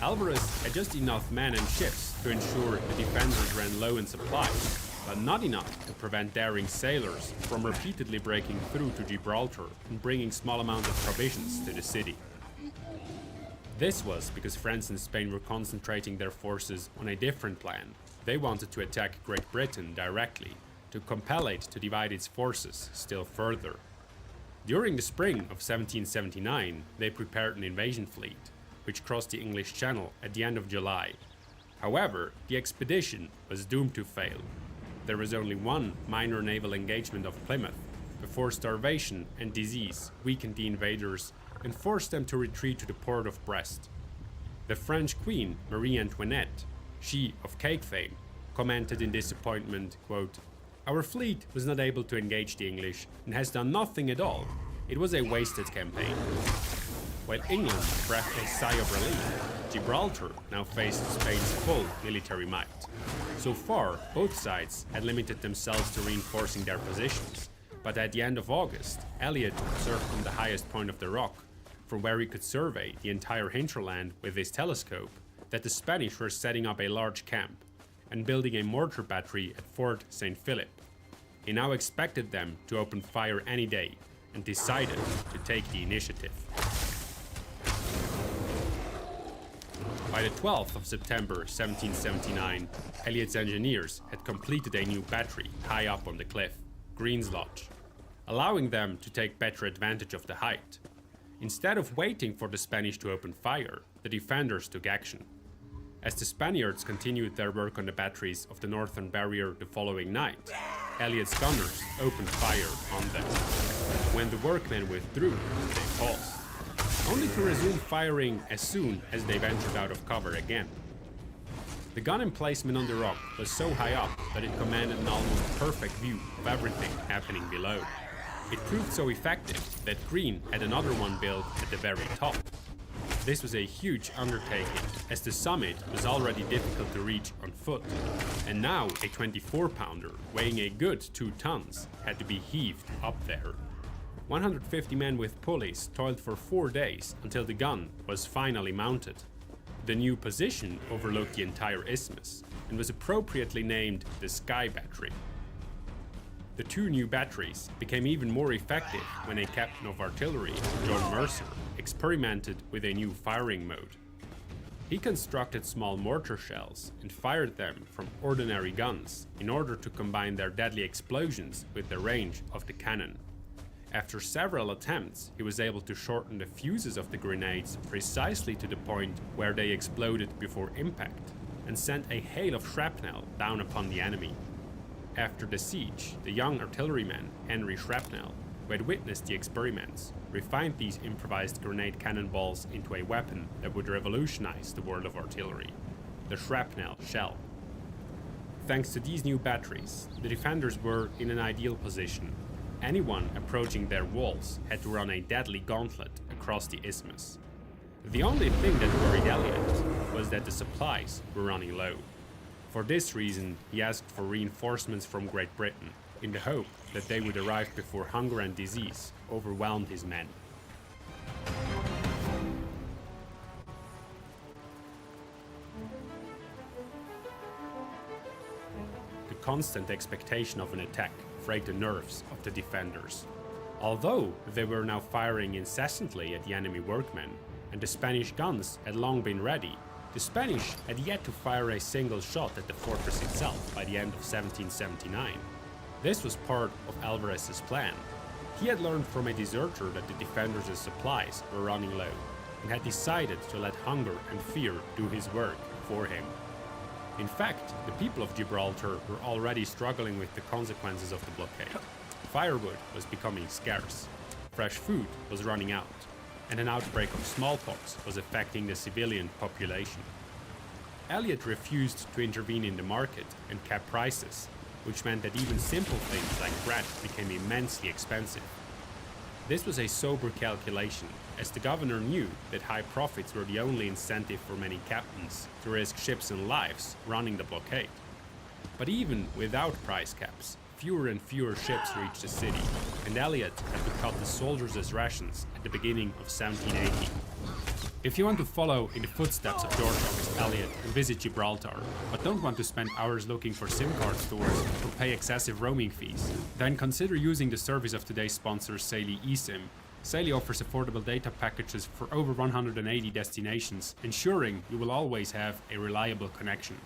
Alvarez had just enough men and ships to ensure the defenders ran low in supplies, but not enough to prevent daring sailors from repeatedly breaking through to Gibraltar and bringing small amounts of provisions to the city. This was because France and Spain were concentrating their forces on a different plan. They wanted to attack Great Britain directly, to compel it to divide its forces still further. During the spring of 1779, they prepared an invasion fleet, which crossed the English Channel at the end of July. However, the expedition was doomed to fail. There was only one minor naval engagement off Plymouth, before starvation and disease weakened the invaders and forced them to retreat to the port of Brest. The French Queen, Marie Antoinette, she of cake fame, commented in disappointment, quote, "Our fleet was not able to engage the English and has done nothing at all. It was a wasted campaign." While England breathed a sigh of relief, Gibraltar now faced Spain's full military might. So far, both sides had limited themselves to reinforcing their positions, but at the end of August, Elliot observed from the highest point of the rock, from where he could survey the entire hinterland with his telescope, that the Spanish were setting up a large camp and building a mortar battery at Fort St. Philip. He now expected them to open fire any day and decided to take the initiative. By the 12th of September 1779, Elliot's engineers had completed a new battery high up on the cliff, Green's Lodge, allowing them to take better advantage of the height. Instead of waiting for the Spanish to open fire, the defenders took action. As the Spaniards continued their work on the batteries of the northern barrier the following night, Elliot's gunners opened fire on them. When the workmen withdrew, they paused, only to resume firing as soon as they ventured out of cover again. The gun emplacement on the rock was so high up that it commanded an almost perfect view of everything happening below. It proved so effective that Green had another one built at the very top. This was a huge undertaking, as the summit was already difficult to reach on foot, and now a 24-pounder weighing a good 2 tons had to be heaved up there. 150 men with pulleys toiled for 4 days until the gun was finally mounted. The new position overlooked the entire isthmus and was appropriately named the Sky Battery. The 2 new batteries became even more effective when a captain of artillery, John Mercer, experimented with a new firing mode. He constructed small mortar shells and fired them from ordinary guns in order to combine their deadly explosions with the range of the cannon. After several attempts, he was able to shorten the fuses of the grenades precisely to the point where they exploded before impact, and sent a hail of shrapnel down upon the enemy. After the siege, the young artilleryman, Henry Shrapnel, who had witnessed the experiments, refined these improvised grenade cannonballs into a weapon that would revolutionize the world of artillery, the shrapnel shell. Thanks to these new batteries, the defenders were in an ideal position. Anyone approaching their walls had to run a deadly gauntlet across the isthmus. The only thing that worried Elliot was that the supplies were running low. For this reason, he asked for reinforcements from Great Britain, in the hope that they would arrive before hunger and disease overwhelmed his men. The constant expectation of an attack frayed the nerves of the defenders. Although they were now firing incessantly at the enemy workmen, and the Spanish guns had long been ready, the Spanish had yet to fire a single shot at the fortress itself by the end of 1779. This was part of Alvarez's plan. He had learned from a deserter that the defenders' supplies were running low, and had decided to let hunger and fear do his work for him. In fact, the people of Gibraltar were already struggling with the consequences of the blockade. Firewood was becoming scarce. fresh food was running out, and an outbreak of smallpox was affecting the civilian population. Elliot refused to intervene in the market and kept prices, which meant that even simple things like bread became immensely expensive. This was a sober calculation, as the governor knew that high profits were the only incentive for many captains to risk ships and lives running the blockade. But even without price caps, fewer and fewer ships reached the city, and Elliot had to cut the soldiers' rations at the beginning of 1780. If you want to follow in the footsteps of George August Elliot and visit Gibraltar, but don't want to spend hours looking for SIM card stores or pay excessive roaming fees, then consider using the service of today's sponsor, Saily eSIM. Saily offers affordable data packages for over 180 destinations, ensuring you will always have a reliable connection.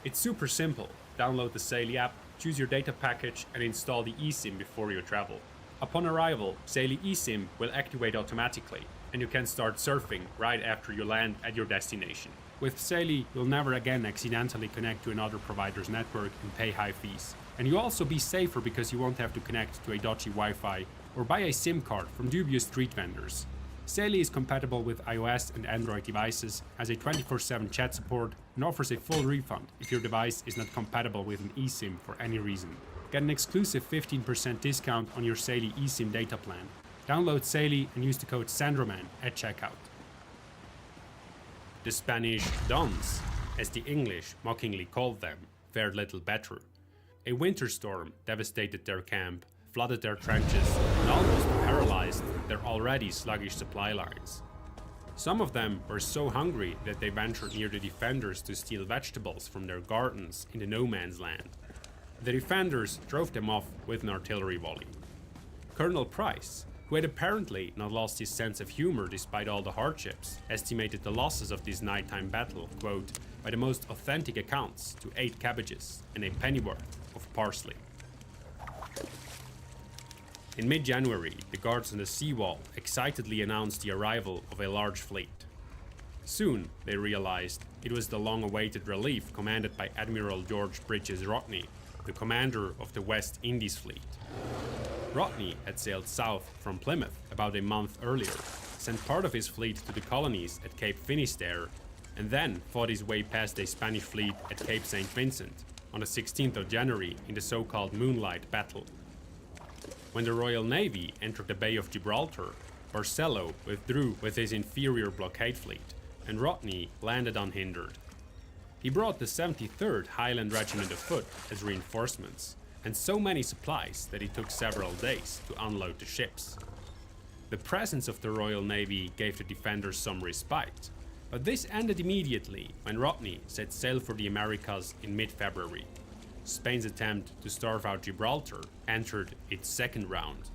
It's super simple. Download the Saily app, choose your data package, and install the eSIM before you travel. Upon arrival, Saily eSIM will activate automatically, and you can start surfing right after you land at your destination. With Saily, you'll never again accidentally connect to another provider's network and pay high fees. And you'll also be safer because you won't have to connect to a dodgy Wi-Fi or buy a SIM card from dubious street vendors. Saily is compatible with iOS and Android devices, has a 24/7 chat support, and offers a full refund if your device is not compatible with an eSIM for any reason. Get an exclusive 15% discount on your Saily eSIM data plan. Download Saily and use the code SandroMan at checkout. The Spanish Dons, as the English mockingly called them, fared little better. A winter storm devastated their camp, flooded their trenches, and almost paralyzed their already sluggish supply lines. Some of them were so hungry that they ventured near the defenders to steal vegetables from their gardens in the no man's land. The defenders drove them off with an artillery volley. Colonel Price, who had apparently not lost his sense of humor despite all the hardships, estimated the losses of this nighttime battle, quote, by the most authentic accounts, to 8 cabbages and a pennyworth of parsley. In mid-January, the guards on the seawall excitedly announced the arrival of a large fleet. Soon, they realized it was the long-awaited relief commanded by Admiral George Bridges Rodney, the commander of the West Indies fleet. Rodney had sailed south from Plymouth about a month earlier, sent part of his fleet to the colonies at Cape Finisterre, and then fought his way past a Spanish fleet at Cape St. Vincent on the 16th of January in the so-called Moonlight Battle. When the Royal Navy entered the Bay of Gibraltar, Barcelo withdrew with his inferior blockade fleet, and Rodney landed unhindered. He brought the 73rd Highland Regiment of Foot as reinforcements, and so many supplies that it took several days to unload the ships. The presence of the Royal Navy gave the defenders some respite, but this ended immediately when Rodney set sail for the Americas in mid-February. Spain's attempt to starve out Gibraltar entered its second round.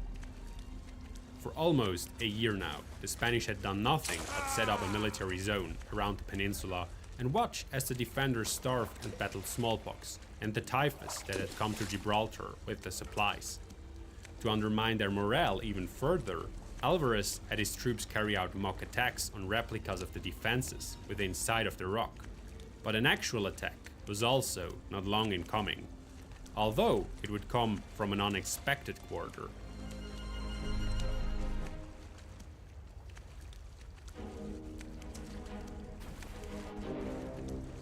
For almost a year now, the Spanish had done nothing but set up a military zone around the peninsula and watch as the defenders starved and battled smallpox and the typhus that had come to Gibraltar with the supplies. To undermine their morale even further, Alvarez had his troops carry out mock attacks on replicas of the defenses within sight of the rock. But an actual attack was also not long in coming, although it would come from an unexpected quarter.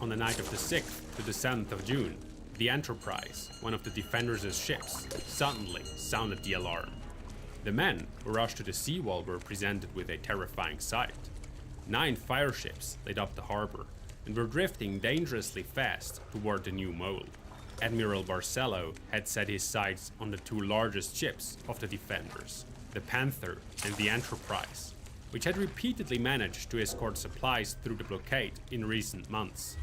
On the night of the 6th to the 7th of June, the Enterprise, one of the defenders' ships, suddenly sounded the alarm. The men who rushed to the seawall were presented with a terrifying sight. 9 fireships lit up the harbor and were drifting dangerously fast toward the new mole. Admiral Barcelo had set his sights on the 2 largest ships of the defenders, the Panther and the Enterprise, which had repeatedly managed to escort supplies through the blockade in recent months.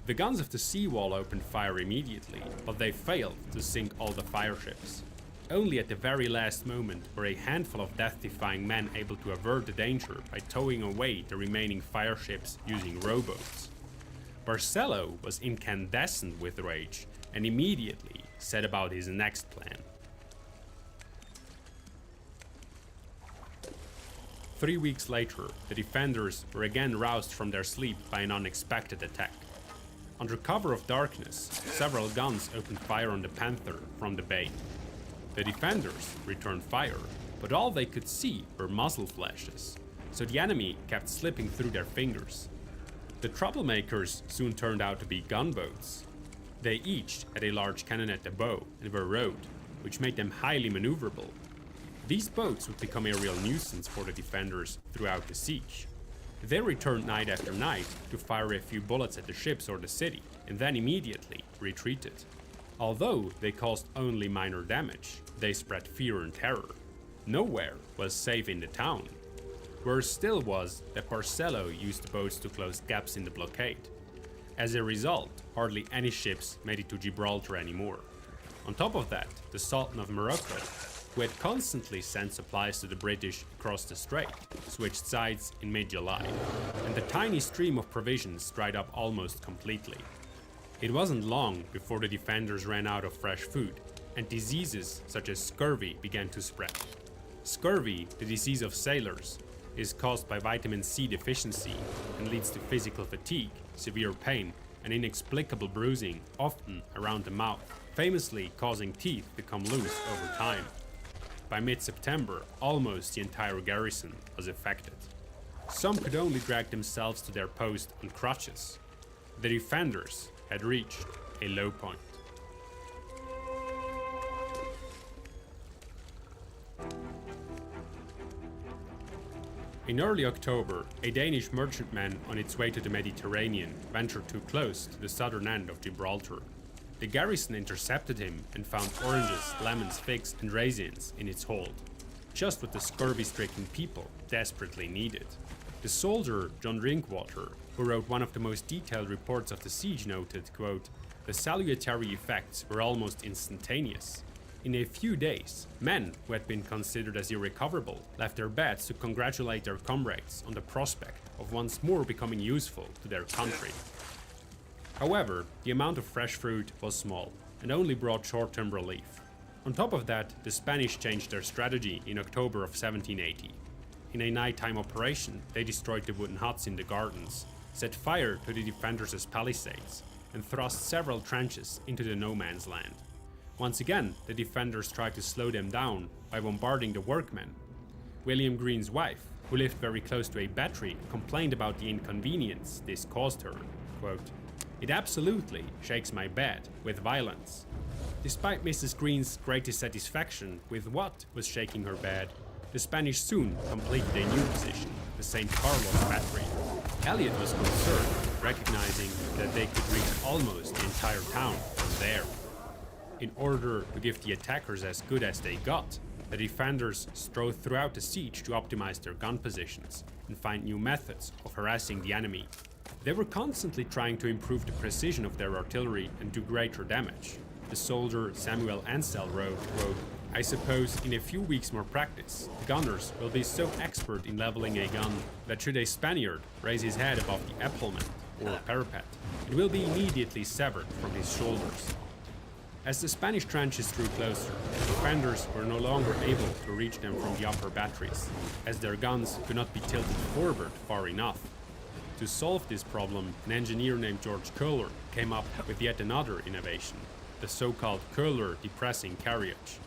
The guns of the seawall opened fire immediately, but they failed to sink all the fireships. Only at the very last moment were a handful of death-defying men able to avert the danger by towing away the remaining fireships using rowboats. Barcelo was incandescent with rage and immediately set about his next plan. 3 weeks later, the defenders were again roused from their sleep by an unexpected attack. Under cover of darkness, several guns opened fire on the Panther from the bay. The defenders returned fire, but all they could see were muzzle flashes, so the enemy kept slipping through their fingers. The troublemakers soon turned out to be gunboats. They each had a large cannon at the bow and were rowed, which made them highly maneuverable. These boats would become a real nuisance for the defenders throughout the siege. They returned night after night to fire a few bullets at the ships or the city, and then immediately retreated. Although they caused only minor damage, they spread fear and terror. Nowhere was safe in the town. Worse still was that Barcelo used the boats to close gaps in the blockade. As a result, hardly any ships made it to Gibraltar anymore. On top of that, the Sultan of Morocco, who had constantly sent supplies to the British across the strait, switched sides in mid-July, and the tiny stream of provisions dried up almost completely. It wasn't long before the defenders ran out of fresh food, and diseases such as scurvy began to spread. Scurvy, the disease of sailors, is caused by vitamin C deficiency and leads to physical fatigue, severe pain, and inexplicable bruising, often around the mouth, famously causing teeth to come loose over time. By mid-September, almost the entire garrison was affected. Some could only drag themselves to their post on crutches. The defenders had reached a low point. In early October, a Danish merchantman on its way to the Mediterranean ventured too close to the southern end of Gibraltar. The garrison intercepted him and found oranges, lemons, figs, and raisins in its hold, just what the scurvy-stricken people desperately needed. The soldier, John Drinkwater, who wrote one of the most detailed reports of the siege, noted, quote, "The salutary effects were almost instantaneous. In a few days, men who had been considered as irrecoverable left their beds to congratulate their comrades on the prospect of once more becoming useful to their country." However, the amount of fresh fruit was small and only brought short-term relief. On top of that, the Spanish changed their strategy in October of 1780. In a nighttime operation, they destroyed the wooden huts in the gardens, set fire to the defenders' palisades, and thrust several trenches into the no-man's land. Once again, the defenders tried to slow them down by bombarding the workmen. William Greene's wife, who lived very close to a battery, complained about the inconvenience this caused her. Quote, "It absolutely shakes my bed with violence." Despite Mrs. Greene's great dissatisfaction with what was shaking her bed, the Spanish soon completed a new position, the St. Carlos battery. Elliot was concerned, recognizing that they could reach almost the entire town from there. In order to give the attackers as good as they got, the defenders strode throughout the siege to optimize their gun positions and find new methods of harassing the enemy. They were constantly trying to improve the precision of their artillery and do greater damage. The soldier Samuel Ansell wrote, quote, "I suppose in a few weeks more practice, the gunners will be so expert in leveling a gun that should a Spaniard raise his head above the epaulement or parapet, it will be immediately severed from his shoulders." As the Spanish trenches drew closer, the defenders were no longer able to reach them from the upper batteries, as their guns could not be tilted forward far enough. To solve this problem, an engineer named George Köhler came up with yet another innovation, the so-called Köhler depressing carriage.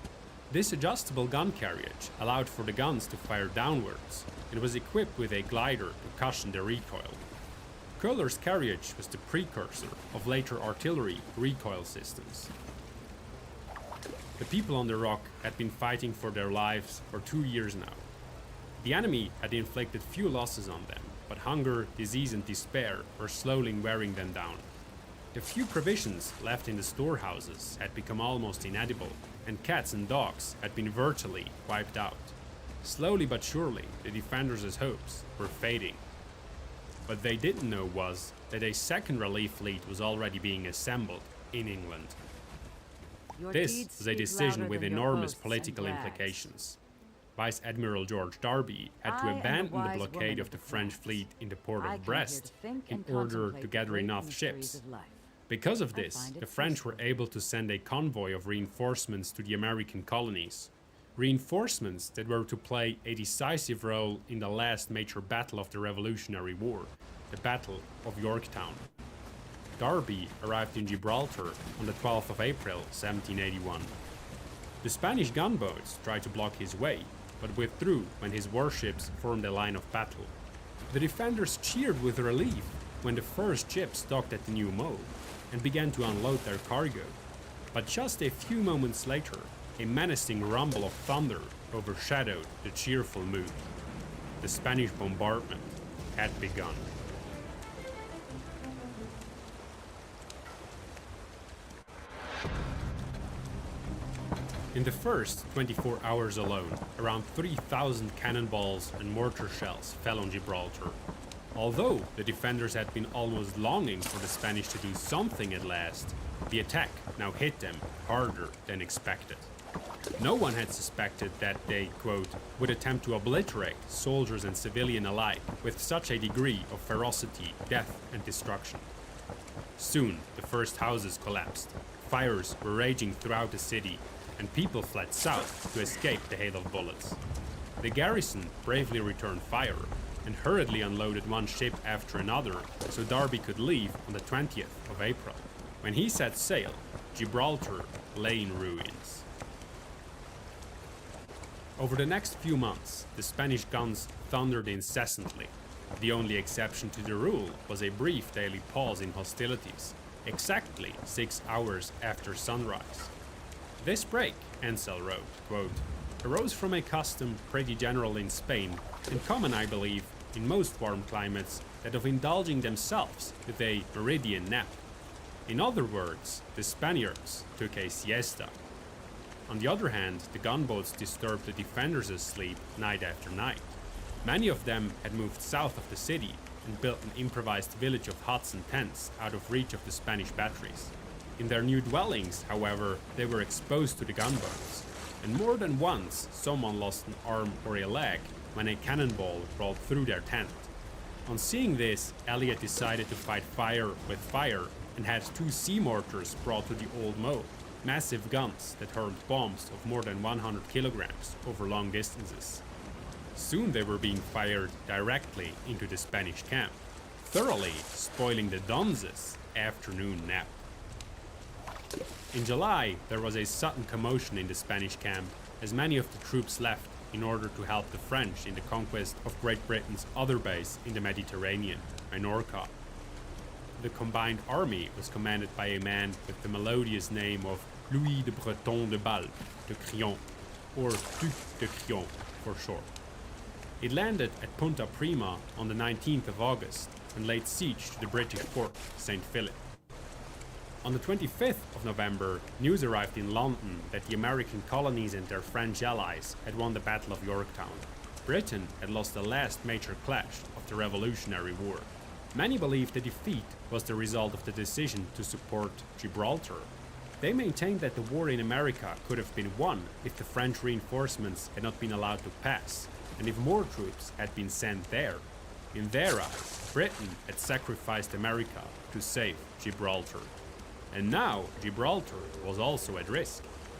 This adjustable gun carriage allowed for the guns to fire downwards and was equipped with a glider to cushion the recoil. Köhler's carriage was the precursor of later artillery recoil systems. The people on the rock had been fighting for their lives for 2 years now. The enemy had inflicted few losses on them, but hunger, disease and despair were slowly wearing them down. The few provisions left in the storehouses had become almost inedible, and cats and dogs had been virtually wiped out. Slowly but surely, the defenders' hopes were fading. What they didn't know was that a second relief fleet was already being assembled in England. This was a decision with enormous political implications. Vice Admiral George Darby had to abandon the blockade of the French fleet in the port of Brest in order to gather enough ships. Because of this, the French were able to send a convoy of reinforcements to the American colonies. Reinforcements that were to play a decisive role in the last major battle of the Revolutionary War, the Battle of Yorktown. Darby arrived in Gibraltar on the 12th of April, 1781. The Spanish gunboats tried to block his way, but withdrew when his warships formed a line of battle. The defenders cheered with relief when the first ships docked at the new mole and began to unload their cargo. But just a few moments later, a menacing rumble of thunder overshadowed the cheerful mood. The Spanish bombardment had begun. In the first 24 hours alone, around 3,000 cannonballs and mortar shells fell on Gibraltar. Although the defenders had been almost longing for the Spanish to do something at last, the attack now hit them harder than expected. No one had suspected that they, quote, would attempt to obliterate soldiers and civilian alike with such a degree of ferocity, death, and destruction. Soon, the first houses collapsed. Fires were raging throughout the city, and people fled south to escape the hail of bullets. The garrison bravely returned fire and hurriedly unloaded one ship after another so Darby could leave on the 20th of April. When he set sail, Gibraltar lay in ruins. Over the next few months, the Spanish guns thundered incessantly. The only exception to the rule was a brief daily pause in hostilities, exactly 6 hours after sunrise. This break, Ansel wrote, quote, arose from a custom pretty general in Spain, and common, I believe, in most warm climates, that of indulging themselves with a meridian nap. In other words, the Spaniards took a siesta. On the other hand, the gunboats disturbed the defenders' sleep night after night. Many of them had moved south of the city and built an improvised village of huts and tents out of reach of the Spanish batteries. In their new dwellings, however, they were exposed to the gunboats, and more than once someone lost an arm or a leg when a cannonball rolled through their tent. On seeing this, Elliot decided to fight fire with fire and had 2 sea mortars brought to the old mole, massive guns that hurled bombs of more than 100 kilograms over long distances. Soon they were being fired directly into the Spanish camp, thoroughly spoiling the Duns' afternoon nap. In July, there was a sudden commotion in the Spanish camp as many of the troops left in order to help the French in the conquest of Great Britain's other base in the Mediterranean, Minorca. The combined army was commanded by a man with the melodious name of Louis de Breton de Balbe de Crillon, or Duc de Crillon for short. It landed at Punta Prima on the 19th of August and laid siege to the British port, St. Philip. On the 25th of November, news arrived in London that the American colonies and their French allies had won the Battle of Yorktown. Britain had lost the last major clash of the Revolutionary War. Many believed the defeat was the result of the decision to support Gibraltar. They maintained that the war in America could have been won if the French reinforcements had not been allowed to pass, and if more troops had been sent there. In their eyes, Britain had sacrificed America to save Gibraltar. And now Gibraltar was also at risk.